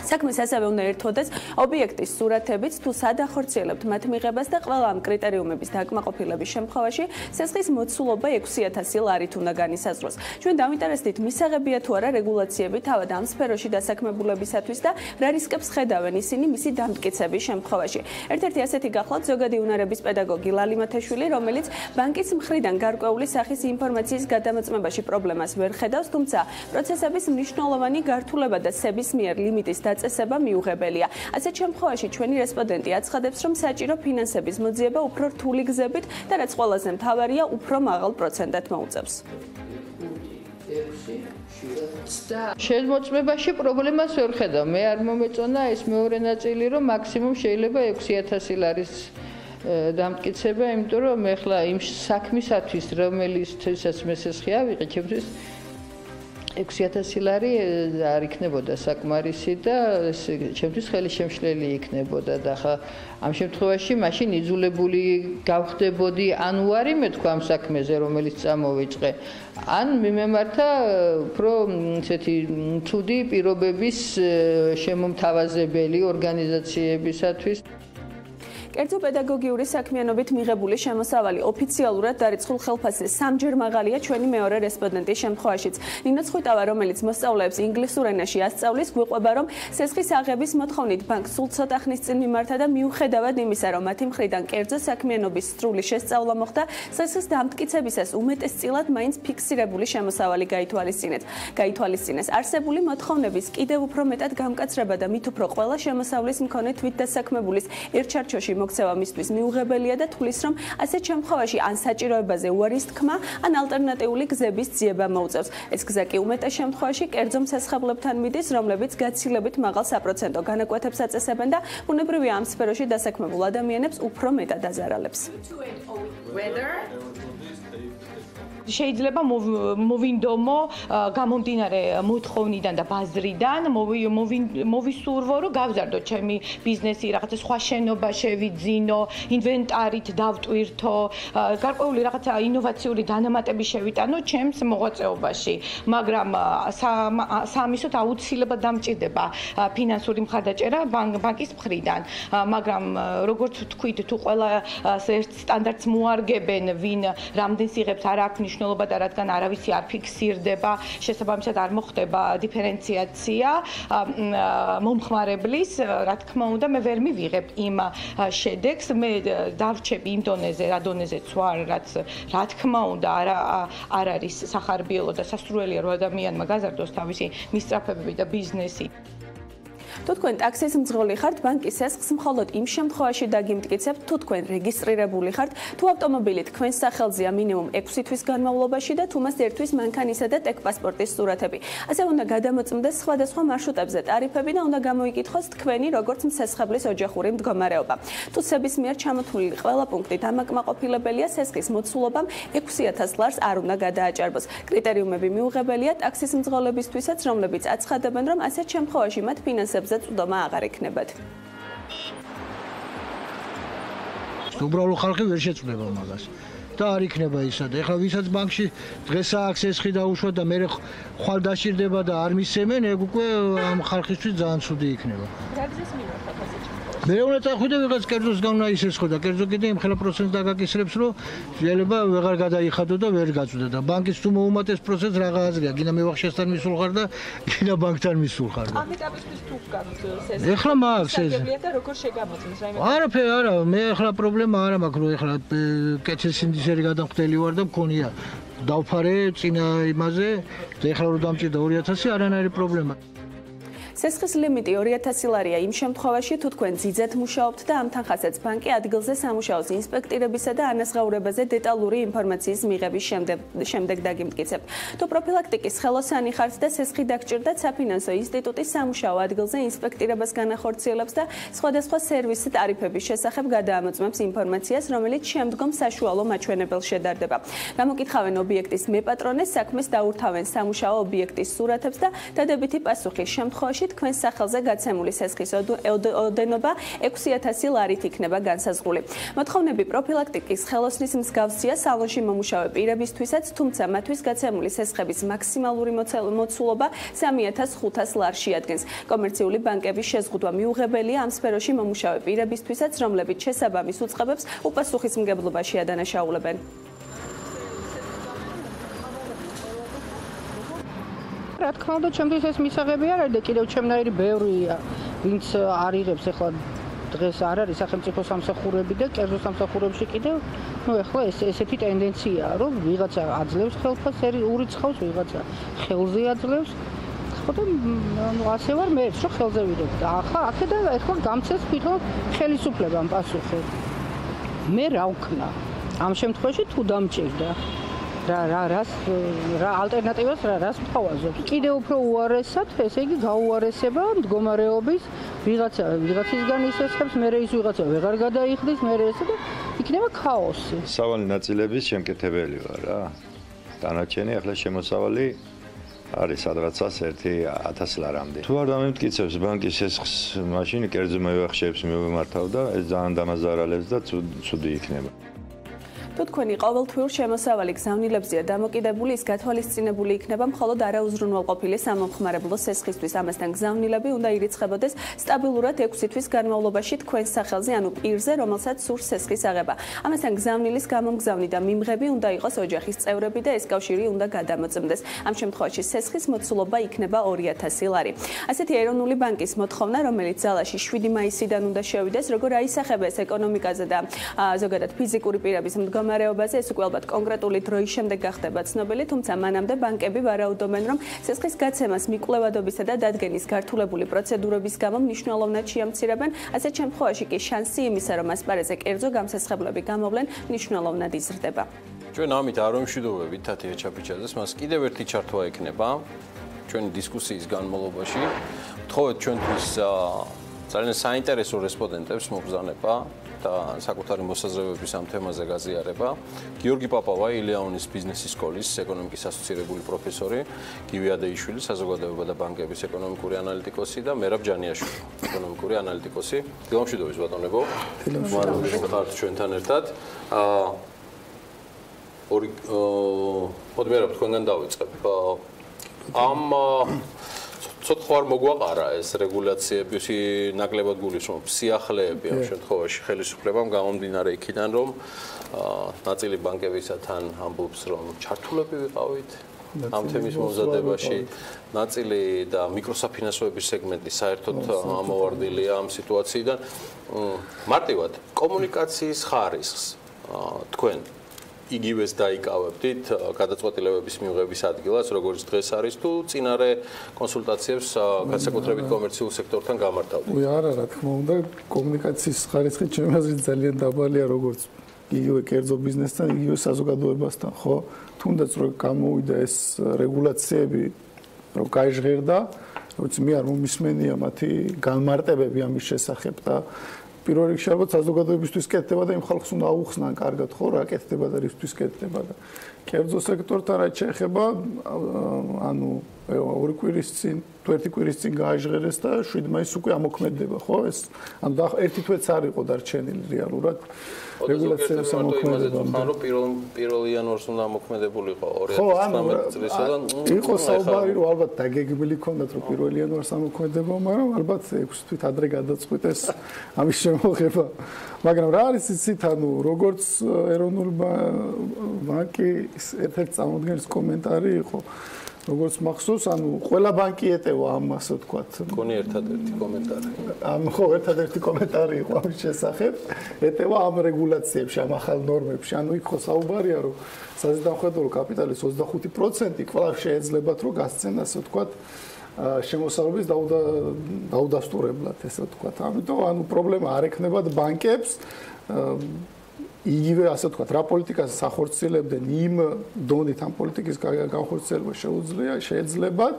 Speaker 22: საქმეს ასევე უნდა ერთვოდეს ობიექტის სურათებით, თუ სად ახორციელებთ მათ მიღებას და ყველა ამ კრიტერიუმების დაკმაყოფილების შემთხვევაში სესხის მოცულობა 6000 ლარით უნდა განისაზღვროს. ჩვენ დავინტერესდით, მისაღებია თუ არა რეგულაციები თავად ამ სფეროში დასაქმებულებისათვის და რა რისკებს ხედავენ ისინი მისი დამტკიცების შემთხვევაში. ერთ-ერთი ასეთი გახლავთ ზოგადი უნარების პედაგოგი ლალი მათეშვილი, რომელიც ბანკის მხრიდან გარკვეული სახის ინფორმაციის გადამოწმებაში პრობლემას ვერ ხედავს, თუმცა პროცესების მნიშვნელოვანი გართულება და სებისმიერ ლიმიტის დაწესება მიუღებელია. ასეთ შემთხვევაში ჩვენი რესპონდენტი აცხადებს, რომ საჭირო ფინანსების მოძიება უფრო რთული გზებით და რაც ყველაზე მთავარია, უფრო მაღალ პროცენტად მოუწევს.
Speaker 2: შემოწმებაში პრობლემას ვერ ხედავ. მე არ მომეწონა ეს მეორე ნაწილი, რომ მაქსიმუმ შეიძლება 6000 ლარის დამტკიცება, იმიტომ რომ ეხლა იმ საქმისათვის, რომელიცთვისაც მე სესხი ავიღე, ჩემთვის 6000 ლარი არ იქნებოდა საკმარისი და ჩემთვის ხელი შემშლელი იქნებოდა და ხა ამ შემთხვევაში მაშინ იძულებული გავხდებოდი ან უარი მეთქვა ამ საქმეზე, რომელიც წამოვიწყე, ან მიმემართა უფრო ესეთი ცუდი პირობების შემომთავაზებელი ორგანიზაციებისათვის.
Speaker 22: კერძო პედაგოგიური საქმიანობით მიღებული შემოსავალი ოფიციალურად დარიცხულ ხელფასზე სამჯერ მაღალია ჩვენი მეორე რესპონდენტის შემთხვევაშიც. ნინო ცხვითავა, რომელიც მოსწავლეებს ინგლისურ ენაში ასწავლის, გვიყვება, რომ სესხის აღების მოთხოვნით ბანკს სულ ცოტა ხნის წინ მიმართა და მიუხედავად იმისა, რომ მათი მხრიდან კერძო საქმიანობის სრული შესწავლა მოხდა, სესხის დამტკიცებისას უმეტესწილად მაინც ფიქსირებული შემოსავალი გაითვალისწინეს. არსებული მოთხოვნების კიდევ უფრო მეტად გამკაცრება და მით უფრო ყველა შემოსავლის მქონე თვითდასაქმებულის ერთჩარჩოში მოქცევა მისთვის მიუღებელია და თulis რომ ასეთ შემთხვევაში ან საჭიროებაზე უარის თქმა, ან ალტერნატიული გზების ძიება მოუწევს. ეს გზა კი უმეტეს შემთხვევაში კერძო მსახიობლებთან მიდის, რომლებიც გაცილებით მაღალ საპროცენტო განაკვეთებს აწესებენ და ბუნებრივია ამ სფეროში დასაქმებულ ადამიანებს უფრო მეტად აზარალებს.
Speaker 21: შეიძლება მოვინდომო გამომდინარე მოთხოვნიდან და ბაზრიდან მოვისურვო, რომ გავზარდო ჩემი ბიზნესი, რაღაცა სხვა შენობა შევიძინო, ინვენტარით დავტვირთო, გარკვეული რაღაცა ინოვაციური დანამატები შევიტანო ჩემს მოღვაწეობაში, მაგრამ სამისოთ აუცილებლად დამჭირდება ფინანსური მხარდაჭერა ბანკის მხრიდან, მაგრამ როგორც თქვით, თუ ყველა ერთ სტანდარტს მოარგებენ, ვინ რამდენს იღებს, არ აქვს მნიშვნელობა და რადგან არავისი არ ფიქსირდება, შესაბამისად არ მოხდება დიფერენციაცია მომხმარებლის, რა თქმა უნდა, მე ვერ მივიღებ იმ შედეგს, მე დავრჩები იმ დონეზე, რა დონეზეც ვარ, რაც რა თქმა უნდა არ არის სახარბიელო და სასურველია, რომ ადამიანმა გაზარდოს თავისი მისწრაფებები და ბიზნესი. თუ თქვენ ტაქსის მძღოლი ხართ, ბანკის სესხს მხოლოდ იმ შემთხვევაში დაგიმტკიცებთ, თუ თქვენ რეგისტრირებული ხართ, თუ ავტომობილი თქვენს სახელზეა მინიმუმ 6 თვის განმავლობაში და თუ მას ერთვის მანქანისა და ტექპასპორტის სურათები. ასევე უნდა გადამოწმდეს სხვადასხვა მარშრუტებზე ტარიფები და უნდა გამოიკითხოს თქვენი როგორც მსესხებლის ოჯახური მდგომარეობა. თუ სებისმიერ ჩამოთვლილი ყველა პუნქტი დამაკმაყოფილებელია, სესხის მოცულობამ 6000 ლარს არ უნდა გადააჭარბოს. კრიტერიუმები მიუღებელია ტაქსის მძღოლებისთვისაც, რომლებიც აცხადებენ, რომ ასეთ შემთხვევაში მათ ფინანსებზე წვდომა აღარ ექნებათ.
Speaker 3: უბრალო ხალხი ვერ შეწდება მაგას და არ იქნება ისა და ეხლა ვისაც ბანკში დღეს აქვს ესხი დაუშვა და მე ხვალ დაშირდება და არ მისცემენ, ეგ უკვე ამ ხალხისთვის ძალიან ცუდი იქნება. მე უნდა წახვიდე ვიღაც კერძოს გავნა ისესხო და კერძო კიდე იმ ხელა პროცენტს დაგაკისრებს, რომ შეიძლება ვეღარ გადაიხადო და ვერ გაწვდე და ბანკის თუ მოუმატეს პროცესს რაღა აზრია, გინდა მევახშესთან მისულ ხარ და გინდა ბანკთან მისულ ხარ.
Speaker 21: ამ ეტაპისთვის თუ გაქვთ ეს
Speaker 3: ეხლა მაქვს ეს.
Speaker 21: და როგორ შეგამოწმეს რაიმე?
Speaker 3: არაფერი არა, მე ეხლა პრობლემა არ მაქვს, რომ ეხლა კეცესინდისერი გადამხდელი ვარ და მქონია დავფარე წინა იმაზე და ეხლა რომ დამჭირდა 2000 არანაირი პრობლემა.
Speaker 22: სესხის ლიმიტი 2000 ლარია იმ შემთხვევაში, თუ თქვენ ძიძად მუშაობთ და ამ თანხასაც ბანკი ადგილზე სამუშაოს ინსპექტირებისა და ანაზღაურებაზე დეტალური ინფორმაციის მიღების შემდეგ დაგიმტკიცებთ. თუ პროფილაქტიკის ხელოსანი ხართ და სესხი დაგჭირდათ, საფინანსო ინსტიტუტი სამუშაო ადგილზე ინსპექტირებას განახორციელებს და სხვადასხვა სერვისის ტარიფების შესახებ გადაამოწმებს ინფორმაციას, რომელიც შემდგომ საშუალო მაჩვენებელს შედარდება. გამოკითხავენ ობიექტის მეპატრონეს, საქმეს დაურთავენ სამუშაო ობიექტის სურათებს და დადებითი პასუხის შემთხვევაში თქვენ სახელზე გაცემული სესხის ოდენობა 6000 ლარით იქნება განსაზღვრული. მოთხოვნები პროფილაქტიკის ხელოსნის მსგავსია სალონში მომუშავე პირებისთვისაც, თუმცა მათთვის გაცემული სესხების მაქსიმალური მოცულობა 3500 ლარში ადგენს. კომერციული ბანკების შეზღუდვა მიუღებელია ამ სფეროში მომუშავე პირებისთვისაც, რომლებიც შესაბამის უწყებებს უპასუხისმგებლობაში ადანაშაულებენ.
Speaker 2: რა თქმა უნდა, ჩემთვის ეს მისაღები არ არის და კიდევ ჩემნაირი ბევრია, ვინც არ იღებს ახლა დღეს არ არის სახელმწიფო სამსახურები და კერძო სამსახურებში კიდევ, ახლა ესეთი ტენდენციაა, რომ ვიღაცა აძლევს ხელფას, ურიცხავს, ვიღაცა ხელზე აძლევს. ხოდა ასე ვარ მე, რომ ხელზე ვიდებ და აქედან ახლა გამცეს თვითონ ხელისუფლებამ პასუხი. მე რა ვქნა? ამ შემთხვევაში თუ დამჭირდა რა ალტერნატივას რას მთავაზობს? კიდევ უფრო უარესად, ესე იგი გაუარესება მდგომარეობის ვიღაცისგან ისესხებს, მე ის ვიღაცა ვეღარ გადაიხდის, მე ესე და იქნება ქაოსი.
Speaker 4: სავალი ნაწილების შემკეთებელი ვარ რა. დანარჩენი ახლა შემოსავალი არის სადღაცას 1000 ლარამდე. თუ არ დამემტკიცებს ბანკის სესხს, მაშინ კერძო მევახშეებს მივემართავ და ეს ძალიან დამაზარალებს და ცუდი იქნება.
Speaker 22: თუ თქვენი ყოველთვიურ შემოსავალი გზავნილებზეა დამოკიდებული, ის გათვალისწინებული იქნება მხოლოდ არაუზრუნველყოფილი სამომხმარებლო სესხისთვის. ამასთან გზავნილები უნდა ირიცხებოდეს სტაბილურად 6 თვის განმავლობაში თქვენს სახელზე, ანუ პირზე, რომელსაც სურს სესხის აღება. ამასთან გზავნილის გამომგზავნი და მიმღები უნდა იყოს ოჯახის წევრები და ეს კავშირი უნდა გადამოწმდეს. ამ შემთხვევაში სესხის მოცულობა იქნება 2000 ლარი. ასეთი ეროვნული ბანკის მოთხოვნა, რომელიც ძალაში 7 მაისიდან უნდა შევიდეს, როგორ აისახება ეს ეკონომიკაზე და ზოგადად ფიზიკური პირების მდგომარეობაზე, ეს უკვე ალბათ კონკრეტული დროის შემდეგ გახდება ცნობილი, თუმცა მანამდე ბანკები ვარაუდობენ, რომ სესხის გაცემას მიკვლევადობისა და დადგენის გართულებული პროცედურების გამო მნიშვნელოვნად შეამცირებენ, ასეთ შემთხვევაში კი შანსი იმისა, რომ ასპარეზზე კერძო გამსესხებლები გამოვლენ, მნიშვნელოვნად იზრდება.
Speaker 1: ჩვენ ამით არ ვიმშვიდობებით თათია ჩაფიჩაძეს, მას კიდევ ერთი ჩართვა ექნება ჩვენი დისკუსიის განმავლობაში. ვთხოვეთ ჩვენთვის ძალიან საინტერესო რესპონდენტებს მოგზანება და საკუთარი მოსაზრებების ამ თემაზე გაზიარება. გიორგი პაპავა, ილეონის ბიზნესის სკოლის ეკონომიკის ასოცირებული პროფესორი, გივი ადეიშვილი, საზოგადოება და ბანკების ეკონომიკური ანალიტიკოსი და მერაბ ჯანიაშვილი, ეკონომიკური ანალიტიკოსი. გამშვიდობის ბატონებო. მადლობა რომ ხართ ჩვენთან ერთად. მოდი მერაბ თქვენგან დავიწყებ. ცოტა ხარ მოგვაყარა ეს რეგულაციები, ნაკლებად გულისხმობ სიახლეები ამ შემთხვევაში ხელისუფლებამ გამომდინარე იქიდან, რომ ნაწილი ბანკებისათან ამბობს, რომ ჩართულები ვიყავით ამ თემის მომზადებაში, ნაწილი და მიკროსაფინანსოების სეგმენტი საერთოდ ამოვარდილია ამ სიტუაციიდან. მარტივად კომუნიკაციის ხარისხს თქვენ იგივეს დაიკავებდით გადაწყვეტილებების მიღების ადგილას, როგორც დღეს არის, თუ წინარე კონსულტაციებს განსაკუთრებით კომერციულ სექტორთან გამართავდით?
Speaker 9: არა, რა თქმა უნდა, კომუნიკაციის ხარისხი ჩემი აზრით ძალიან დაბალია, როგორც იგივე კერძო ბიზნესთან, იგივე საზოგადოებასთან, ხო? თუნდაც რომ გამოვიდა ეს რეგულაციები, რომ გაიჟღერდა, როგორც მე არ მომისმენია მათი განმარტებები ამის შესახებ და პირველ რიგში ალბათ საზოგადოებისთვის კეთდება და იმ ხალხს უნდა აუხსნან კარგად, ხო, რა კეთდება და რისთვის კეთდება და კერძო სექტორთან რაც შეეხება, ანუ ორი კვირის წინ, თუ ერთი კვირის წინ გააჟღერეს და 7 მაისს უკვე ამოქმედდება, ხო, ეს ანუ ერთი თვეც არ იყო დარჩენილი რეალურად რეგულაციების ამოქმედება.
Speaker 1: ხო, პირველ იანვარს უნდა ამოქმედებულიყო 2019 წლისადან.
Speaker 9: იყო საუბარი, რომ ალბათ დაგეგმილი ქონდათ, რომ 1 იანვარს ამოქმედება, მაგრამ ალბათ 6 თვით ადრე გადაწყვიტეს ამის შემოღება. მაგრამ რა არის იცით, ანუ როგორც ეროვნული ბანკის ერთ-ერთი წარმოადგენლის კომენტარი იყო, როგორც მახსოვს, ანუ ყველა ბანკი ეტევა ამ ასე ვთქვათ.
Speaker 1: მგონი ერთადერთი კომენტარი.
Speaker 9: ხო, ერთადერთი კომენტარი იყო ამის შესახებ. ეტევა ამ რეგულაციებში, ამ ახალ ნორმებში. ანუ იქ ხო საუბარია, რომ საზედამხედველო კაპიტალის 25% კვლავ შეეძლებათ, რომ გასცენ ასე ვთქვათ შემოსავლების დაუდასტურებლად, ესე ვთქვათ. ამიტომ ანუ პრობლემა არ ექნებათ ბანკებს იგივე ასე ვთქვათ, რა პოლიტიკას ახორციელებდნენ იმ დონით ამ პოლიტიკის განხორციელება შეეძლებათ,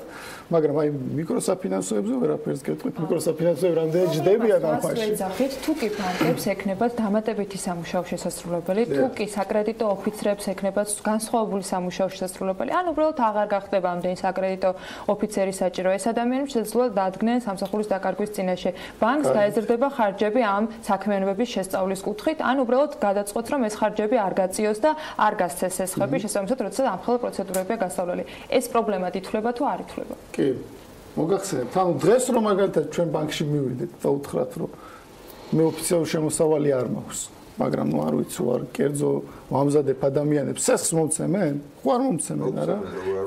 Speaker 9: მაგრამ აი მიკროსაფინანსოებზე ვერაფერს გეტყვით, მიკროსაფინანსოები რამდენი ჯდებიან ამ ფაში.
Speaker 22: ვეძახით, თუ კი ბანკებს ექნებათ დამატებითი სამუშაო შესაძლებელი, თუ კი საკრედიტო ოფიცრებს ექნებათ განსხვავებული სამუშაო შესაძლებელი, ან უბრალოდ აღარ გახდება ამდენი საკრედიტო ოფიცერი საჭირო. ეს ადამიანები შესაძლოა დადგნენ სამსახურის დაკარგვის წინაშე. ბანკს გაეზრდება ხარჯები ამ საქმიანობების შესწავლის კუთხით, ან უბრალოდ გადაწყოთ, რომ ეს ხარჯები არ გაწიოს და არ გასცეს ესხები, შესაბამისად, როდესაც ამხელა პროცედურებია გასავლელი. ეს პრობლემა ითვლება თუ არ ითვლება?
Speaker 9: კი. მოგახსენებთ, ანუ დღეს რომ მაგალითად ჩვენ ბანკში მივიდეთ და უთხრათ, რომ მე ოფიციალური შემოსავალი არ მაქვს, მაგრამ ნუ არ ვიცი, ვარ კერძო მომზადებ ადამიანებს სესხს მომცემენ? ხო არ მომცემენ, არა?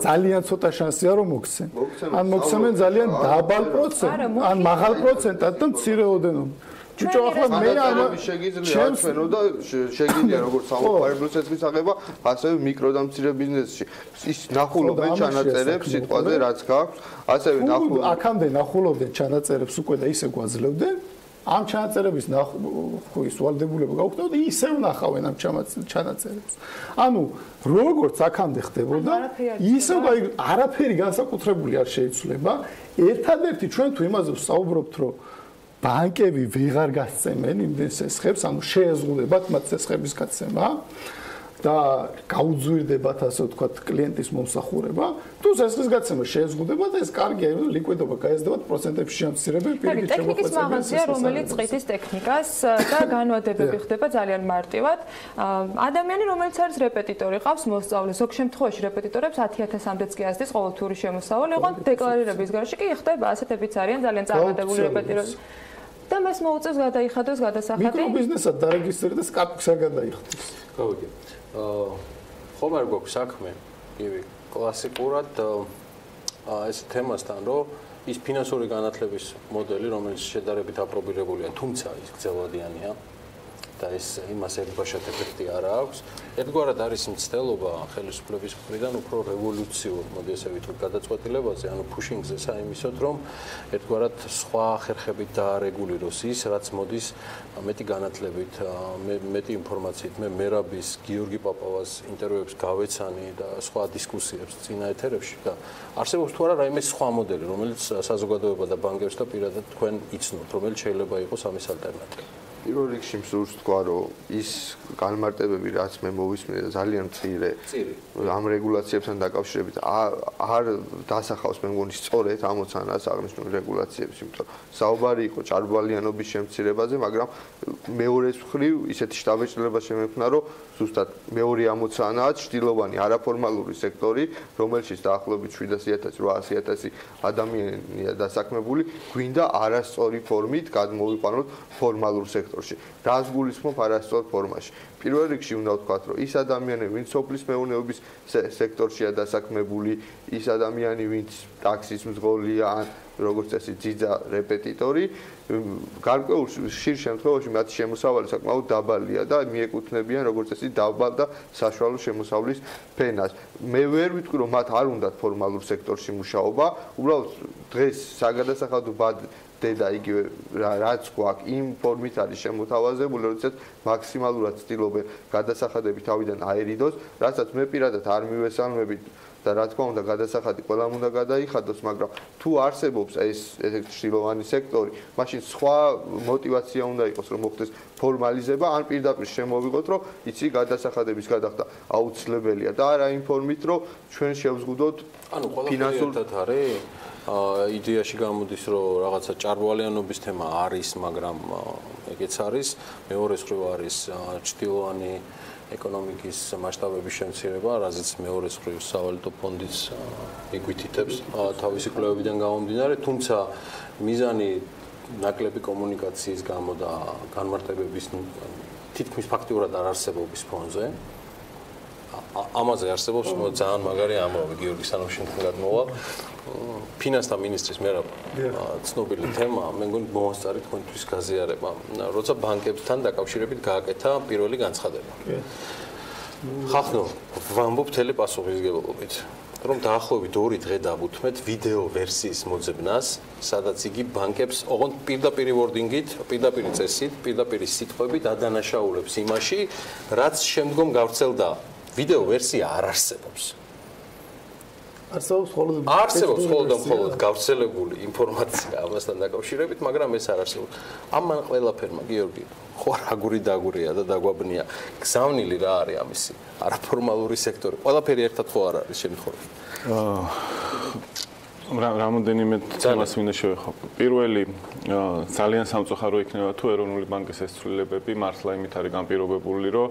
Speaker 9: ძალიან ცოტა შანსია რომ მოგცემ. ან მოგცემენ ძალიან დაბალ პროცენტად, ან მაღალ პროცენტად და მცირე ოდენობით.
Speaker 7: ბიჭო, ახლა მე არ შეგიძლია ჩვენო და შეგიძლია როგორც სამომხმარებლოს ეცის აღება, ასევე მიკრო და მცირე ბიზნესში. ის ნახულობენ ჩანაწერებს სიტყვაზე რაც გაქვს, ასევე ნახულობენ.
Speaker 9: აქამდე ნახულობდნენ ჩანაწერებს უკვე და ისე გვაძლევდნენ. ამ ჩანაწერების ის ვალდებულება გაუქმდა და ისევ ნახავენ ამ ჩანაწერებს. ანუ როგორც აქამდე ხდებოდა, ისევ არაფერი განსაკუთრებული არ შეიცვლება. ერთადერთი ჩვენ თუ იმაზე ვსაუბრობთ, რომ ბანკები ვეღარ გასცემენ იმდენ სესხებს, ანუ შეეზღუდებათ მათ სესხების გაცემა და გაუძვირდებათ ასე ვთქვათ კლიენტის მომსახურება, თუ სესხის გაცემა შეეზღუდებათ, ეს კარგია, ლიკვიდობა გაეზრდებათ პროცენტებში შემცირებენ პირიქით შემოყვეწებიან.
Speaker 22: ტექნიკის მაღაზია, რომელიც ყიდის ტექნიკას და განვადებები ხდება ძალიან მარტივად. ადამიანი, რომელიც არის რეპეტიტორი, ყავს მოსწავლე, ზოგ შემთხვევაში რეპეტიტორებს 10.000-მდეც კი ასდის ყოველთვიური შემოსავალი, ოღონდ დეკლარირების გარშე კი ხდება, ასეთებიც არიან ძალიან წარმატებული რეპეტიტორები. და მას მოუწევს გადაიხადოს გადასახადი.
Speaker 9: მიკრობიზნესად დარეგისტრირდეს კაპკსა გადაიხადოს.
Speaker 1: გავიგე. ხომ არ გვაქვს საქმე, იგივე კლასიკურად ეს თემასთან, რომ ის ფინანსური განათლების მოდელი, რომელიც შედარებით აპრობირებულია, თუმცა ის გრძელვადიანია და ეს იმას ერთბაშად ეფექტი არ აქვს. ერთგვარად არის მცდელობა ხელისუფლების მხრიდან უფრო რევოლუციურ, მოდი ესე ვიტყვით, გადაწყვეტილებაზე, ანუ ფუშინგზე საიმისოდ, რომ ერთგვარად სხვა ხერხებით დაარეგულიროს ის, რაც მოდის მეტი განათლებით, მეტი ინფორმაციით. მე მერაბის, გიორგი პაპავას ინტერვიუებს გავეცანი და სხვა დისკუსიებს წინა ეთერებში და არსებობს თუ არა რაიმე სხვა მოდელი, რომელიც საზოგადოება და ბანკებს და პირადად თქვენ იცნობთ, რომელიც შეიძლება იყოს ამის ალტერნატივა.
Speaker 7: პირველ რიგში მსურს თქვა, რომ ის განმარტებები, რაც მე მოვისმინე, ძალიან მცირე ამ რეგულაციებთან დაკავშირებით არ დასახავს, მე მგონი, სწორედ ამოცანას აღნიშნული რეგულაციების, იმიტომ საუბარი იყო ჭარბვალიანობის შემცირებაზე, მაგრამ მეორეს მხრივ ისეთი შთაბეჭდილება შემექმნა, რომ ზუსტად მეორე ამოცანაა ჭრილოვანი არაფორმალური სექტორი, რომელშიც დაახლოებით 700.000-800.000 ადამიანია დასაქმებული, გვინდა არასწორი ფორმით გადმოვიყვანოთ ფორმალურ სექტორში. რას გულისხმობ არასწორ ფორმაში? პირველ რიგში უნდა ვთქვათ, რომ ის ადამიანები, ვინც სოფლის მეურნეობის სექტორშია დასაქმებული, ის ადამიანი, ვინც ტაქსის მძღოლია, ან როგორც წესი ძიძა რეპეტიტორი, გარკვეულ ხშირ შემთხვევაში მათი შემოსავალი საკმაოდ დაბალია და მიეკუთვნებიან როგორც წესი დაბალ და საშუალო შემოსავლის ფენას. მე ვერ ვიტყვი, რომ მათ არ უნდათ ფორმალურ სექტორში მუშაობა, უბრალოდ დღეს საგადასახადო და იგივე რაც გვაქვს იმ ფორმით არის შემოთავაზებული, როდესაც მაქსიმალურად ცდილობენ გადასახადები თავიდან აერიდოს, რასაც მე პირადად არ მივესალმებით და რა თქმა უნდა გადასახადი ყველამ უნდა გადაიხადოს, მაგრამ თუ არსებობს ეს ჭრილოვანი სექტორი, მაშინ სხვა мотиваცია უნდა იყოს, რომ მოხდეს ფორმალიზება, ან პირდაპირ შემოვიღოთ, რომ იცი გადასახადების გადახდა აუცილებელია და არა იმ ფორმით, რომ ჩვენ შევზღუდოთ
Speaker 1: ფინანსურად არის იდეაში გამოდის, რომ რაღაცა ჭარბვალიანობის თემა არის, მაგრამ ეგეც არის, მეორე მხრივ არის ჭრილოვანი ეკონომიკის მასშტაბების შემცირება, რაზეც მეორე მხრივ სავალუტო ფონდიც იგვითითებს თავისი კვლევებიდან გამომდინარე, თუმცა მიზანი ნაკლები კომუნიკაციის გამო და განმარტებების თითქმის ფაქტიურად არ არსებობის ფონზე ამაზე არსებობს ძალიან მაგარი ამბავი გიორგი სანოშენთან გადმოვალ ფინანსთა მინისტრის მერაბ ცნობილი თემა მე მგონი მომასწარი თქვენთვის გაზიარება როცა ბანკებთან დაკავშირებით გააკეთა პირველი განცხადება ხახნო ვამბობ მთელი პასუხისმგებლობით რომ დაახლოებით 2 დღე დავუთმეთ ვიდეო ვერსიის მოძებნას, სადაც იგი ბანკებს ოღონდ პირდაპირ ვორდინგით, პირდაპირ წესით, პირდაპირ სიტყვებით ადანაშაულებს იმაში, რაც შემდგომ გავრცელდა. ვიდეო ვერსია არ არსებობს.
Speaker 9: არსებობს მხოლოდ და მხოლოდ
Speaker 1: გავრცელებული ინფორმაცია ამასთან დაკავშირებით, მაგრამ ეს არ არსებობს. ამან ყველაფერმა, გიორგი, ხო აგური დაგურია და დაგვაბნია. გზავნილი რა არის ამისი? არაფორმალური სექტორი. ყველაფერი ერთად ხო არ არის შემთხვევაში.
Speaker 8: რამოდენიმე თემას მინდა შევეხო. პირველი ძალიან სამწუხარო იქნება თუ ეროვნული ბანკის ეს ცვლილებები მართლა იმით არის განპირობებული, რომ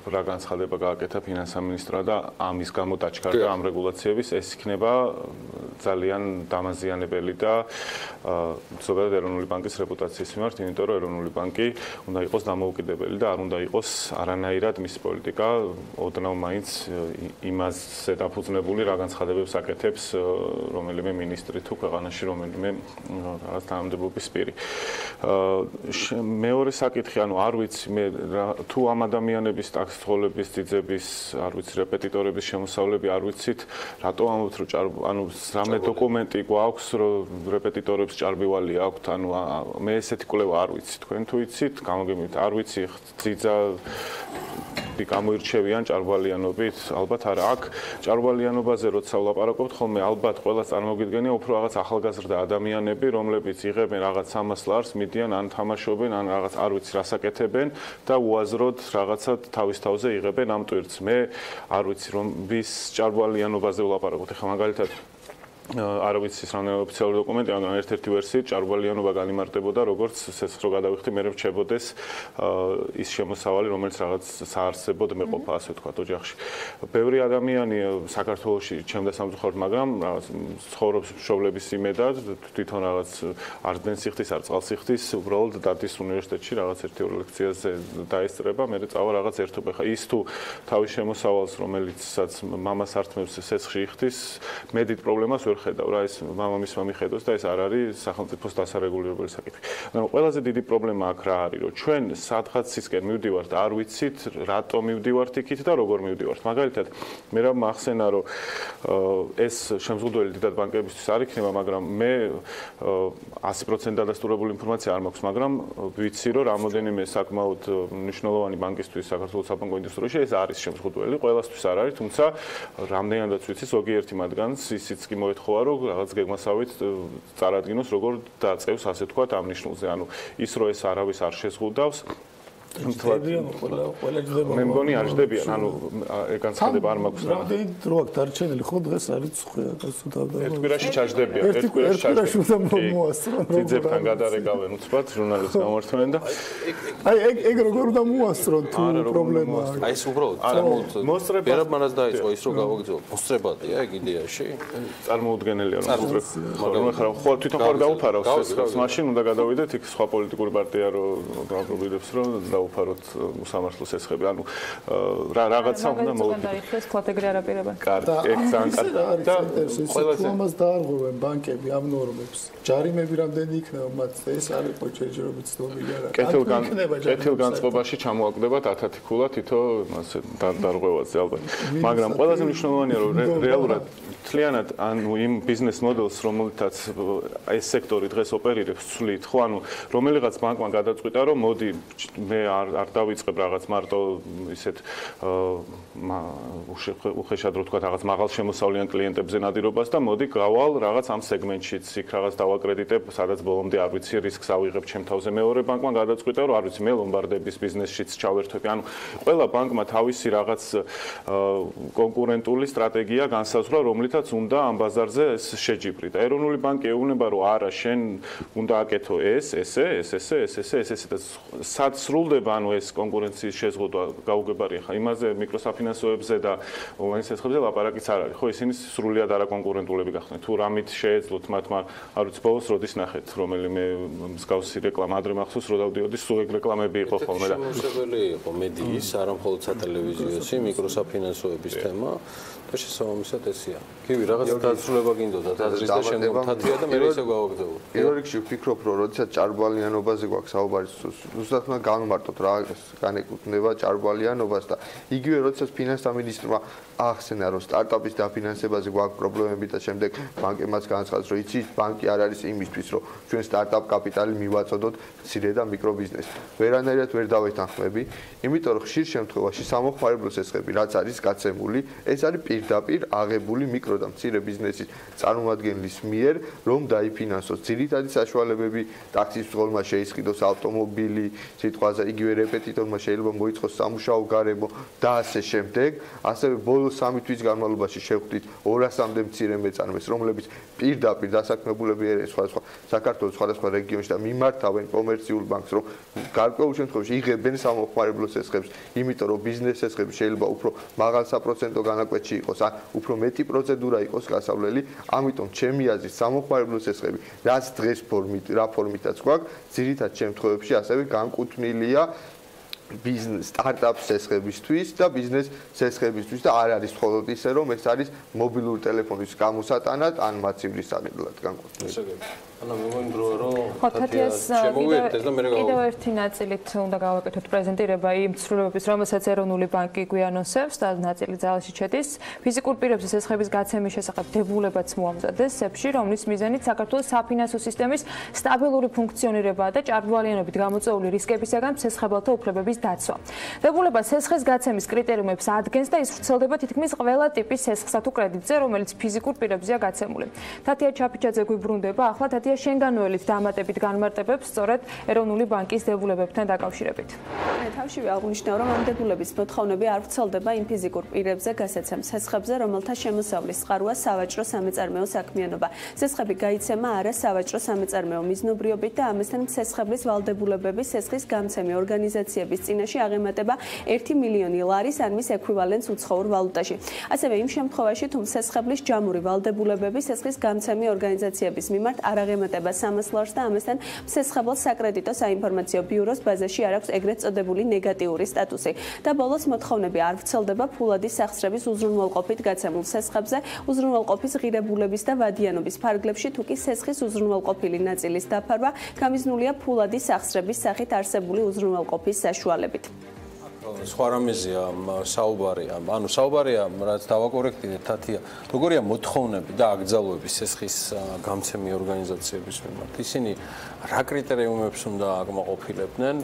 Speaker 8: რა განცხადება გააკეთა ფინანსამინისტრმა და ამის გამო დაჩქარდა ამ რეგულაციების, ეს იქნება ძალიან დამაზიანებელი და ზოგადად ეროვნული ბანკის რეპუტაციის მიმართ, იმიტომ რომ ეროვნული ბანკი უნდა იყოს დამოუკიდებელი და არ უნდა იყოს არანაირად მის პოლიტიკა ოდნავ მაინც იმაზე დაფუძნებული, რა განცხადებებს აკეთებს რომელიმე მინისტრი თუ ქვეყანაში რომელიმე რაღაც თანამდებობის პირი. მეორე საკითხი, ანუ არ ვიცი მე თუ ამ ადამიანების ტაქსის ძიძების, არ ვიცი რეპეტიტორების შემოსავლები არ ვიცით, რატო ამბობთ რომ ანუ რამე დოკუმენტი გვაქვს რომ რეპეტიტორებს ჭარბივალი აქვთ, ანუ მე ესეთი კვლევა არ ვიცი, თქვენ თუ იცით, გამოგემით არ ვიცი, ძიძა გამოირჩევიან ჭარბვალიანობით, ალბათ არა, აქ ჭარბვალიანობაზე როცა ვლაპარაკობთ, ხოლმე ალბათ ყველას წარმოგიდგენია უფრო რაღაც ახალგაზრდა ადამიანები, რომლებიც იღებენ რაღაც 300 ლარს, მიდიან ან თამაშობენ, ან რაღაც არ ვიცი რას აკეთებენ და უაზროდ რაღაცა თავის თავზე იღებენ ამ ტვირთს. მე არ ვიცი რომ ვის ჭარბვალიანობაზე ვლაპარაკობთ, ეხლა მაგალითად არ ვიცი რამდენი ოფიციალური დოკუმენტი, მაგრამ ერთ-ერთი ვერსიით ჭარბვალიანობა განიმარტებოდა, როგორც სესხს რო გადავიხდი, მე რჩებოდეს ის შემოსავალი, რომელიც რაღაც საარსებოდ მეყოფა, ასე ვთქვათ, ოჯახში. ბევრი ადამიანი საქართველოში ჩემდა სამწუხაროდ, მაგრამ რაღაც ცხოვრობს მშობლების იმედად, თვითონ რაღაც არ დენსიხდის, არ წყალსიხდის, უბრალოდ დადის უნივერსიტეტში რაღაც 1-2 ლექციაზე დაესწრება, მე წავა რაღაც ერთობა. ხა ის თუ თავის შემოსავალს, რომელიცაც მამას ართმევს სესხში იხდის, მე დიდ პრობლემას ხედავ რა ეს მამამისმა მიხედოს და ეს არ არის სახელმწიფოს დასარეგულირებელი საკითხი. მაგრამ ყველაზე დიდი პრობლემა აქ რა არის, რომ ჩვენ სადღაცისკენ მივდივართ, არ ვიცით, რატომ მივდივართ იქით და როგორ მივდივართ. მაგალითად, მე რა მახსენა, რომ ეს შემზღუდველი დიდად ბანკებისთვის არ იქნება, მაგრამ მე 100% დადასტურებული ინფორმაცია არ მაქვს, მაგრამ ვიცი, რომ რამოდენიმე საკმაოდ მნიშვნელოვანი ბანკისთვის საქართველოს საბანკო ინდუსტრიაში ეს არის შემზღუდველი, ყველასთვის არ არის, თუმცა რამდენადაც ვიცი, ზოგიერთი მათგანს ისიც კი მოეთხოვა რომ რაღაც გეგმასავით წარადგინოს როგორ დაწევს ასე თქვათ ამ ნიშნულზე. ანუ ის რომ ეს არავის არ შეზღუდავს მე მგონი არ ჯდებიან, ანუ განცხადება არ მაქვს.
Speaker 9: რამდენი დრო აქვს დარჩენილი, ხო დღეს არის ცხვრია, გასუთავდა.
Speaker 8: ერთ კვირაში ჩაჯდებიან,
Speaker 9: ერთ კვირაში უნდა მოასწრონ.
Speaker 8: ძიძებთან გადარეკავენ უცბად, ჟურნალისტს გამართვენ და
Speaker 9: აი ეგ როგორ უნდა მოასწრონ თუ პრობლემა არის.
Speaker 1: აი ეს უბრალოდ მოსწრება ერაბმანაც დაიწყო ის რომ გავაგრძელო. მოსწრებადია ეგ იდეაში?
Speaker 8: წარმოუდგენელია რომ მოსწრება. მაგრამ ახლა ხო თვითონ ხარ დაუფარავ ეს მაშინ უნდა გადავიდეთ იქ სხვა პოლიტიკური პარტია რომ დააბრუნებს რომ უფაროთ უსამართლოს ესხები. ანუ რაღაცა უნდა მოვიდეთ.
Speaker 5: დაიხსეს კლატეგრი არაპირება.
Speaker 8: კარგი, ეგ ძალიან კარგი.
Speaker 9: და ყველაზე ამას დაარღვევენ ბანკები ამ ნორმებს. ჯარიმები რამდენი იქნება მათ? ეს არის პოჩერჯერობით ცნობილი არა.
Speaker 8: კეთილგანწყობაში ჩამოაკვდებათ 1000 ქულა თითო ასე დარღვევაზე ალბათ. მაგრამ ყველაზე მნიშვნელოვანია რომ რეალურად მთლიანად ანუ იმ ბიზნეს მოდელს რომელთაც ეს სექტორი დღეს ოპერირებს ცვლით, ხო, ანუ რომელიღაც ბანკმა გადაწყვიტა რომ მოდი მე არ დავიწყებ რაღაც მარტო ისეთ უხეშად რო თქვა რაღაც მაღალ შემოსავლიან კლიენტებზე ნადირობას და მოდი გავალ რაღაც ამ სეგმენტშიც იქ რაღაც დავაკრედიტებ, სადაც ბოლომდე არ ვიცი რისკს ავიღებ ჩემ თავზე. მეორე ბანკმა გადაწყვიტა რომ არ ვიცი მე ლომბარდების ბიზნესშიც ჩავერთვები. ანუ ყველა ბანკმა თავისი რაღაც კონკურენტული სტრატეგია განსაზღვრა, რომლითაც უნდა ამ ბაზარზე ეს შეჯიბრიტა. ეროვნული ბანკი ეუბნება რომ არა, შენ უნდა აკეთო ეს და სად სრულდება ანუ ეს კონკურენციის შეზღუდვა გაუგებარია ხა იმაზე მიკროსაფინანსოებზე და ონლაინ სესხებზე ლაპარაკიც არ არის. ხო, ისინი სრულიად არაკონკურენტულები გახდნენ. თუ რამით შეეძლოთ მათმა, არ ვიცი, ბოლოს როდის ნახეთ, რომელიმე მსგავსი რეკლამა ადრე მახსოვს, რომ დავდიოდი, სულ ეგ რეკლამები იყო ხოლმე და
Speaker 1: შემოსეველი იყო მედიის, არა მხოლოდ სატელევიზიო, მიკროსაფინანსოების თემა. შესაბამისად ესეა. კი, რაღაც დაცულება გინდოდა დაზრის და შემდგომ თათია და მე ისე გავაგრძელო.
Speaker 7: პირველ რიგში ვფიქრობ, რომ როდესაც ჭარბვალიანობაზე გვაქვს საუბარი, ზუსტად უნდა განვმარტოთ რა განეკუთვნება ჭარბვალიანობას და იგივე როდესაც ფინანსთა მინისტრმა ახსენა, რომ სტარტაპის დაფინანსებაზე გვაქვს პრობლემები და შემდეგ ბანკებმაც განაცხადეს, რომ იცით, ბანკი არ არის იმისთვის, რომ ჩვენ სტარტაპ კაპიტალი მივაწოდოთ მცირე და მიკრო ბიზნესს. ვერანაირად ვერ დავეთანხმები, იმიტომ რომ ხშირ შემთხვევაში სამოხმარებლო სესხები, რაც არის გაცემული, ეს არის პირდაპირ აღებული მიკრო და მცირე ბიზნესის წარმომადგენლის მიერ, რომ დაიფინანსოს ძირითადი საშუალებები, ტაქსის მძღოლმა შეისყიდოს ავტომობილი, სიტყვაზე იგივე რეპეტიტორმა შეიძლება მოიწყოს სამუშაო გარემო და ასე შემდეგ. ასევე ბოლო 3 თვის განმავლობაში შევხვდით 200-მდე მცირე მეწარმეს, რომლებიც პირდაპირ დასაქმებულები არიან სხვადასხვა საქართველოს სხვადასხვა რეგიონში და მიმართავენ კომერციულ ბანკს, რომ გარკვეულ შემთხვევაში იღებენ სამოხმარებლო სესხებს, იმიტომ რომ ბიზნეს სესხები შეიძლება უფრო მაღალ საპროცენტო განაკვეთში იყოს, ან უფრო მეტი პროცედურა იყოს გასავლელი, ამიტომ ჩემი აზრით სამოხმარებლო სესხები, რაც დღეს რა ფორმითაც გვაქვს, ძირითად შემთხვევებში ასევე განკუთვნილია ბიზნეს სტარტაპ სესხებისთვის და ბიზნეს სესხებისთვის და არ არის მხოლოდ ისე, რომ ეს არის მობილური ტელეფონის გამოსატანად ან მაცივრის საგნელად განკუთვნილი. ანუ მეგონდროა რომ
Speaker 5: კიდევ ერთი ნაწილით უნდა გავაკეთოთ პრეზენტირება იმ ცვლილებების, რომელსაც ეროვნული ბანკი გვიანონსებს და ნაწილი ძალაში ჩედის. ფიზიკურ პირებზე სესხების გაცემის შესახებ დებულებაც მოამზადეს სეფში, რომლის მიზანით საქართველოს საფინანსო სისტემის სტაბილური ფუნქციონირებაა და ჭარბვალიანობით გამოწვეული რისკებისაგან სესხებელთა უფლებების დაცვა. დებულება სესხის გაცემის კრიტერიუმებს ადგენს და ის ვრცელდება თითქმის ყველა ტიპის სესხსა თუ კრედიტზე, რომელიც ფიზიკურ პირებზეა გაცემული. თათია ჩაფიჩაძე გვიბრუნდება, ახლა თათია შენგანოელით დამატებით განმარტებებს სწორედ ეროვნული ბანკის დებულებებთან დაკავშირებით.
Speaker 22: თავშივე აღნიშნავ, რომ ამ დებულების მოთხოვნები არ ვრცელდება იმ ფიზიკურ პირებზე გასაცემ სესხებზე, რომელთა შემოსავლის წყაროა სავაჭრო სამეწარმეო საქმიანობა. სესხები გაიცემა არა სავაჭრო სამეწარმეო მიზნობრიობით და ამასთან სესხების ვალდებულებების სესხის გამცემი ორგანიზაციების წინაშე აღემატება 1 მილიონი ლარის ან მის ექვივალენტს უცხოურ ვალუტაში. ასევე იმ შემთხვევაში, თუ სესხების ჯამური ვალდებულებები სესხის გამცემი ორგანიზაციების მიმართ არ აღემატება 300 ლარს და ამასთან სესხებელს საკრედიტო საინფორმაციო ბიუროს ბაზაში არ აქვს ეგრეთ წოდებული ნეგატიური სტატუსი. და ბოლოს მოთხოვნები არ ვრცელდება ფულადის სახსრების უზრუნველყოფით გაცემულ სესხებზე, უზრუნველყოფის ღირებულების და ვადიანობის ფარგლებში, თუ კი სესხის უზრუნველყოფილი ნაწილის დაფარვა გამიზნულია ფულადის სახსრების სახით არსებული უზრუნველყოფის საშუალებით.
Speaker 1: სხვა რამეზეა საუბარია, ანუ საუბარია, რაც დავაკორექტინეთ თათია, როგორია მოთხოვნები და აკრძალვები სესხის გამცემი ორგანიზაციების მიმართ. ისინი რა კრიტერიუმებს უნდა აკმაყოფილებდნენ,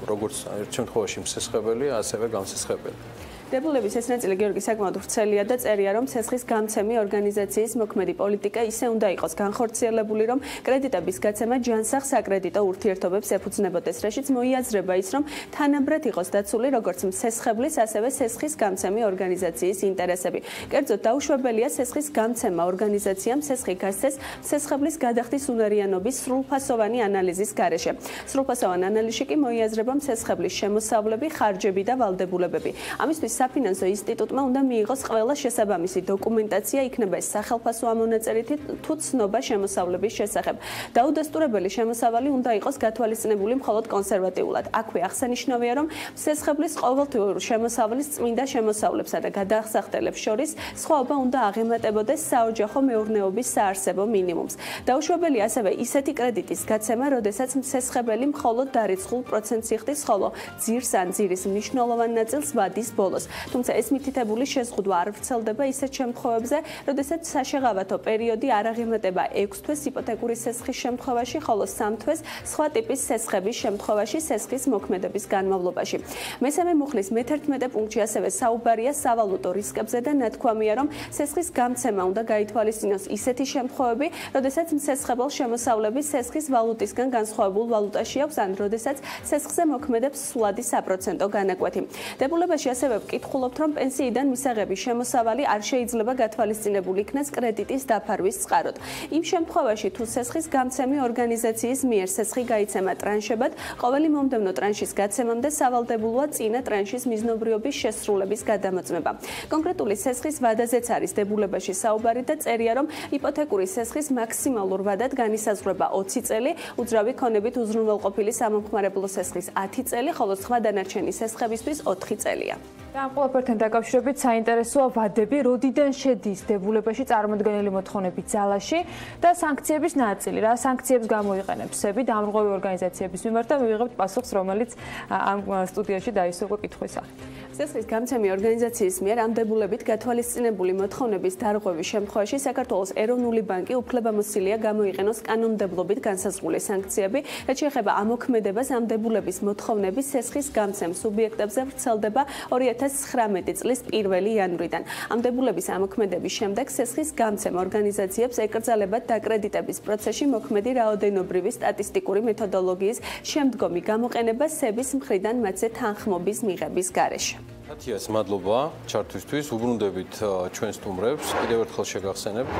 Speaker 1: როგორც ერთ შემთხვევაში მსესხებელი, ასევე გამსესხებელი.
Speaker 22: დებულების ეს ნაწილი გიორგი საკმაოდ ვრცელია და წერია, რომ სესხის გამცემი ორგანიზაციის მოქმედი პოლიტიკა ისე უნდა იყოს განხორციელებული, რომ კრედიტების გაცემა ჯანსაღ საკრედიტო ურთიერთობებს ეფუძნებოდეს, რაშიც მოიაზრება ის, რომ თანაბრად იყოს დაცული როგორც მსესხებლის, ასევე სესხის გამცემი ორგანიზაციის ინტერესები. კერძოდ დაუშვებელია სესხის გამცემა ორგანიზაციამ სესხი გასცეს მსესხებლის გადახდის უნარიანობის სრულფასოვანი ანალიზის გარეშე. სრულფასოვან ანალიზში კი მოიაზრება მსესხებლის შემოსავლები, ხარჯები და ვალდებულებები. ამისთვის საფინანსო ინსტიტუტმა უნდა მიიღოს ყველა შესაბამისი დოკუმენტაცია, იქნება ეს სახელფასო ამონაწერითი თუ ცნობა შემოსავლების შესახებ. დაუდასტურებელი შემოსავალი უნდა იყოს გათვალისწინებული მხოლოდ კონსერვატიულად. აქვე აღსანიშნავია, რომ სესხებლის ყოველთვიური შემოსავლის წმინდა შემოსავლებსა და გადაახსახდელებს შორის სხვაობა უნდა აღემატებოდეს საოჯახო მეურნეობის საარსებო მინიმუმს. დაუშვებელია ასევე ისეთი კრედიტის გაცემა, როდესაც მსესხებელი მხოლოდ დარიცხულ პროცენტს იხდის, ხოლო ძირს ან ძირის მნიშვნელოვან ნაწილს ვადის ბოლოს. თუმცა ეს მითითებული შეზღუდვა არ ვრცელდება ისეთ შემთხვევებზე, როდესაც საშეღავათო პერიოდი არ აღემატება 6 თვეს იპოთეკური სესხის შემთხვევაში, ხოლო 3 თვეს სხვა ტიპის სესხების შემთხვევაში სესხის მოქმედების განმავლობაში. მესამე მუხლის მე-11 პუნქტში ასევე საუბარია სავალუტო რისკებზე და ნათქვამია, რომ სესხის გამცემა უნდა გაითვალისწინოს ისეთი შემთხვევები, როდესაც მსესხებელ შემოსავლები სესხის ვალუტისგან განსხვავებულ ვალუტაში აქვს, ან როდესაც სესხზე მოქმედებს სულადი საპროცენტო განაკვეთი. დებულებაში ასევე ვკითხულობთ, რომ პენსიიდან მისაღების შემოსავალი არ შეიძლება გათვალისწინებული იქნას კრედიტის დაფარვის წყაროდ. იმ შემთხვევაში, თუ სესხის გამცემი ორგანიზაციის მიერ სესხი გაიცემა ტრანშებად, ყოველი მომდევნო ტრანშის გაცემამდე სავალდებულოა წინა ტრანშის მიზნობრიობის შესრულების გადამოწმება. კონკრეტული სესხის ვადაზეც არის დებულებაში საუბარი და წერია, რომ იპოთეკური სესხის მაქსიმალურ ვადად განისაზღვრება 20 წელი, უძრავი ქონებით უზრუნველყოფილი სამომხმარებლო სესხის 10 წელი, ხოლო სხვა დანარჩენი სესხებისთვის 4 წელია.
Speaker 6: ამ ყველაფერთან დაკავშირებით საინტერესოა ვადები, როდიდან შედის დებულებაში წარმოდგენილი მოთხოვნების ძალაში და სანქციების ნაწილი. რა სანქციებს გამოიყენებს SEBI დამრღვევი ორგანიზაციების მიმართ და მივიღებთ პასუხს, რომელიც ამ სტუდიაში დაისურვა კითხვის სახით.
Speaker 22: სესხის გამცემი ორგანიზაციის მიერ ამ დებულებით გათვალისწინებული მოთხოვნების დარღვევის შემთხვევაში საქართველოს ეროვნული ბანკი უფლებამოსილია გამოიყენოს კანონმდებლობით განსაზღვრული სანქციები, რაც შეეხება ამოქმედებას ამ დებულების მოთხოვნების სესხის გამცემ სუბიექტებზე ვრცელდება 2019 წლის 1 იანვრიდან. ამ დებულების ამოქმედების შემდეგ სესხის გამცემ ორგანიზაციებს ეკრძალებათ დაკრედიტების პროცესში მოქმედი რაოდენობრივი სტატისტიკური მეთოდოლოგიის შემდგომი გამოყენება SEBI-ის მხრიდან მათზე თანხმობის მიღების გარეშე.
Speaker 1: ათიას მადლობა ჩართვისთვის. უბრუნდებით ჩვენ სტუმრებს. კიდევ ერთხელ შეგახსენებთ,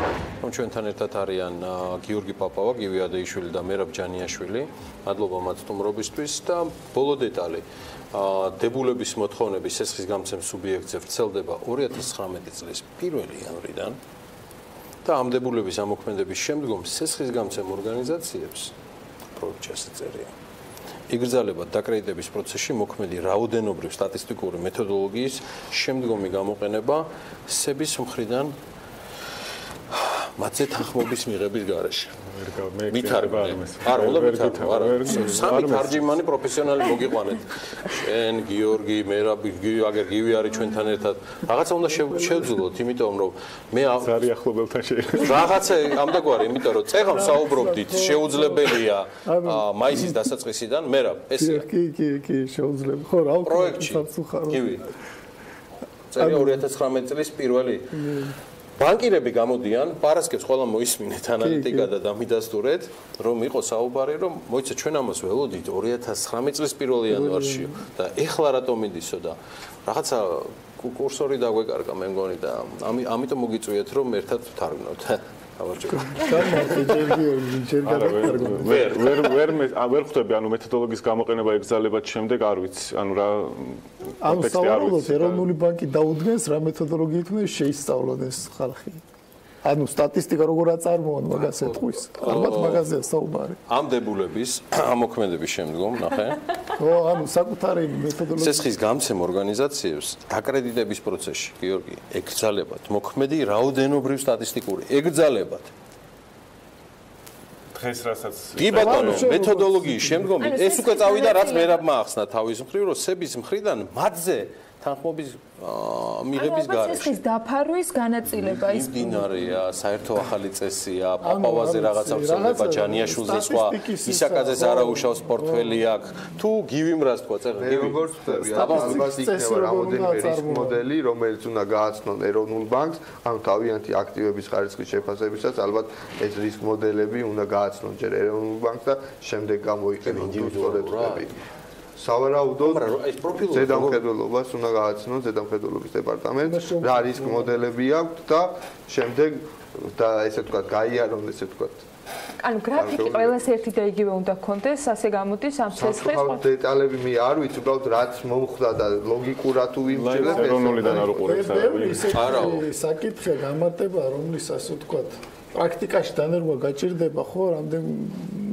Speaker 1: რომ ჩვენთან ერთად არიან გიორგი პაპავა, გივი ადეიშვილი და მერაბ ჯანიაშვილი. მადლობა მათ სტუმრობისთვის და ბოლო დეტალი. დებულების მოთხოვნების სესხის გამცემ სუბიექტზე ვრცელდება 2019 წლის 1 იანვრიდან და ამ დებულების ამოქმედების შემდგომ სესხის გამცემ ორგანიზაციებს პროექტში ასე წერია. იგრძალებათ დაკრედიტების პროცესში მოქმედი რაოდენობრივ სტატისტიკური მეთოდოლოგიის შემდგომი გამოყენება SEBI-ის მხრიდან მათზე თანხმობის მიღების გარეშე. არა, უნდა ვითარგმნო. არა, სამი თარჯიმანი პროფესიონალი მოგიყვანეთ. შენ, გიორგი, მერაბი, აგერ გივი არის ჩვენთან ერთად. რაღაცა უნდა შევძლოთ, იმიტომ რომ მე
Speaker 8: ზარი ახლობელთან შეიძლება.
Speaker 1: რაღაცა ამდაგვარი, იმიტომ რომ წეღამ საუბრობდით, შეუძლებელია მაისის დასაწყისიდან, მერაბ, ესეა.
Speaker 9: კი, შეუძლებ. ხო, რა უკვე
Speaker 1: პროექტი. გივი. წერია 2019 წლის 1. ბანკირები გამოდიან, პარასკევს ყველა მოისმინეთ ანალიტიკა და დამიდასტურეთ, რომ იყო საუბარი, რომ მოიცა ჩვენ ამას ველოდით 2019 წლის 1 იანვარში და ეხლა რატომ მიდისო და რაღაცა კურსორი დაგვეკარგა მე მგონი და ამიტომ მოგიწვიეთ, რომ ერთად ვთარგმნოთ.
Speaker 8: ვერ ხვდები, ანუ მეთოდოლოგიის გამოყენება ეკრძალებათ შემდეგ არ ვიცი, ანუ რა
Speaker 9: კონტექსტი არ ვიცი. ეროვნული ბანკი დაუდგენს რა მეთოდოლოგიით უნდა შეისწავლონ ეს ხალხი. ანუ სტატისტიკა როგორ აწარმოონ მაგას ეთქვის. ალბათ მაგაზეა საუბარი.
Speaker 1: ამ დებულების ამოქმედების შემდგომ, ნახე.
Speaker 9: ხო, ანუ საკუთარი მეთოდოლოგია.
Speaker 1: სესხის გამცემ ორგანიზაციებს დაკრედიტების პროცესში, გიორგი, ეკრძალებათ მოქმედი რაოდენობრივ სტატისტიკური ეკრძალებათ.
Speaker 8: დღეს რასაც
Speaker 1: კი ბატონო, მეთოდოლოგიის შემდგომი ეს უკვე წავიდა, რაც მერაბმა ახსნა თავის მხრივ, რომ SEBI-ის მხრიდან მათზე თანხმობის მიღების გარეშე.
Speaker 6: სესხის დაფარვის განაწილება ის
Speaker 1: მდინარეა, საერთო ახალი წესია, პაპავაზე რაღაცა ვრცელდება, ჯანიაშვილზე სხვა, ისაკაძეს არაუშავს პორტფელი აქვს. თუ გივიმრას თქვა, წეღ
Speaker 7: გივი. როგორც ალბათ იქნება რამოდენიმე რისკ მოდელი, რომელიც უნდა გააცნონ ეროვნულ ბანკს, ანუ თავიანთი აქტივების ხარისხის შეფასებისას, ალბათ ეს რისკ მოდელები უნდა გააცნონ ჯერ ეროვნულ ბანკს და შემდეგ გამოიყენონ ინდივიდუალურად. სავარაუდოდ ზედამხედველობას უნდა გააცნონ ზედამხედველობის დეპარტამენტს, რა რისკ მოდელები აქვს და შემდეგ და ესე ვთქვათ, გაიარონ ესე ვთქვათ.
Speaker 6: ანუ გრაფიკი ყველას ერთი და იგივე უნდა გქონდეს, ასე გამოდის ამ სესხის.
Speaker 7: დეტალები მე არ ვიცი, უბრალოდ რაც მომხდა და ლოგიკურად თუ ვიმსჯელებ
Speaker 8: ეროვნულიდან არ უყურებს.
Speaker 9: არა, საკითხია გამარტება, რომლის ასე ვთქვათ, პრაქტიკაში დანერგვა გაჭირდება, ხო, რამდენი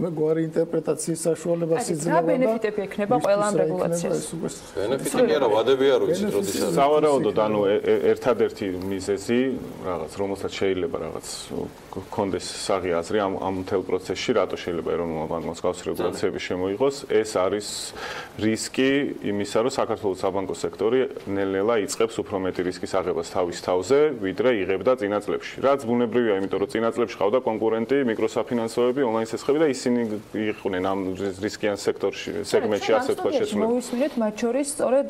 Speaker 9: გვარი ინტერპრეტაციის საშუალება სიძლება და
Speaker 6: ბენეფიტები ექნება ყველა ამ რეგულაციას.
Speaker 1: ბენეფიტები არა, ვადები არ ვიცით, როდის არის.
Speaker 8: სავარაუდოდ, ანუ ერთადერთი მიზეზი, რაღაც, რომელსაც შეიძლება რაღაც გქონდეს საღი აზრი ამ მთელ პროცესში, რატო შეიძლება ეროვნულმა ბანკმა მსგავსი რეგულაციები შემოიღოს, ეს არის რისკი იმისა, რომ საქართველოს საბანკო სექტორი ნელ-ნელა იწყებს უფრო მეტი რისკის აღებას თავის თავზე, ვიდრე იღებდა წინა წლებში. რაც ბუნებრივია, იმიტომ რომ წინა წლებში ყავდა კონკურენტი, მიკროსაფინანსოები, ონლაინ სესხები და ისინი იყვნენ ამ რისკიან სექტორში, სეგმენტში ასე ვთქვათ შესულები.
Speaker 6: მოვისმინეთ მათ შორის სწორედ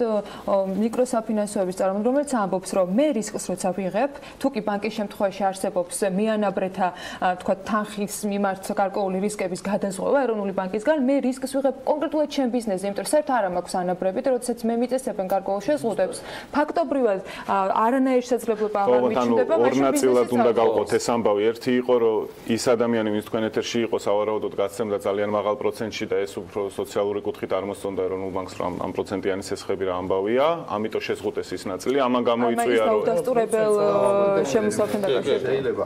Speaker 6: მიკროსაფინანსოების წარმოდგენა, რომელიც ამბობს, რომ მე რისკს როცა ვიღებ, თუ კი ბანკის შემთხვევაში არსებობს მიანაბრეთა, თქვათ, თანხის მიმართ გარკვეული რისკების გადაზღვა ეროვნული ბანკისგან, მე რისკს ვიღებ კონკრეტულად ჩემ ბიზნესზე, იმიტომ რომ საერთოდ არ მაქვს ანაბრები და როდესაც მე მიწესებენ გარკვეულ შეზღუდვებს, ფაქტობრივად არანაირი შესაძლებლობა აღარ მიჩნდება,
Speaker 8: ორ ნაწილად უნდა გავყოთ ეს ამბავი. ერთი იყო, რომ ის ადამიანი, ვინც თქვენ ეთერში იყო, სავარაუდოდ გასცემდა ძალიან მაღალ პროცენტში და ეს უფრო სოციალური კუთხით არ მოსწონდა ეროვნულ ბანკს, რომ ამ პროცენტიანი სესხები რა ამბავია, ამიტომ შეზღუდეს ის ნაწილი, ამან გამოიწვია რომ
Speaker 5: დაუსტურებელ შემოსავლებთან დაკავშირებით
Speaker 7: შეიძლება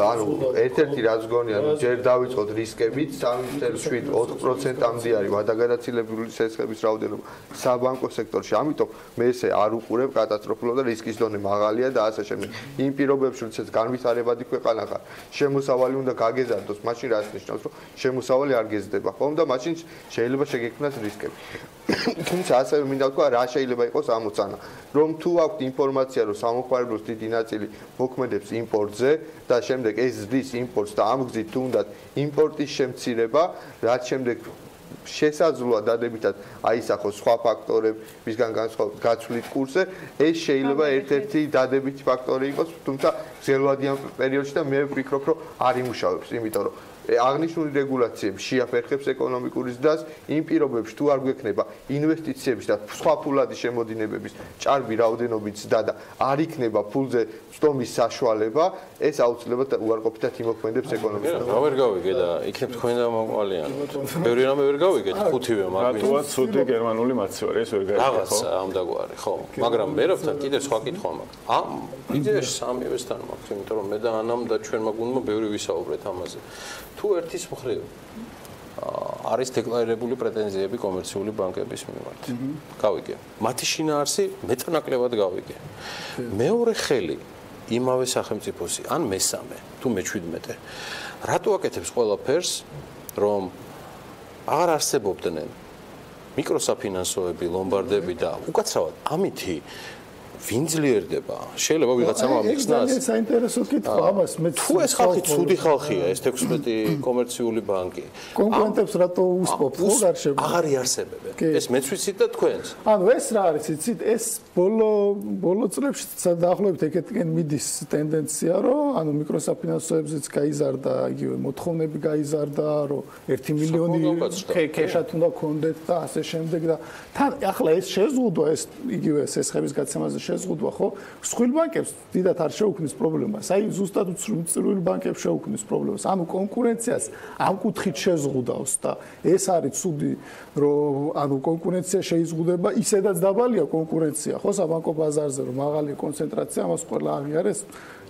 Speaker 7: ანუ ერთ-ერთი რაც გონია, ჯერ დავიწყოთ რისკებით 3.7-4%-ამდე არის გადაგაცილებული სესხების რაოდენობა საბანკო სექტორში. ამიტომ მე ესე არ უყურებ კატასტროფულად და რისკის დონე მაღალია და ასე შემდეგ. იმ პირობებში, როდესაც განვითარებადი ქვეყანა ხარ, შემოსავალი უნდა გაგეზარდოს, მაშინ რაც ნიშნავს, რომ შემოსავალი არ გეზრდება, ხომ და მაშინ შეიძლება შეგექმნას რისკები. თუმცა ასევე მინდა ვთქვა, რა შეიძლება იყოს ამოცანა, რომ თუ აქვთ ინფორმაცია, რომ სამოხმარებლოს დიდი ნაწილი მოქმედებს იმპორტზე და შემდეგ ეს ზრდის იმპორტს და ამ გზით თუნდაც იმპორტის შემცირება, რაც შემდეგ შესაძლოა დადებითად აისახოს სხვა ფაქტორებისგან განსხვავებით გაცვლით კურსზე, ეს შეიძლება ერთ-ერთი დადებითი ფაქტორი იყოს, თუმცა გრძელვადიან პერიოდში და მე ვფიქრობ, რომ არ იმუშავებს, იმიტომ რომ აღნიშნული რეგულაციები შეაფერხებს ეკონომიკური ზრდას, იმ პირობებში თუ არ გვექნება ინვესტიციების და სხვა ფულადი შემოდინებების ჭარბი რაოდენობით ზრდა და არ იქნება ფულზე წდომის საშუალება, ეს აუცილებლად უარყოფითად იმოქმედებს ეკონომიკას.
Speaker 1: რა ვერ გავიგე და იქნებ თქვენ და მომყალიანოთ. ბევრი რამე ვერ გავიგეთ, ხუთივე მაგრამ
Speaker 8: რატოა ცუდი გერმანული მაცივარი, ეს ვერ გაიგე, ხო?
Speaker 1: რაღაც ამდაგვარი, ხო. მაგრამ მერებთან კიდე სხვა კითხვა მაქვს. იდეაში სამივესთან მაქვს, იმიტომ რომ მე და ანამ და ჩვენმა გუნდმა ბევრი ვისაუბრეთ ამაზე. თუ ერთის მხრივ არის დეკლარირებული პრეტენზიები კომერციული ბანკების მიმართ. გავიგე. მათი შინაარსი მეტნაკლებად გავიგე. მეორე ხელი იმავე სახელმწიფოსი, ან მესამე, თუ მე-17. რატო აკეთებს ყველაფერს, რომ აღარ არსებობდნენ მიკროსაფინანსოები, ლომბარდები და უკაცრავად ამითი ვინ ძლიერდება? შეიძლება ვიღაცამ ამიხსნას.
Speaker 9: ეს საინტერესო კითხვა ამას მე
Speaker 1: თუ ეს ხალხი ცუდი ხალხია, ეს 16 კომერციული ბანკი.
Speaker 9: კონკურენტებს რატო უსპობთ, ხო გარშემო?
Speaker 1: აღარ იარსებებენ. ეს მეც ვიცით და თქვენც.
Speaker 9: ანუ ეს რა არის, იცით, ეს ბოლო წლებში დაახლოებით ეგეთკენ მიდის ტენდენცია, რომ ანუ მიკროსაფინანსოებზეც გაიზარდა, იგივე მოთხოვნები გაიზარდა, რომ 1 მილიონი ქეშად უნდა გქონდეთ და ასე შემდეგ და თან ახლა ეს შეზღუდვა, ეს იგივე სესხების გაცემაზე შეზღუდვა, ხო? სხვილ ბანკებს დიდათ არ შეუქმნის პრობლემას. აი ზუსტად უცრუილ ბანკებს შეუქმნის პრობლემას. ანუ კონკურენციას ამ კუთხით შეზღუდავს და ეს არის ცუდი, რომ ანუ კონკურენცია შეიზღუდება, ისედაც დაბალია კონკურენცია, ხო, საბანკო ბაზარზე, რომ მაღალია კონცენტრაცია, ამას ყველა აღიარეს.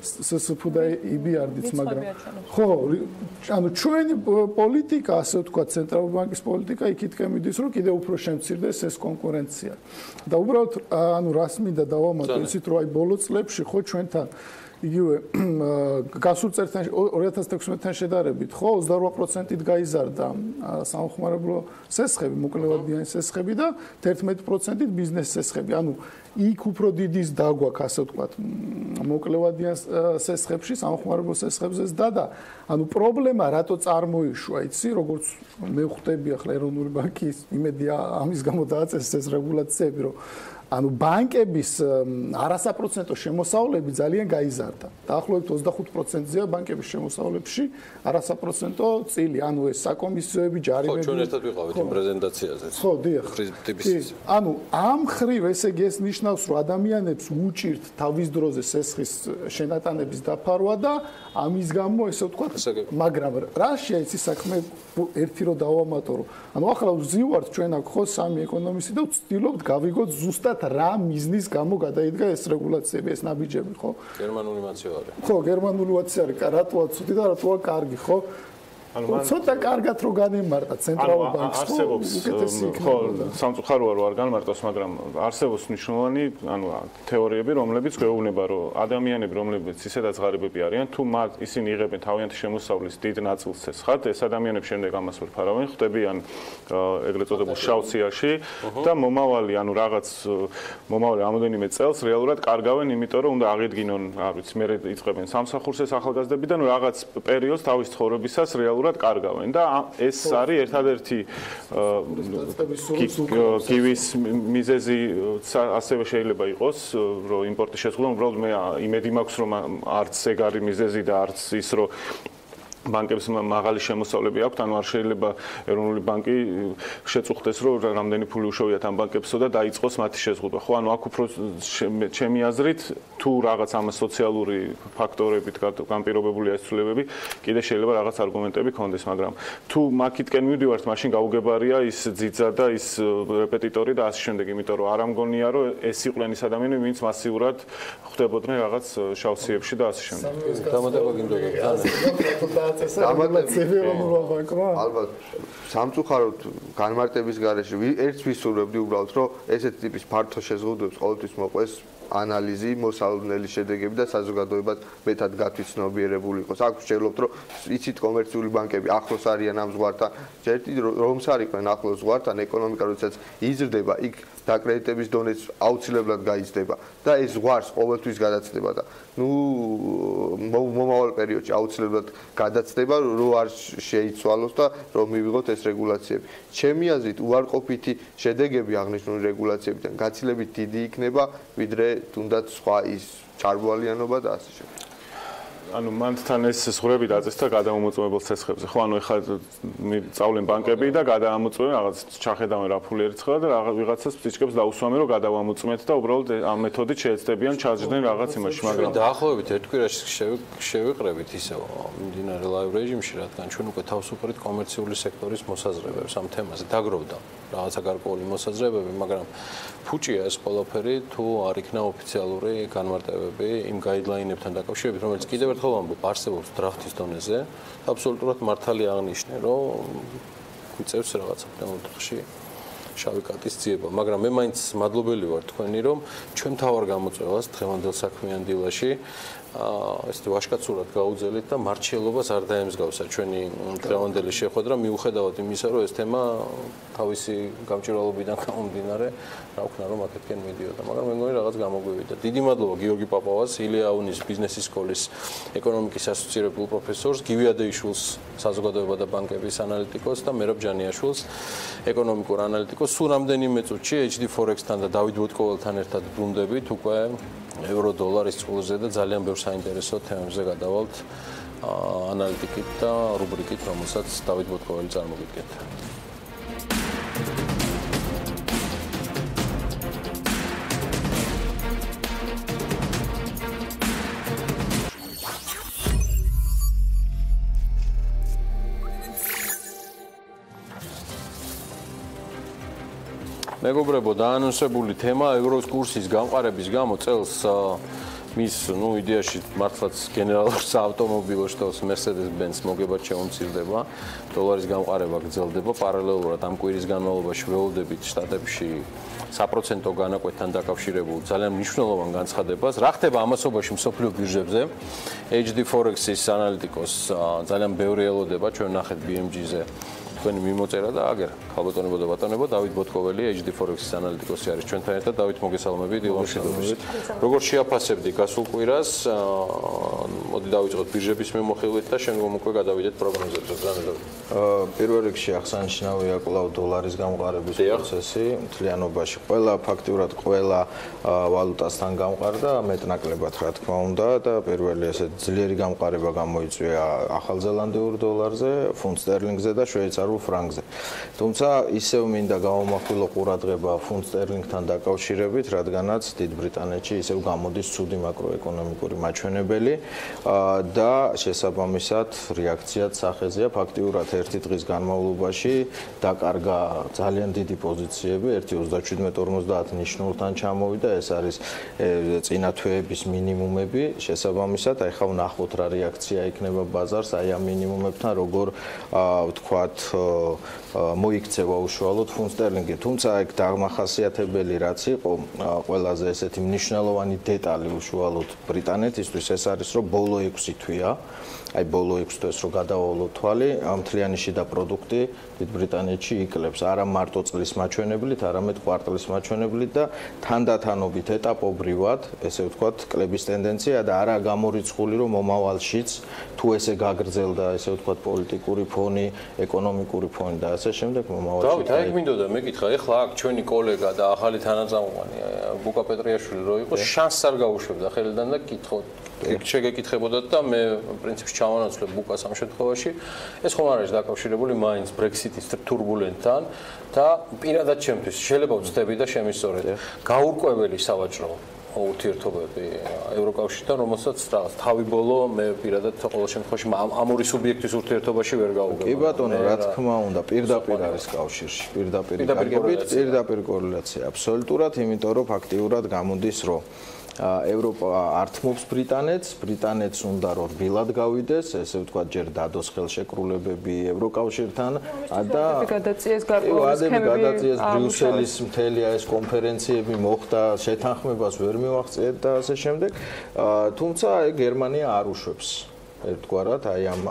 Speaker 9: სსფ და იბიარდიც, მაგრამ ხო, ანუ ჩვენი პოლიტიკა, ასე ვთქვათ, ცენტრალური ბანკის პოლიტიკა იქითკენ მიდის, რომ კიდევ უფრო შემცირდეს ეს კონკურენცია. და უბრალოდ ანუ რას მინდა დავამატო, იცით, რომ აი ბოლო წლებში ხო ჩვენთან იგივე გასულ წელთან 2016-თან შედარებით, ხო, 28%-ით გაიზარდა სამხმარებლო სესხები, მოკლევადიანი სესხები და 11%-ით ბიზნეს სესხები. ანუ იქ უფრო დიდის დაგვაქვს, ასე ვთქვათ, მოკლევადიან სესხებში, სამხმარებლო სესხებზეც და ანუ პრობლემა რატო წარმოიშვა, იცი, როგორც მე ვხვდები ახლა ეროვნული ბანკის იმედი ამის გამო დააწესეს ეს რეგულაციები, რომ ანუ ბანკების არასაპროცენტო შემოსავლები ძალიან გაიზარდა. დაახლოებით 25%-ია ბანკების შემოსავლებში არასაპროცენტო წილი, ანუ ეს საკომისიოები, ჯარიმები.
Speaker 1: ხო, ჩვენ ერთად ვიყავით იმ პრეზენტაციაზე.
Speaker 9: ხო, დიახ. ანუ ამ ხრივ ესე იგი ეს ნიშნავს, რომ ადამიანებს უჭირთ თავის დროზე სესხის შენატანების დაფარვა და ამის გამო ესე ვთქვათ, მაგრამ რა შეიძლება საქმე ერთი რო დავამატო, რომ ანუ ახლა ვზივართ ჩვენ აქ ხო სამი ეკონომისტი და ვცდილობთ გავიგოთ ზუსტად რა მიზნის გამო გადაიდგა ეს რეგულაციები, ეს ნაბიჯები, ხო?
Speaker 1: გერმანული მაცივარი.
Speaker 9: ხო, გერმანული მაცივარი, რატოა ცუდი და რატოა კარგი, ხო? ცოტა კარგად რო განემარტა ცენტრალურ ბანკს,
Speaker 8: ხო, სამწუხაროა რომ არ განმარტოს, მაგრამ არსებობს მნიშვნელოვანი, ანუ თეორიები, რომლებიც გვეუბნება, რომ ადამიანები, რომლებიც ისედაც ღარიბები არიან, თუ მათ ისინი იღებენ თავიანთი შემოსავლის დიდ ნაწილს სესხად, ეს ადამიანები შემდეგ ამას ვერ ფარავენ, ხდებიან ეგრეთ წოდებულ შავციაში და მომავალი, ანუ რაღაც მომავალი რამოდენიმე წელს რეალურად კარგავენ, იმიტომ რომ უნდა აღიდგინონ, არ ვიცი, მე იწყებენ სამსახურს ეს ახალგაზრდები და რაღაც პერიოდს თავის ცხოვრებისას რეალურად კარგავენ და ეს არის ერთადერთი გივის მიზეზი ასევე შეიძლება იყოს, რომ იმპორტის შეზღუდვა, უბრალოდ მე იმედი მაქვს, რომ არც ეგ არის მიზეზი და არც ის, რომ ბანკებს მაღალი შემოსავლები აქვთ, ანუ არ შეიძლება ეროვნული ბანკი შეწუხდეს, რომ რამდენი ფული უშოვიათ ამ ბანკებსო და დაიწყოს მათი შეზღუდვა. ხო, ანუ აქ უფრო ჩემი აზრით, თუ რაღაც ამ სოციალური ფაქტორებით გამ პირობებული ასრულებები, კიდე შეიძლება რაღაც არგუმენტები ქონდეს, მაგრამ თუ მაქითკენ მივდივართ, მაშინ გაუგებარია ის ძიძა და ის რეპეტიტორი და ასე შემდეგ, იმიტომ რომ არ ამგონია, რომ ეს იყვნენ ის ადამიანები, ვინც მასიურად ხვდებოდნენ რაღაც შავსიებში და ასე შემდეგ.
Speaker 1: დამატება გინდოდა
Speaker 7: ალბათ სამწუხაროდ განმარტების გარეშე ერთს ვისურვებდი უბრალოდ რომ ესეთი ტიპის ფართო შეზღუდვებს ყოველთვის მოყვეს ანალიზი, მოსალოდნელი შედეგები და საზოგადოებას მეტად გათვითცნობიერებული იყოს. აქ ვშეძლობთ რომ იცით კომერციული ბანკები ახლოს არიან ამ ზღვართან, ჯერტი რომს არ იყვნენ ახლოს ზღვართან, ეკონომიკა როდესაც იზრდება, იქ დაკრედიტების დონეც აუცილებლად გაიზრდება და ეს ზღვარს ყოველთვის გადაცდება და მომავალ პერიოდში აუცილებლად გადაცდება, რომ არ შეიცვალოს და რომ მივიღოთ ეს რეგულაციები. ჩემი აზრით, უარყოფითი შედეგები აღნიშნული რეგულაციებიდან გაცილებით დიდი იქნება, ვიდრე თუნდაც სხვა ის ჩარბვალიანობა და ასე შემდეგ.
Speaker 8: ანუ მანდთან ეს ზღვრები დაწესდა გადაამოწმებელ ცეცხლებზე. ხო, ანუ ეხლა წავლენ ბანკები და გადაამოწმებენ რაღაც ჩახედავენ რა ფული ერთხელ და ვიღაცას ფიჭკებს დაუსვამენ რომ გადაამოწმეთ და უბრალოდ ამ მეთოდით შეეცდებიან ჩარჯდნენ რაღაც იმაში, მაგრამ
Speaker 1: დაახლოებით ერთ კვირაში შევიყრებით ისევ მიმდინარე ლაივ რეჟიმში, რადგან ჩვენ უკვე თავს უყრით კომერციული სექტორის მოსაზრებებს ამ თემაზე. დაგროვდა რაღაცა გარკვეული მოსაზრებები, მაგრამ ფუჭია ეს ყველაფერი თუ არ იქნა ოფიციალური განმარტებები იმ გაიდლაინებთან დაკავშირებით, რომელიც კიდევ ერთხელ ამბობ, არსებობს დრაფტის დონეზე. აბსოლუტურად მართალი აღნიშნე, რომ გვიწევს რაღაცა ოთხში შავი კატის ძიება, მაგრამ მე მაინც მადლობელი ვარ თქვენი, რომ ჩვენ თავარ გამოწვევას დღევანდელ საქმიან დილაში ესეთი ვაშკაცურად გაუძელით და მარჩიელობას არ დაემსგავსა ჩვენი დღევანდელი შეხვედრა, მიუხედავად იმისა, რომ ეს თემა თავისი გამჭვირვალობიდან გამომდინარე, რა ვქნა, რომ აქეთკენ მიდიოდა, მაგრამ მე მგონი რაღაც გამოგვივიდა. დიდი მადლობა გიორგი პაპავას, ილიაუნის ბიზნესის სკოლის ეკონომიკის ასოცირებულ პროფესორს, გივი ადეიშვილს, საზოგადოება და ბანკების ანალიტიკოსს და მერაბ ჯანიაშვილს, ეკონომიკურ ანალიტიკოსს. სულ რამდენიმე წუთში HD Forex-თან და დავით ბოტკოველთან ერთად ბრუნდებით უკვე ევრო-დოლარის წყურზე და ძალიან ბევრ საინტერესო თემებზე გადავალთ ანალიტიკით და რუბრიკით, რომელსაც დავით ბოტკოველი წარმოგიდგენთ. მეგობრებო, დაანონსებული თემა ევროს კურსის გამყარების გამო წელს მის, იდეაში მართლაც გენერალურ საავტომობილო შტოს Mercedes-Benz მოგება შეუმცირდება, დოლარის გამყარება გრძელდება, პარალელურად ამ კვირის განმავლობაში ველოდებით შტატებში საპროცენტო განაკვეთთან დაკავშირებულ ძალიან მნიშვნელოვან განცხადებას. რა ხდება ამასობაში მსოფლიო ბირჟებზე? HD Forex-ის ანალიტიკოს ძალიან ბევრი ელოდება, ჩვენ ნახეთ BMG-ზე თქვენი მიმოწერა და აგერ ხალბატონებო და ბატონებო, დავით ბოტკოველი HD Forex-ის ანალიტიკოსი არის ჩვენთან ერთად. დავით, მოგესალმებით დილამშვიდობის. როგორ შეაფასებდი გასულ კვირას? მოდი დავიწყოთ ბირჟების მიმოხილვით და შემდგომ უკვე გადავიდეთ პროგნოზებზე.
Speaker 10: პირველ რიგში აღსანიშნავია კვლავ დოლარის გამყარების პროცესი მთლიანობაში. ფაქტიურად ყველა ვალუტასთან გამყარდა მეტნაკლებად, რა თქმა უნდა, და პირველი ესე ძლიერი გამყარება გამოიწვია ახალზელანდიურ დოლარზე, ფუნტ სტერლინგზე და შვეიცარიულ ფრანგზე. თუმცა ისევ მინდა გავამახვილო ყურადღება ფუნტ სტერლინგთან დაკავშირებით, რადგანაც დიდ ბრიტანეთში ისევ გამოდის ცუდი მაკროეკონომიკური მაჩვენებელი და შესაბამისად რეაქციაც სახეზეა. ფაქტიურად ერთი დღის განმავლობაში დაკარგა ძალიან დიდი პოზიციები, 1.37-50 ნიშნულთან ჩამოვიდა, ეს არის წინა თვეების მინიმუმები. შესაბამისად, აი ხა ვნახოთ რა რეაქცია იქნება ბაზარს აი ამ მინიმუმებთან, როგორ ვთქვათ მოიქცევა უშუალოდ ფუნტ სტერლინგი. თუმცა ეგ დამახასიათებელი რაც იყო, ყველაზე ესეთი მნიშვნელოვანი დეტალი უშუალოდ ბრიტანეთისთვის ეს არის, რომ ბოლო 6 თვეა, აი ბოლო 6 თვეს რო გადავალოთ თვალი, მთლიანი შიდა პროდუქტი დიდ ბრიტანეთში იკლებს არა მარტო წლის მაჩვენებლით, არამედ კვარტალის მაჩვენებლით და თანდათანობით ეტაპობრივად, ესე ვთქვათ, კლების ტენდენცია და არა გამორიცხული, რომ მომავალშიც თუ ესე გაგრძელდა, ესე ვთქვათ, პოლიტიკური ფონი, ეკონომიკური ფონი და ასე შემდეგ მომავალში.
Speaker 1: დავით, აი მინდოდა მეკითხა, ეხლა აქ ჩვენი კოლეგა და ახალი თანაწამყვანი ბუკა პეტრიაშვილი რო იყო, შანსს არ გაუშვებდა ხელიდან და შეგეკითხებოდათ და მე პრინციპში ჩავანაცვლებ ბუკას ამ შემთხვევაში. ეს ხომ არ არის დაკავშირებული მაინც Brexit-ის турბულენტთან და პირადად ჩემთვის შეიძლება ვწდები და შემისწორეთ. გაურკვეველი სავაჭრო ურთიერთობები ევროკავშირთან, რომელსაც თავი ბოლო მე პირადად ყოველ შემთხვევაში ამ ორი სუბიექტის ურთიერთობაში ვერ გავუგებ.
Speaker 10: კი ბატონო, რა თქმა უნდა, პირდაპირ არის კავშირში, პირდაპირ კორელაცია აბსოლუტურად, იმიტომ რომ ფაქტიურად გამოდის, რომ ევროპა ართმობს ბრიტანეთს უნდა რომ რბილად გავიდეს, ესე ვთქვათ, ჯერ დადოს ხელშეკრულებები ევროკავშირთან და
Speaker 5: გადაწიეს გარკვეული სქემები,
Speaker 10: ბრიუსელის მთელი ეს კონფერენციები მოხდა, შეთანხმებას ვერ მივაღწიეთ და ასე შემდეგ. თუმცა გერმანია არ უშვებს ერთგვარად აი ამ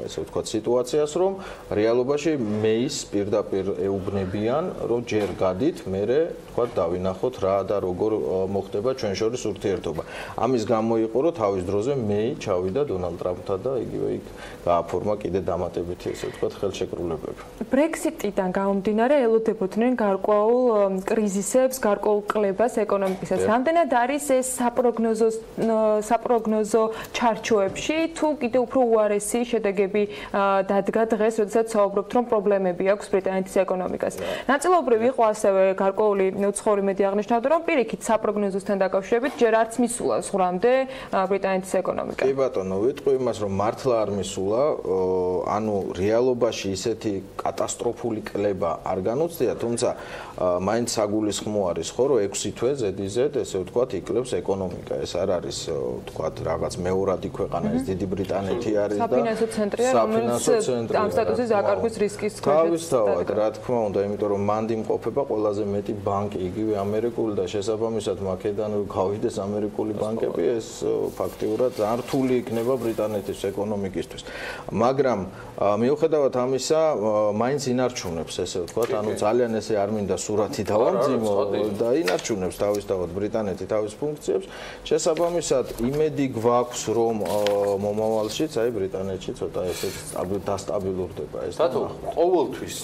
Speaker 10: ესე ვთქვათ სიტუაციას, რომ რეალობაში მეის პირდაპირ ეუბნებიან, რომ ჯერ გადით, მერე ვთქვათ დავინახოთ რა და როგორ მოხდება ჩვენ შორის ურთიერთობა. ამის გამო იყო, რომ თავის დროზე მეი ჩავიდა დონალდ ტრამპთან და იგივე იქ გააფორმა კიდე დამატებითი ესე ვთქვათ ხელშეკრულებები.
Speaker 5: Brexit-დან გამომდინარე ელოდებოდნენ გარკვეულ კრიზისებს, გარკვეულ კლებას ეკონომიკისას. რამდენად არის ეს საპროგნოზო ჩარჩოებში თუ კიდე უფრო უარესი შედეგები დადგა დღეს, როდესაც საუბრობთ, რომ პრობლემები აქვს ბრიტანეთის ეკონომიკას. ნაწილობრივ იყო ასევე გარკვეული უცხოური მედია აღნიშნავდა, რომ პირიქით საპროგნოზოსთან დაკავშირებით ჯერ არც მისულა ზღვრამდე ბრიტანეთის ეკონომიკა.
Speaker 10: კი ბატონო, ვიტყვი იმას, რომ მართლა არ მისულა, ანუ რეალობაში ისეთი კატასტროფული კლება არ განუცდია, თუმცა მაინც საგულისხმო არის ხო, რომ 6 თვე ზედიზედ ესე ვთქვათ იკლებს ეკონომიკა. ეს არ არის ვთქვათ რაღაც მეორადი ქვეყანა, ეს დიდი ბრიტანეთი არის და
Speaker 5: საფინანსო ცენტრია, რომელიც ამ სტატუსის აკარგვის რისკის ქვეშ.
Speaker 10: თავისთავად, რა თქმა უნდა, იმიტომ რომ მანდი მყოფება ყველაზე მეტი ბანკი, იგივე ამერიკული და შესაბამისად მაქედან გავიდეს ამერიკული ბანკები, ეს ფაქტიურად ძალიან რთული იქნება ბრიტანეთის ეკონომიკისთვის. მაგრამ მიუხედავად ამისა, მაინც ინარჩუნებს ესე ვთქვათ, ანუ ძალიან ესე არ მინდა სურათი დავამძიმო და ინარჩუნებს თავისთავად ბრიტანეთი თავის ფუნქციებს. შესაბამისად, იმედი გვაქვს, რომ მომავალშიც აი ბრიტანეთში ცოტა ესე დასტაბილურდება ეს.
Speaker 1: ბატონო, ყოველთვის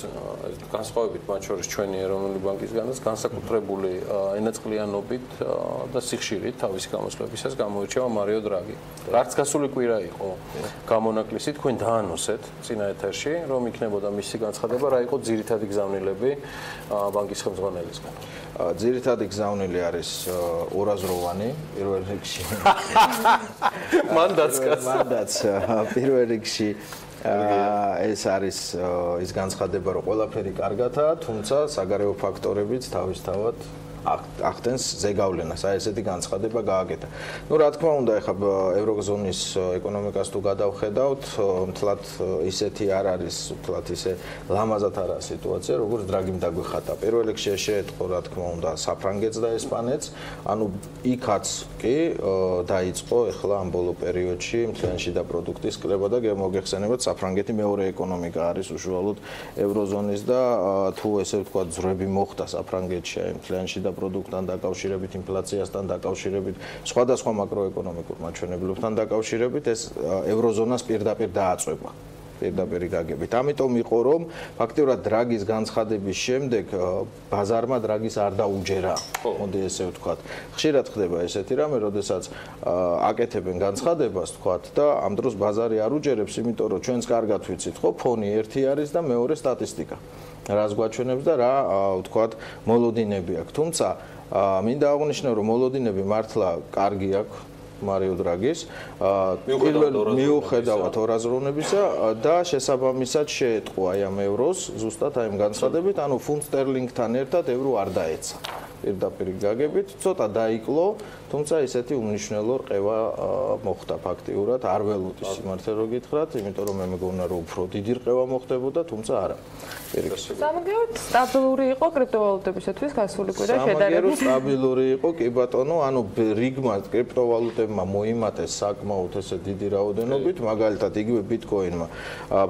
Speaker 1: განსხვავებით მათ შორის ჩვენი ეროვნული ბანკისგანაც განსაკუთრებული ენაწყლიანობით და სიხშირით თავისი გამოსვლებისას გამოირჩევა მარიო დრაგი. რაც გასული კვირა იყო გამონაკლისი, თქვენ დაანონსეთ წინა ეთერში, რომ იქნებოდა მისი განცხადება, რა იყო ძირითადი გზავნილები ბანკის ხელმძღვანელისგან.
Speaker 10: ძირითადი გზავნილი არის ორაზროვანი პირველ რიგში.
Speaker 1: მანდაც
Speaker 10: პირველ რიგში ეს არის ის განცხადება, რომ ყველაფერი კარგათაა, თუმცა საგარეო ფაქტორებიც თავისთავად ახდენს ზეგავლენას. აი ესეთი განცხადება გააკეთა. ნუ რა თქმა უნდა, ეხლა ევროზონის ეკონომიკას თუ გადავხედავთ, მთლად ისეთი არ არის, მთლად ისე ლამაზად არა სიტუაცია, როგორც დრაგიმ დაგვეხატა. პირველ რიგში შეეწყო, რა თქმა უნდა, საფრანგეთს და ესპანეთს, ანუ იქაც კი დაიწყო ეხლა ამ ბოლო პერიოდში მთლიანში და პროდუქტის კლება და მოგეხსენებათ, საფრანგეთი მეორე ეკონომიკა არის უშუალოდ ევროზონის და თუ ესე ვთქვათ, ძრები მოხდა საფრანგეთში მთლიანში და პროდუქტთან დაკავშირებით, ინფლაციასთან დაკავშირებით, სხვადასხვა მაკროეკონომიკურ მაჩვენებლებთან დაკავშირებით, ეს ევროზონას პირდაპირ დააწვება. პირდაპირი გაგებით. ამიტომ იყო, რომ ფაქტიურად დრაგის განცხადების შემდეგ ბაზარმა დრაგის არ დაუჯერა. მოდი ესე ვთქვათ. ხშირად ხდება ესეთი რამე, როდესაც აკეთებენ განცხადებას, ვთქვათ, და ამ დროს ბაზარი არ უჯერებს, იმიტომ რომ ჩვენც კარგად ვიცით, ხო, ფონი ერთი არის და მეორე სტატისტიკა. რას გვაჩვენებს და რა ვთქვათ, მოლოდინები აქვს. თუმცა მინდა აღვნიშნო, რომ მოლოდინები მართლა კარგი აქვს მარიო დრაგის, მიუხედავად ორაზროვნებისა და შესაბამისად შეეტყო აი ამ ევროს ზუსტად აი ამ განცხადებით, ანუ ფუნტ სტერლინგთან ერთად ევრო არ დაეცა. პირდაპირ გაგებით, ცოტა დაიკლო, თუმცა ისეთი უმნიშვნელო რყევა მოხდა ფაქტიურად, არ ველოდი სიმართლე რო გითხრათ, იმიტომ რომ მე მეგონა რომ უფრო დიდი რყევა მოხდებოდა, თუმცა არა.
Speaker 5: სამაგიეროდ სტაბილური იყო კრიპტოვალუტებისათვის გასული კვირა შედარებით.
Speaker 10: სამაგიეროდ სტაბილური იყო, კი ბატონო, ანუ რიგმა კრიპტოვალუტებმა მოიმატეს საკმაოდ ესე დიდი რაოდენობით, მაგალითად იგივე ბიტკოინმა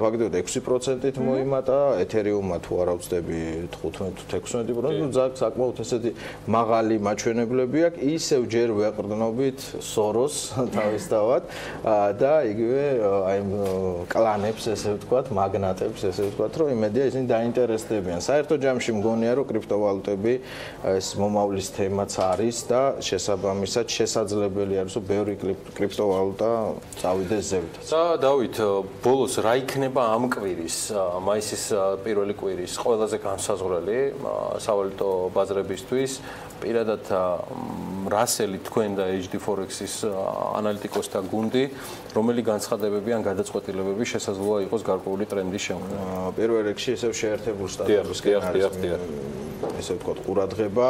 Speaker 10: ფაქტიურად 6%-ით მოიმატა, ეთერიუმმა თუ არა ვწდები 15-16%, საკმაოდ ესეთი მაღალი მაჩვენებლები აქვს, ისევ ჯერ ვეყრდნობით სოროს თავისთავად და იგივე აი კლანებს ესე ვთქვათ, მაგნატებს ესე ვთქვათ, რომ იმედია ისინი დაინტერესდებიან. საერთო ჯამში მგონია რომ კრიპტოვალუტები ეს მომავლის თემაც არის და შესაბამისად შესაძლებელი არის რომ ბევრი კრიპტოვალუტა წავიდეს ზევით.
Speaker 1: და დავით, ბოლოს რა იქნება ამ კვირის, მაისის პირველი კვირის ყველაზე განსაზღვრელი სავალუტო ბაზრებისთვის? პირადად რასელი თქვენ და HD Forex-ის ანალიტიკოსთა გუნდი, რომელი განცხადებები ან გადაწყვეტილებები შესაძლოა იყოს გარკვეული ტრენდის შემდგომ?
Speaker 10: პირველ რიგში ესევ შეერთებულ შტატებისკენ არის ესე ვთქვათ ყურადღება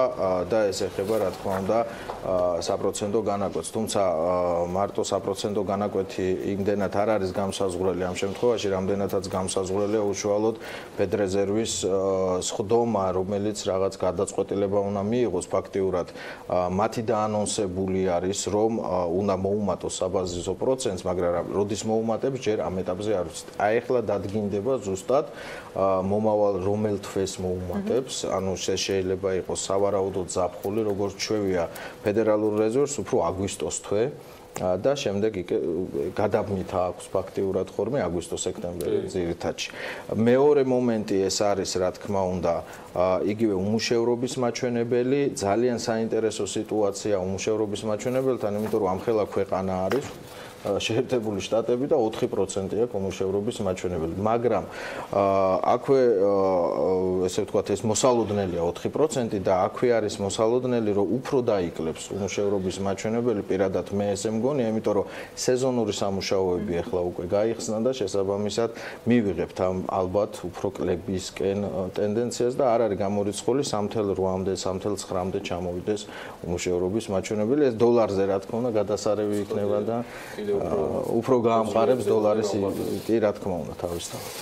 Speaker 10: და ეს ეხება რა თქმა უნდა საპროცენტო განაკვეთს. თუმცა მარტო საპროცენტო განაკვეთი იმდენად არ არის განსაზღვრელი ამ შემთხვევაში, რამდენადაც განსაზღვრელია უშუალოდ ფედრეზერვის სხდომა, რომელიც რაღაც გადაწყვეტილება უნდა მიიღოს ფაქტიურად. მათი დაანონსებული არის, რომ უნდა მოუმატოს საბაზისო პროცენტს, მაგრამ როდის მოუმატებს, ჯერ ამ ეტაპზე არ ვიცით. აი ახლა დადგინდება ზუსტად მომავალ რომელ თვეს მოუმატებს, ანუ შეიძლება იყოს სავარაუდოდ ზაფხული, როგორც ჩვევია ფედერალურ რეზერვს, უფრო აგვისტოს თვე და შემდეგ გადაბმით აქვს ფაქტიურად ხოლმე აგვისტო-სექტემბერი ძირითადში. მეორე მომენტი ეს არის, რა თქმა უნდა, იგივე უმუშევრობის მაჩვენებელი, ძალიან საინტერესო სიტუაცია უმუშევრობის მაჩვენებელთან, იმიტომ რომ ამხელა ქვეყანა არის შეერთებული შტატები და 4% აქვს უმუშევრობის მაჩვენებელი. მაგრამ აქვე ესე ვთქვათ ეს მოსალოდნელია 4% და აქვე არის მოსალოდნელი, რომ უფრო დაიკლებს უმუშევრობის მაჩვენებელი, პირადად მე ესე მგონია, იმიტომ რომ სეზონური სამუშაოები ახლა უკვე გაიხსნა და შესაბამისად მივიღებთ ამ ალბათ უფრო კლებისკენ ტენდენციას და არ არის გამორიცხული 3.8-მდე, 3.9-მდე ჩამოვიდეს უმუშევრობის მაჩვენებელი. ეს დოლარზე რა თქმა უნდა გადასარევი იქნება და უფრო გაამყარებს დოლარის კი რა თქმა უნდა თავისთავად.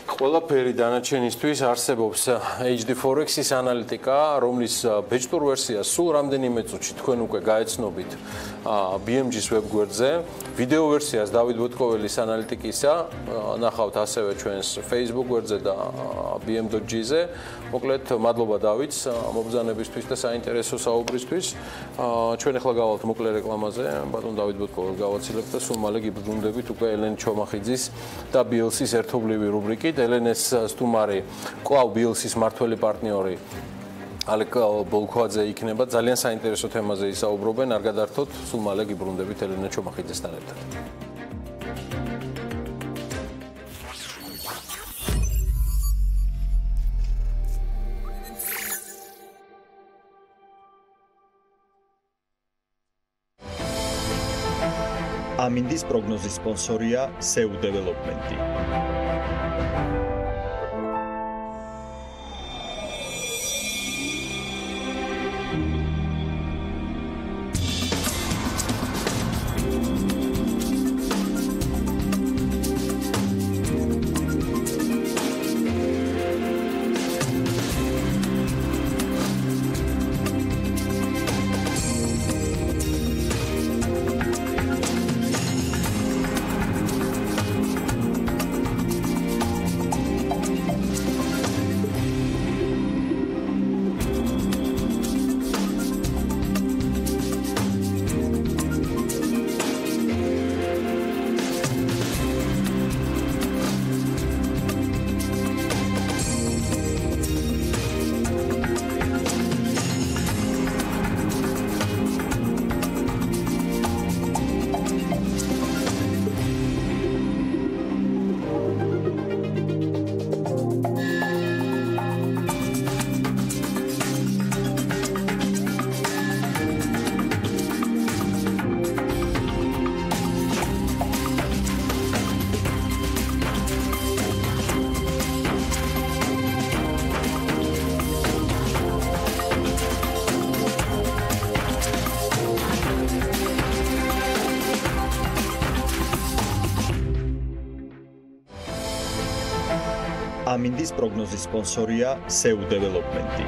Speaker 1: ყველაფერი დანარჩენისთვის არსებობს HD Forex-ის ანალიტიკა, რომლის ბეჭდურ ვერსიას სულ რამდენიმე წუთში თქვენ უკვე გაეცნობით BMG-ის ვებგვერდზე. ვიდეო ვერსიას დავით ბოტკოველის ანალიტიკისა ნახავთ ასევე ჩვენს Facebook გვერდზე და bm.g-ზე. მოკლედ, მადლობა დავითს მობრძანებისთვის და საინტერესო საუბრისთვის. ჩვენ ახლა გავალთ მოკლე რეკლამაზე, ბატონ დავით ბოტკოველს გავაცილებთ და სულ მალე გიბრუნდებით უკვე ელენ ჩომახიძის და BLC-ის ერთობლივი რუბრიკით. ელენეს სტუმარი კვლავ BLC-ის მართველი პარტნიორი ალეკ ბოლქვაძე იქნება. ძალიან საინტერესო თემაზე ისაუბრობენ. არ გადართოთ, სულ მალე გიბრუნდებით ელენე ჩომახიძესთან ერთად.
Speaker 12: ამინდის პროგნოზის სპონსორია SEU Development-ი. ამინდის პროგნოზის სპონსორია SEU Development-ი.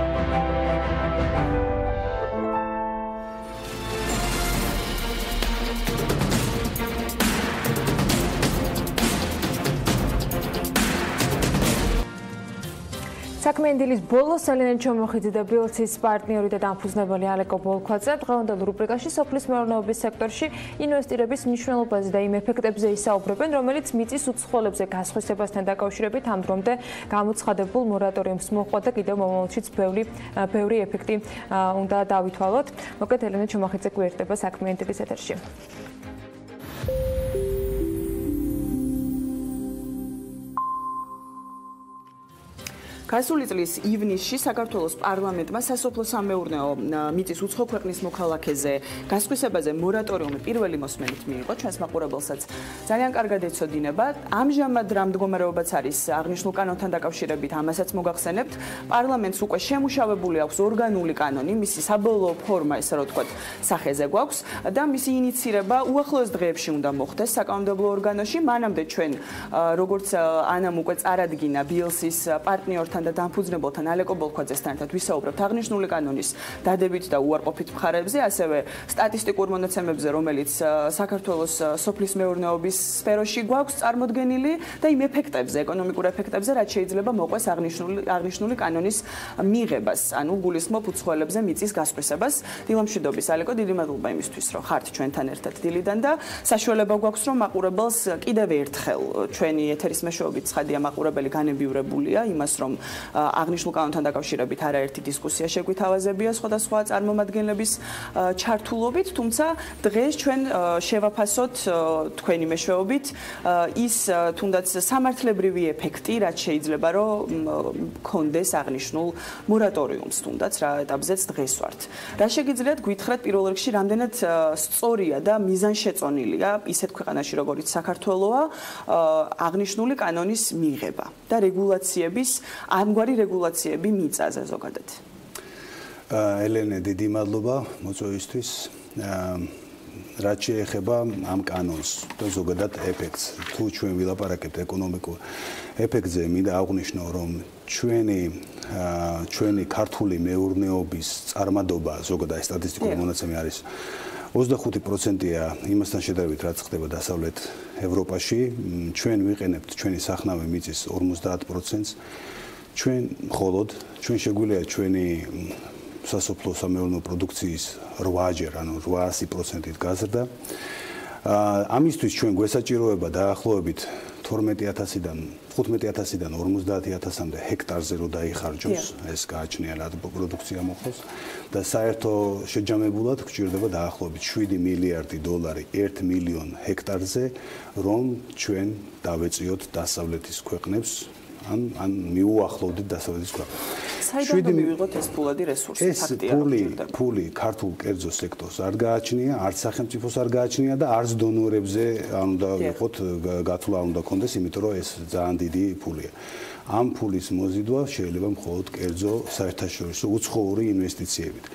Speaker 5: საქმიანი დილის ბოლოს ძალიან ჩამოხიდდა ბილცის პარტნიორი და დამფუძნებელი ალეკო ბოლქვაძე დღევანდელ რუბრიკაში სოფლის მეურნეობის სექტორში ინვესტირების მნიშვნელობაზე და იმ ეფექტებზე ისაუბრებენ, რომელიც მიწის უცხოელებზე გასხვისებასთან დაკავშირებით ამ დრომდე გამოცხადებულ მორატორიუმს მოჰყვა და კიდევ მომავალშიც ბევრი ეფექტი უნდა დავითვალოთ. მოკლედ ელენე ჩამოხიძე გვერდება საქმიანი დილის ეთერში.
Speaker 13: გასული წლის ივნისში საქართველოს პარლამენტმა სასოფლო-სამეურნეო მიწის უცხო ქვეყნის მოქალაქეზე გასხვისებაზე მორატორიუმი პირველი მოსმენით მიიღო, ჩვენს მაყურებელსაც ძალიან კარგად ეცოდინება. ამჟამად რა მდგომარეობაც არის აღნიშნულ კანონთან დაკავშირებით, ამასაც მოგახსენებთ. პარლამენტს უკვე შემუშავებული აქვს ორგანული კანონი, მისი საბოლოო ფორმა, ესე რომ ვთქვათ, სახეზე გვაქვს და მისი ინიცირება უახლოეს დღეებში უნდა მოხდეს საკანონმდებლო ორგანოში. მანამდე ჩვენ როგორც ანამ უკვე წარადგინა ბილსის პარტნიორთან და დამფუძნებელთან ალეკო ბოლქვაძესთან ერთად ვისაუბრებთ აღნიშნული კანონის დადებით და უარყოფით მხარეებზე, ასევე სტატისტიკურ მონაცემებზე, რომელიც საქართველოს სოფლის მეურნეობის სფეროში გვაქვს წარმოდგენილი და იმ ეფექტებზე, ეკონომიკურ ეფექტებზე, რაც შეიძლება მოყვეს აღნიშნული კანონის მიღებას, ანუ გულისხმობ უცხოელებზე მიწის გასხვისებას. დილა მშვიდობის ალეკო, დიდი მადლობა იმისთვის, რომ ხართ ჩვენთან ერთად დილიდან და საშუალება გვაქვს, რომ მაყურებელს კიდევ ერთხელ ჩვენი ეთერის მეშვეობით ცხადია მაყურებელი განებიურებულია იმას, რომ აღნიშნულ კანონთან დაკავშირებით არაერთი დისკუსია შეგვითავაზებია სხვადასხვა წარმომადგენლების ჩართულობით, თუმცა დღეს ჩვენ შევაფასოთ თქვენი მეშვეობით ის თუნდაც სამართლებრივი ეფექტი, რაც შეიძლება რომ გქონდეს აღნიშნულ მორატორიუმს, თუნდაც რა ეტაპზეც დღეს ვართ. რა შეგიძლიათ გითხრათ პირველ რიგში, რამდენად სწორია და მიზანშეწონილია ისეთ ქვეყანაში, როგორიც საქართველოა, აღნიშნული კანონის მიღება და რეგულაციების ამგვარი რეგულაციები მიწაზე ზოგადად.
Speaker 14: ელენე, დიდი მადლობა მოწვევისთვის. რაც შეეხება ამ კანონს და ზოგადად ეფექტს, თუ ჩვენ ვილაპარაკებთ ეკონომიკურ ეფექტზე, მინდა აღვნიშნო, რომ ჩვენი ქართული მეურნეობის წარმადობა, ზოგადად სტატისტიკური მონაცემი არის 25%-ია იმასთან შედარებით, რაც ხდება დასავლეთ ევროპაში. ჩვენ ვიყენებთ ჩვენი სახნავი მიწის 50%-ს. ჩვენ შეგვიძლია ჩვენი სასოფლო-სამეურნეო პროდუქციის 8-ჯერ, ანუ 800%-ით გაზრდა. ამისთვის ჩვენ გვესაჭიროება დაახლოებით 12,000-დან 15,000-დან 50,000-მდე ჰექტარზე რო დაიხარჯოს, ეს გააჩნია რა პროდუქცია მოხდეს და საერთო შეჯამებულად გვჭირდება დაახლოებით 7 მილიარდი დოლარი 1 მილიონ ჰექტარზე, რომ ჩვენ დავეწიოთ დასავლეთის ქვეყნებს ან მიუახლოვდით დასავლეთის ქვეყნებს.
Speaker 13: საიდან მივიღოთ ეს ფულადი რესურსი?
Speaker 14: ეს ფული ქართულ კერძო სექტორს არ გააჩნია, არც სახელმწიფოს არ გააჩნია და არც დონორებზე არ უნდა ვიყოთ გათვლა არ უნდა ქონდეს, იმიტომ რომ ეს ძალიან დიდი ფულია. ამ ფულის მოზიდვა შეიძლება მხოლოდ კერძო საერთაშორისო უცხოური ინვესტიციებით.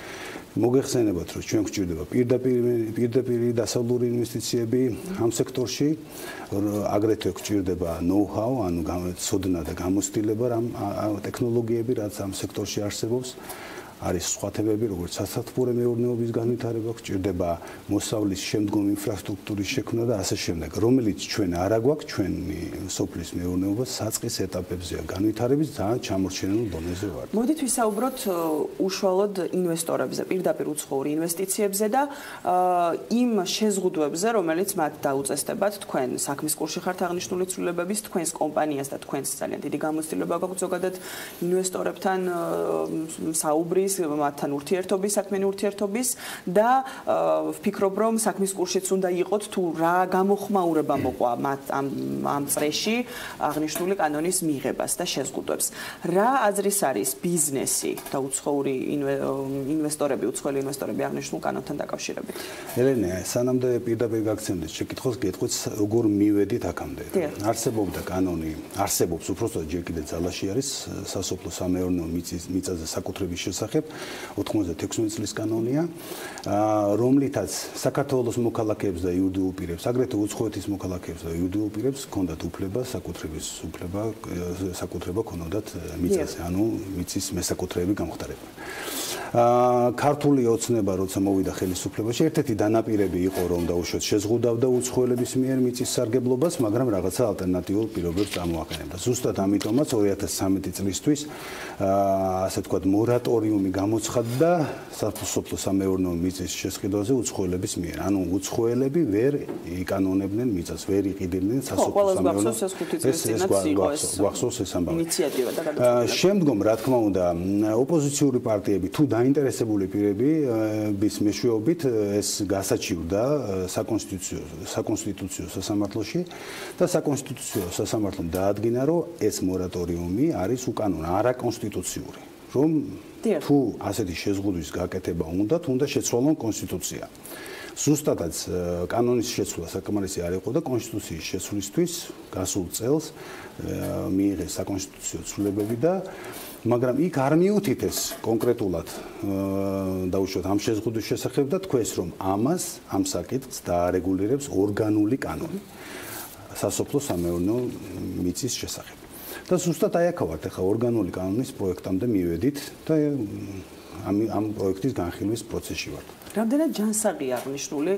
Speaker 14: მოგეხსენებათ, რომ ჩვენ გვჭირდება პირდაპირი დასავლური ინვესტიციები ამ სექტორში, აგრეთვე გვჭირდება know-how, ანუ ცოდნა და გამოცდილება ამ ტექნოლოგიები, რაც ამ სექტორში არსებობს. არის სხვა თემები, როგორც სასათბურე მეურნეობის განვითარება, გვჭირდება მოსავლის შემდგომ ინფრასტრუქტურის შექმნა და ასე შემდეგ, რომელიც ჩვენ არ აგვაქვს, ჩვენი სოფლის მეურნეობა საწყის ეტაპებზეა განვითარების ძალიან ჩამორჩენილ დონეზე ვართ.
Speaker 13: მოდით ვისაუბროთ უშუალოდ ინვესტორებზე, პირდაპირ უცხოური ინვესტიციებზე და იმ შეზღუდვებზე, რომელიც მათ დაუწესდებათ თქვენ საქმის კურსში ხართ აღნიშნული ცვლილებების, თქვენს კომპანიას და თქვენს ძალიან დიდი გამოცდილება გაქვთ ზოგადად ინვესტორებთან საუბრის, მათთან ურთიერთობის, საქმიანი ურთიერთობის და ვფიქრობ, რომ საქმის კურსშიც უნდა იყოთ თუ რა გამოხმაურება მოყვა მათ ამ წრეში აღნიშნული კანონის მიღებას და შეზღუდვებს. რა აზრის არის ბიზნესი და უცხოური ინვესტორები, უცხოელი ინვესტორები აღნიშნულ კანონთან დაკავშირებით?
Speaker 14: ელენე, სანამდე პირდაპირ გაგცემდეთ შეკითხვას, გეტყვით როგორ მივედით აქამდე. არსებობდა კანონი, არსებობს უпростоა ჯერ კიდევ ძალაში არის სასოფლო-სამეურნეო მიწაზე საკუთრების შესახებ 96 წლის კანონია, რომლითაც საქართველოს მოქალაქეებს და იურიდიულ პირებს, აგრეთვე უცხოეთის მოქალაქეებს და იურიდიულ პირებს ჰქონდათ უფლება, საკუთრება ქონოდათ მიწაზე, ანუ მიწის მესაკუთრეები გამხდარებდნენ. ქართული ოცნება როცა მოვიდა ხელისუფლებაში, ერთ-ერთი დანაპირები იყო, რომ დაუშვათ შეზღუდავდა უცხოელების მიერ მიწის სარგებლობას, მაგრამ რაღაცა ალტერნატიულ პირობებს წარმოაყენებდა. ზუსტად ამიტომაც 2013 წლისთვის ასე ვთქვათ, მორატორიუმი გამოცხადდა სასოფლო-სამეურნეო მიწის შესყიდვაზე უცხოელების მიერ. ანუ უცხოელები ვერ იკანონებდნენ მიწას, ვერ იყიდებდნენ სასოფლო-სამეურნეო ინიციატივა და გადაწყვეტილება. შემდგომ, რა თქმა უნდა, ოპოზიციური პარტიები თუ დაინტერესებული პირების მეშვეობით ეს გასაჩივრდა საკონსტიტუციო სასამართლოში და საკონსტიტუციო სასამართლომ დაადგინა, რომ ეს მორატორიუმი არის უკანონო, არაკონსტიტუციური, რომ თუ ასეთი შეზღუდვის გაკეთება უნდა შეცვალონ კონსტიტუცია. ზუსტადაც კანონის შეცვლა საკმარისი არ იყო და კონსტიტუციის შეცვლისთვის გასულ წელს მიიღეს საკონსტიტუციო ცვლილებები და მაგრამ იქ არ მიუთითეს კონკრეტულად დაუშვათ ამ შეზღუდვის შესახებ და თქვეს, რომ ამ საკითხს დაარეგულირებს ორგანული კანონი სასოფლო-სამეურნეო მიწის შესახებ. და ზუსტად აი აქ ვართ, ახლა ორგანული კანონის პროექტამდე მივედით და ამ პროექტის განხილვის პროცესში ვართ.
Speaker 13: რამდენად ჯანსაღია აღნიშნული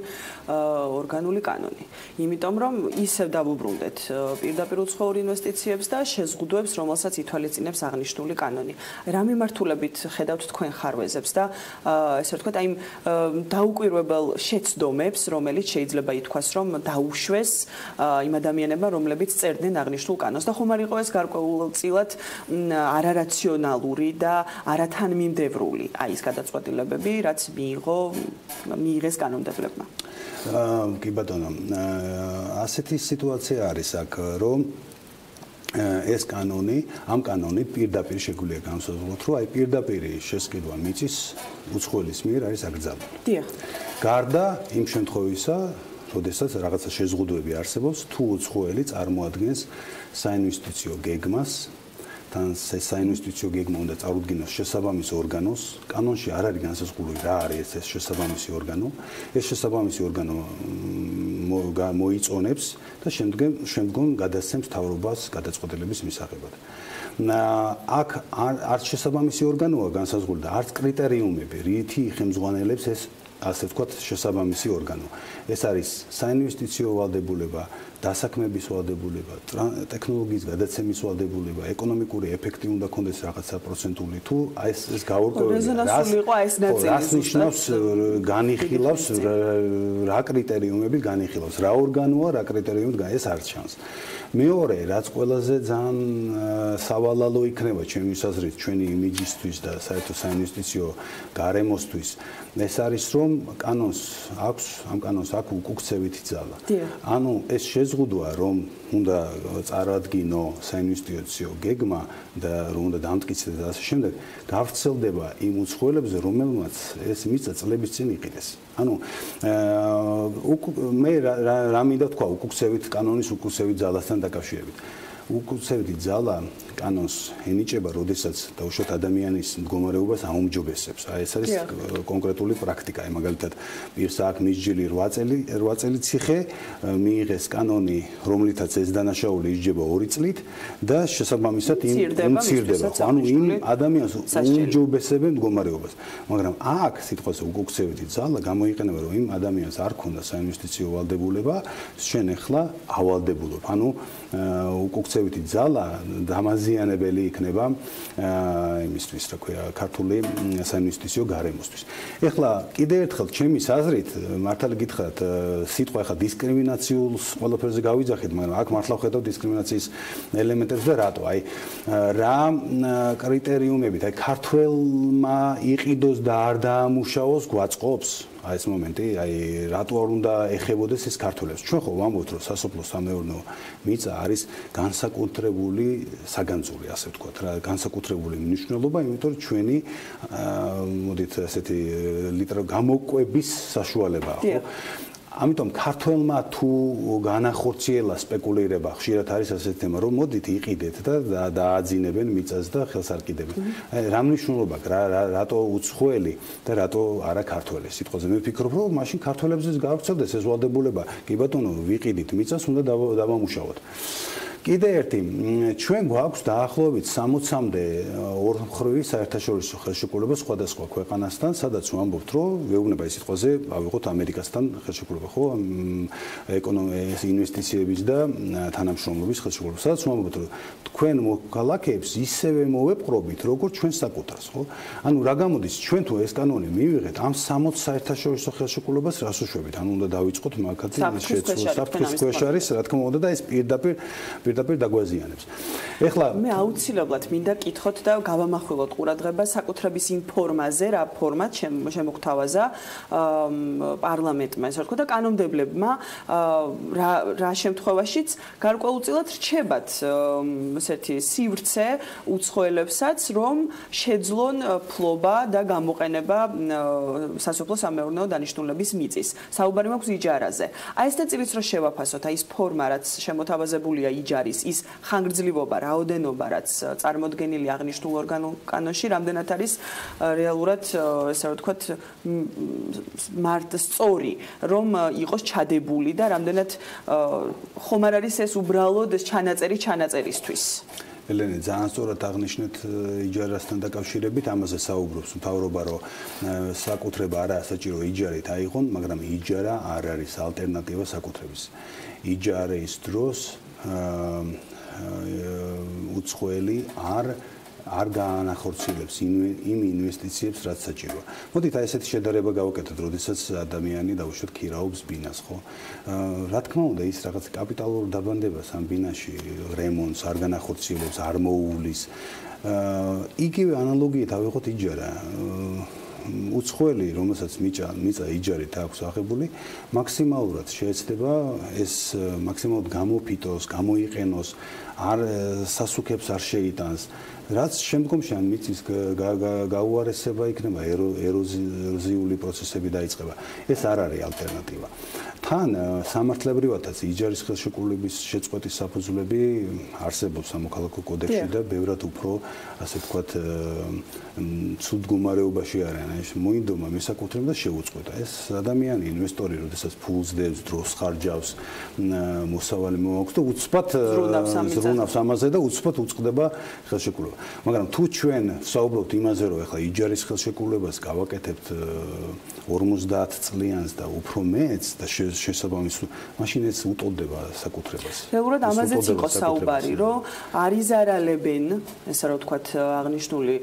Speaker 13: ორგანული კანონი. იმიტომ რომ ისევ დავუბრუნდეთ პირდაპირ უცხოურ ინვესტიციებს და შეზღუდვებს, რომელსაც ითვალისწინებს აღნიშნული კანონი. რა მიმართულებით ხედავთ თქვენ ხარვეზებს და ესე ვთქვათ, აი დაუკვირვებელ შეცდომებს, რომელიც შეიძლება ითქვას, რომ დაუშვეს იმ ადამიანებმა, რომლებიც წერდნენ აღნიშნულ კანონს და ხომ არ იყო ეს გარკვეულწილად არარაციონალური და არათანმიმდევრული, აი ეს გადაწყვეტილებები, რაც მიიღეს კანონმდებლებმა.
Speaker 14: კი ბატონო, ასეთი სიტუაცია არის აქ, რომ ეს ამ კანონით პირდაპირ შეგვიძლია განსაზღვროთ, რომ აი პირდაპირი შესყიდვა მიწის უცხოელის მიერ არის აკრძალული. დიახ. გარდა იმ შემთხვევისა, როდესაც რაღაცა შეზღუდვები არსებობს, თუ უცხოელი წარმოადგენს საინვესტიციო გეგმას, თან საინვესტიციო გეგმა უნდა წარუდგინოს შესაბამის ორგანოს. კანონში არ არის განსაზღვრული რა არის ეს შესაბამისი ორგანო. ეს შესაბამისი ორგანო მოიწონებს და შემდგომ გადასცემს მთავრობას გადაწყვეტილების მისაღებად. აქ არც შესაბამისი ორგანოა განსაზღვრული და არც კრიტერიუმები, რითი იხემძღვანელებს ეს ასე ვთქვათ შესაბამისი ორგანო. ეს არის საინვესტიციო ვალდებულება, დასაქმების ვალდებულება, ტექნოლოგიის გადაცემის ვალდებულება, ეკონომიკური ეფექტი უნდა კონდეს რაღაცა პროცენტული თუ ეს გაურკვეველია. რას ნიშნავს განიხილავს რა კრიტერიუმები განიხილავს, რა ორგანოა, რა კრიტერიუმით ეს არ ჩანს. მეორე, რაც ყველაზე ძალიან სავალალო იქნება ჩემი აზრით, ჩვენი იმიჯისთვის და საერთოდ საინვესტიციო გარემოსთვის, ეს არის რომ ამ კანონს აქვს უკუქცევითი ძალა. ანუ ეს შეზღუდვა, რომ უნდა წარადგინო საინვესტიციო გეგმა და რომ უნდა დამტკიცდეს და ასე შემდეგ, გავრცელდება იმ უცხოელებზე, რომელმაც ეს მიწა წლების წინ იყიდეს. ანუ მე რა მინდა თქვა უკუქცევით კანონის უკუქცევით ძალასთან დაკავშირებით. უკუქცევითი ძალა კანონს ენიჭება, როდესაც დაუშვათ ადამიანის მდგომარეობას აუმჯობესებს. აი ეს არის კონკრეტული პრაქტიკა. აი მაგალითად, პირს აქვს მისჯილი 8 წელი ციხე, მიიღეს კანონი, რომლითაც ეს დანაშაული ისჯება 2 წლით და შესაბამისად იმცირდება. ანუ იმ ადამიანს აუმჯობესებენ მდგომარეობას. მაგრამ აქ სიტყვაზე უკუქცევითი ძალა გამოიყენება, რომ იმ ადამიანს არ ქონდა საინვესტიციო ვალდებულება, შენ ახლა ავალდებულობ. ანუ უკუქცევითი ძალა დამაზიანებელი იქნება იმისთვის, რა ქვია, ქართული საინვესტიციო გარემოსთვის. ეხლა კიდევ ერთხელ ჩემი აზრით, მართალი გითხრათ, სიტყვა ეხლა დისკრიმინაციულს ყველაფერზე გავიძახით, მაგრამ აქ მართლა ვხედავ დისკრიმინაციის ელემენტებს და რატო? აი რა კრიტერიუმებით, აი ქართველმა იყიდოს და არ დაამუშავოს გვაწყობს აი ეს მომენტი, აი რატო არ უნდა ეხებოდეს ეს ქართველებს? ჩვენ ხო ვამბობთ, რომ სასოფლო-სამეურნეო მიწა არის განსაკუთრებული საგანძური, ასე ვთქვათ, რა განსაკუთრებული მნიშვნელობა, იმიტომ რომ ჩვენი მოდით ასეთი გამოკვების საშუალებაა, ხო? ამიტომ ქართველმა თუ განახორციელა სპეკულირება, ხშირად არის ასეთი თემა, რომ მოდით იყიდეთ და დააძინებენ მიწას და ხელს არ კიდებენ. რა მნიშვნელობა აქვს, რატო უცხოელი და რატო არა ქართველი? სიტყვაზე მე ვფიქრობ, რომ მაშინ ქართველებს გავრცელდეს ეს ვალდებულება. კი ბატონო, ვიყიდით მიწას, უნდა დავამუშავოთ. კიდე ერთი, ჩვენ გვაქვს დაახლოებით 60-მდე ორმხრივი საერთაშორისო ხელშეკრულება სხვადასხვა ქვეყანასთან, სადაც ვამბობთ, რომ ვეუბნება ეს სიტყვაზე, ავიღოთ ამერიკასთან ხელშეკრულება, ხო? ეკონომიკის ინვესტიციების და თანამშრომლობის ხელშეკრულება. სადაც ვამბობთ, რომ თქვენ მოქალაქეებს ისევე მოვეპყრობით, როგორც ჩვენ საკუთარს, ხო? ანუ რა გამოდის, ჩვენ თუ ეს კანონი მივიღეთ, ამ 60 საერთაშორისო ხელშეკრულებას რას უშვებით? ანუ უნდა დავიწყოთ მაგათი შეცვლა, საფრთხის ქვეშ არის, რა თქმა უნდა და ეს პირდაპირ დაგვაზიანებს. ეხლა
Speaker 13: მე აუცილებლად მინდა კითხოთ და გავამახვილოთ ყურადღება საკუთრების იმ ფორმაზე, რა ფორმად შემოგთავაზა პარლამენტმა, ესე ვთქვა და კანონმდებლებმა რა შემთხვევაშიც გარკვეულწილად რჩებათ ესეთი სივრცე უცხოელებსაც, რომ შეძლონ ფლობა და გამოყენება სასოფლო-სამეურნეო დანიშნულების მიწის. საუბარი მაქვს იჯარაზე. აი ეს და წილიც რო შევაფასოთ, აი ეს ფორმა, რაც შემოთავაზებულია იჯარის, ის ხანგრძლივობა, რაოდენობა, რაც წარმოდგენილი აღნიშნულ კანონში, რამდენად არის რეალურად, ესე ვთქვათ, სწორი, რომ იყოს ჩადებული და რამდენად ხომ არ არის ეს უბრალოდ ჩანაწერისთვის.
Speaker 14: ელენე, ძალიან სწორად აღნიშნეთ იჯარასთან დაკავშირებით, ამაზე საუბრობს მთავრობა, რომ საკუთრება არაა საჭირო იჯარით აიღონ, მაგრამ იჯარა არ არის ალტერნატივა საკუთრების. იჯარის დროს უცხოელი არ გაანახორციელებს იმ ინვესტიციებს, რაც საჭიროა. მოდით აი ესეთი შედარება გავაკეთოთ, როდესაც ადამიანი დაუშვათ ქირაობს ბინას, ხო? რა თქმა უნდა, ის რაღაც კაპიტალურ დაბანდებას ამ ბინაში რემონტს არ განახორციელებს, არ მოუვლის. იგივე ანალოგიით ავიღოთ იჯარა. უცხოელი, რომელსაც მიწა იჯარით აქვს აღებული, მაქსიმალურად შეეცდება ეს მაქსიმალურად გამოფიტოს, გამოიყენოს, არ სასუქებს არ შეიტანს. რაც შემდგომში ან მიწის გაუარესება იქნება, ეროზიული პროცესები დაიწყება. ეს არ არის ალტერნატივა. თან სამართლებრივადაც იჯარის ხელშეკრულების შეწყვეტის საფუძვლები არსებობს სამოქალაქო კოდექსში და ბევრად უფრო, ასე ვთქვათ, ცუდ მდგომარეობაში არიან. ეს მოინდომა მესაკუთრება და შეუწყვეტა. ეს ადამიანი, ინვესტორი, როდესაც ფულს დევს, დროს ხარჯავს, მოსავალი მოაქვს და უცბად ზრუნავს ამაზე და უცბად უწყდება ხელშეკრულება. მაგრამ თუ ჩვენ ვსაუბრობთ იმაზე, რომ ახლა იჯარის ხელშეკრულებას გავაკეთებთ 50 წლიანს და უფრო მეც და შესაბამისად, მაშინ ეს უტოლდება საკუთრებას.
Speaker 13: რეალურად ამაზეც იყო საუბარი, რომ არ იზარალებენ, ესე რა ვთქვათ, აღნიშნული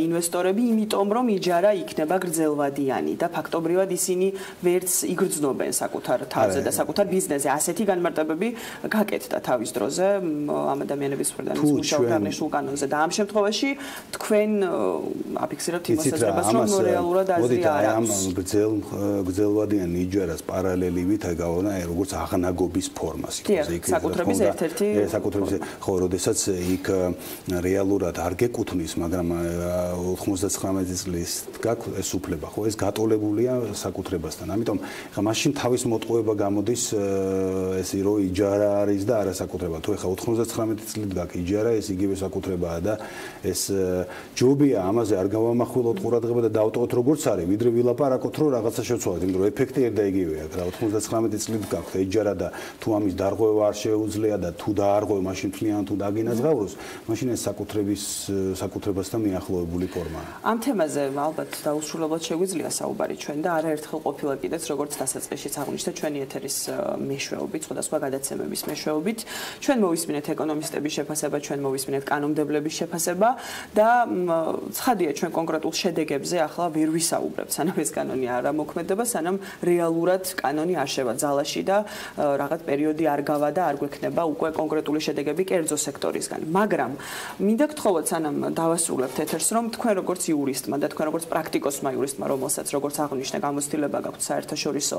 Speaker 13: ინვესტორები, იმიტომ რომ იჯარა იქნება გრძელვადიანი და ფაქტობრივად ისინი ვერც იგრძნობენ საკუთარ თავზე და საკუთარ ბიზნესზე. ასეთი განმარტებები გაკეთდა თავის დროზე ამ ადამიანების მხრიდან მუშაობთ აღნიშნულ კანონზე და ამ შემთხვევაში თქვენ აფიქსირებთ იმ მოსაზრებას, რომ რეალურად აზრი არ აქვს.
Speaker 14: გრძელვადიან იჯარას პარალელივითგავონა როგორც აღნაგობის ფორმას.
Speaker 13: საკუთრების ერთ-ერთი
Speaker 14: ხო, როდესაც იქ რეალურად არ გეკუთვნის, მაგრამ 99 წლის გაქვს ეს უფლება, ხო, ეს გატოლებულია საკუთრებასთან. ამიტომ ხა მაშინ თავის მოტყუება გამოდის ესე რომ იჯარა არის და არა საკუთრება. თუ ხა 99 წლით გაქვს იჯარა, ეს იგივე საკუთრებაა და ეს ჯობია ამაზე არ გავამახვილოთ ყურადღება და დავტოვოთ როგორც არის, ვიდრე ვილაპარაკოთ რომ რაღაცა შევცვალოთ, იმიტომ რომ ეფექტი ერთ და იგივეა. რა 99 წლით გაქვს იჯარა და თუ ამის დარღვევა არ შეუძლია და თუ დაარღვევ, მაშინ თლიან თუ დაგინაზღავროს, მაშინ ეს საკუთრებასთან მიახლოებული ფორმაა.
Speaker 13: ამ თემაზე ალბათ დაუსრულებლად შეგვიძლია საუბარი ჩვენ და არაერთხელ ყოფილა კიდეც როგორც დასაწყისშიც აღნიშნეთ ჩვენი ეთერის მეშვეობით, სხვადასხვა გადაცემების მეშვეობით. ჩვენ მოვისმინეთ ეკონომისტების შეფასება, ჩვენ მოვისმინეთ კანონმდებლების შეფასება და ცხადია ჩვენ კონკრეტულ შედეგებზე ახლა ვერ ვისაუბრებთ, სანამ ეს კანონი არ ამოქმედება, სანამ რეალურად კანონი არ შევა ძალაში და რაღაც პერიოდი არ გავა და არ გვექნება უკვე კონკრეტული შედეგები კერძო სექტორისგან. მაგრამ მინდა გთხოვოთ, სანამ დავასრულებთ ეთერს, რომ თქვენ როგორც იურისტმა და თქვენ როგორც პრაქტიკოსმა იურისტმა, რომელსაც როგორც აღნიშნე გამოცდილება გაქვთ საერთაშორისო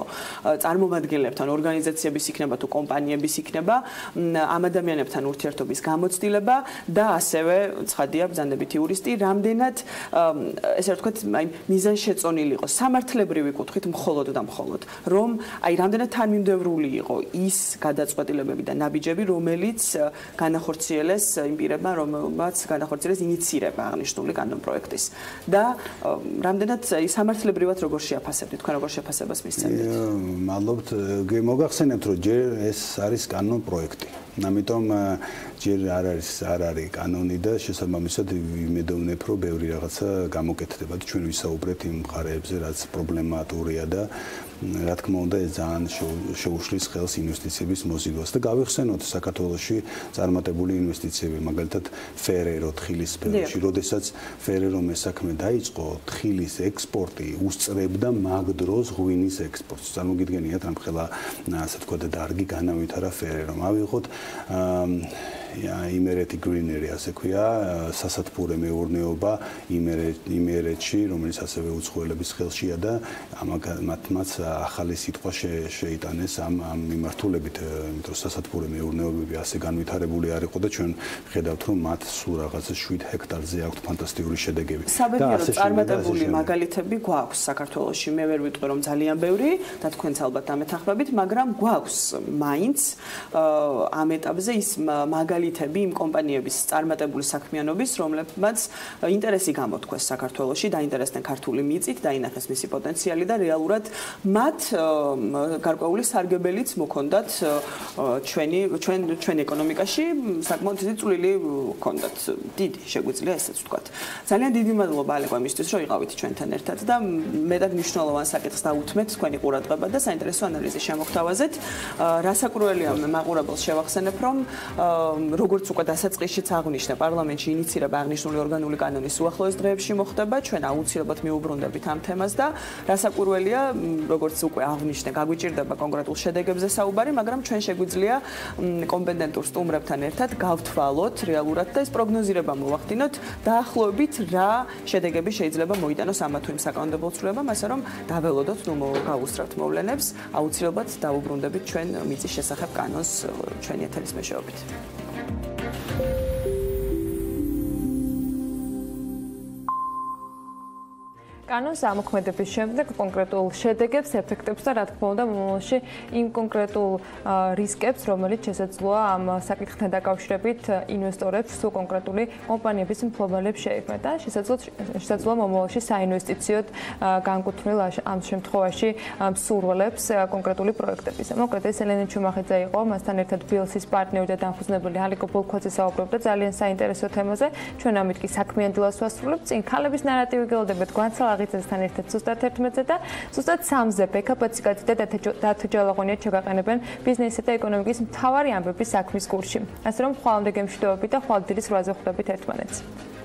Speaker 13: წარმომადგენლებთან, ორგანიზაციების იქნება თუ კომპანიების იქნება, ამ ადამიანებთან ურთიერთობის გამოცდილება და ასევე ცხადია ბრძანებით იურისტი, რამდენად ესე ვთქვათ, აი მიზანშეწონილი იყო სამართლებრივი კუთხით მხოლოდ და მხოლოდ, რომ აი რამდენად თანმიმდევრული იყო ის გადაწყვეტილებები და ნაბიჯები, რომელიც განახორციელეს იმ პირებმა, რომელმაც განახორციელეს ინიცირება აღნიშნული კანონპროექტის და რამდენად სამართლებრივად როგორ შეაფასებთ, თქვენ როგორ შეფასებას მისცემთ?
Speaker 14: მადლობთ, მოგახსენებთ, რომ ჯერ ეს არის კანონპროექტი. ამიტომ ჯერ არ არის კანონი და შესაბამისად ვიმედოვნებ, რომ ბევრი რაღაცა გამოკეთდება და ჩვენ ვისაუბრეთ იმ მხარეებზე, რაც პრობლემატურია და რა თქმა უნდა ეს ძალიან შეუშლის ხელს ინვესტიციების მოზიდვას და გავიხსენოთ საქართველოში წარმატებული ინვესტიციები, მაგალითად ფერერო თხილის სფეროში, როდესაც ფერერომ ეს საქმე დაიწყო, თხილის ექსპორტი უსწრებდა მაგ დროს ღვინის ექსპორტს. წარმოგიდგენიათ რამხელა ასე თქვა და დარგი განავითარა ფერერომ. ავიღოთ იმერეთი გრინერი ასე ქვია, სასათბურე მეურნეობა იმერეთში, რომელიც ასევე უცხოელების ხელშია და მათმაც ახალი სიტყვა შეიტანეს ამ მიმართულებით, იმიტომ რომ სასათბურე მეურნეობები ასე განვითარებული არ იყო და ჩვენ ხედავთ, რომ მათ სულ რაღაცა 7 ჰექტარზე აქვთ ფანტასტიკური შედეგები.
Speaker 13: საბედნიერო წარმატებული მაგალითები გვაქვს საქართველოში. მე ვერ ვიტყვი რომ ძალიან ბევრი და თქვენც ალბათ დამეთანხმებით, მაგრამ გვაქვს მაინც ამ ეტაპზე ის მაგალითები იმ კომპანიების წარმატებული საქმიანობის, რომლებმაც ინტერესი გამოთქვეს საქართველოში, დაინტერესდნენ ქართული მიწით, დაინახეს მისი პოტენციალი და რეალურად მათ გარკვეული სარგებელიც მოქონდათ ჩვენ ეკონომიკაში, საკმაოდ დიდი წვლილი ჰქონდათ. დიდი, შეგვიძლია ესეც ვთქვათ. ძალიან დიდი მადლობა ალეკო იმისთვის, რომ იყავით ჩვენთან ერთად და მეტად მნიშვნელოვან საკითხს დაუთმეთ თქვენი ყურადღება და საინტერესო ანალიზი შემოგთავაზეთ. რასაკვირველია მაყურებელს შევახსენებ, რომ როგორც უკვე დასაწყისშიც აღვნიშნა, პარლამენტში ინიცირება აღნიშნული ორგანული კანონის უახლოეს დღეებში მოხდება. ჩვენ აუცილებლად მიუბრუნდებით ამ თემას და რასაკვირველია, როგორც უკვე აღვნიშნე, გაგვიჭირდება კონკრეტულ შედეგებზე საუბარი, მაგრამ ჩვენ შეგვიძლია კომპეტენტურ სტუმრებთან ერთად გავთვალოთ რეალურად და ეს პროგნოზირება მოვახდინოთ დაახლოებით რა შედეგები შეიძლება მოიტანოს ამა თუ იმ საკანონმდებლო ცვლილებამ, ასე რომ დაველოდოთ, გავუსწრებთ მოვლენებს, აუცილებლად დავუბრუნდებით ჩვენ მიწის შესახებ კანონს ჩვენი ეთერის მეშვეობით.
Speaker 5: კანონს ამოქმედების შემდეგ კონკრეტულ შედეგებს, ეფექტებს და რა თქმა უნდა მომავალში იმ კონკრეტულ რისკებს, რომელიც შესაძლოა ამ საკითხთან დაკავშირებით ინვესტორებს თუ კონკრეტული კომპანიების მფლობელებს შეექმნათ და შესაძლოა მომავალში საინვესტიციოდ განკუთვნილ ამ შემთხვევაში მსურველებს კონკრეტული პროექტების. მოკლედ ეს ელენე ჩუმახიძე იყო, მასთან ერთად ბილსის პარტნიორი და დამფუძნებელი ალეკო ბოლქოძე საუბრობდა ძალიან საინტერესო თემაზე. ჩვენ ამით კი საქმიან დილას ვასრულებთ. წინ ქალების ნარატივი გელოდებათ გვანცალ აღიძესთან ერთად ზუსტად 11-ზე და ზუსტად 3-ზე ბექაპაციკაძე და დათო ჯალაღონია ჩაგაყენებენ ბიზნესისა და ეკონომიკის მთავარი ამბების საქმის კურსში. ასე რომ ხვალამდე გემშვიდობებით და ხვალ დილის 8-ზე ხვდებით ერთმანეთს.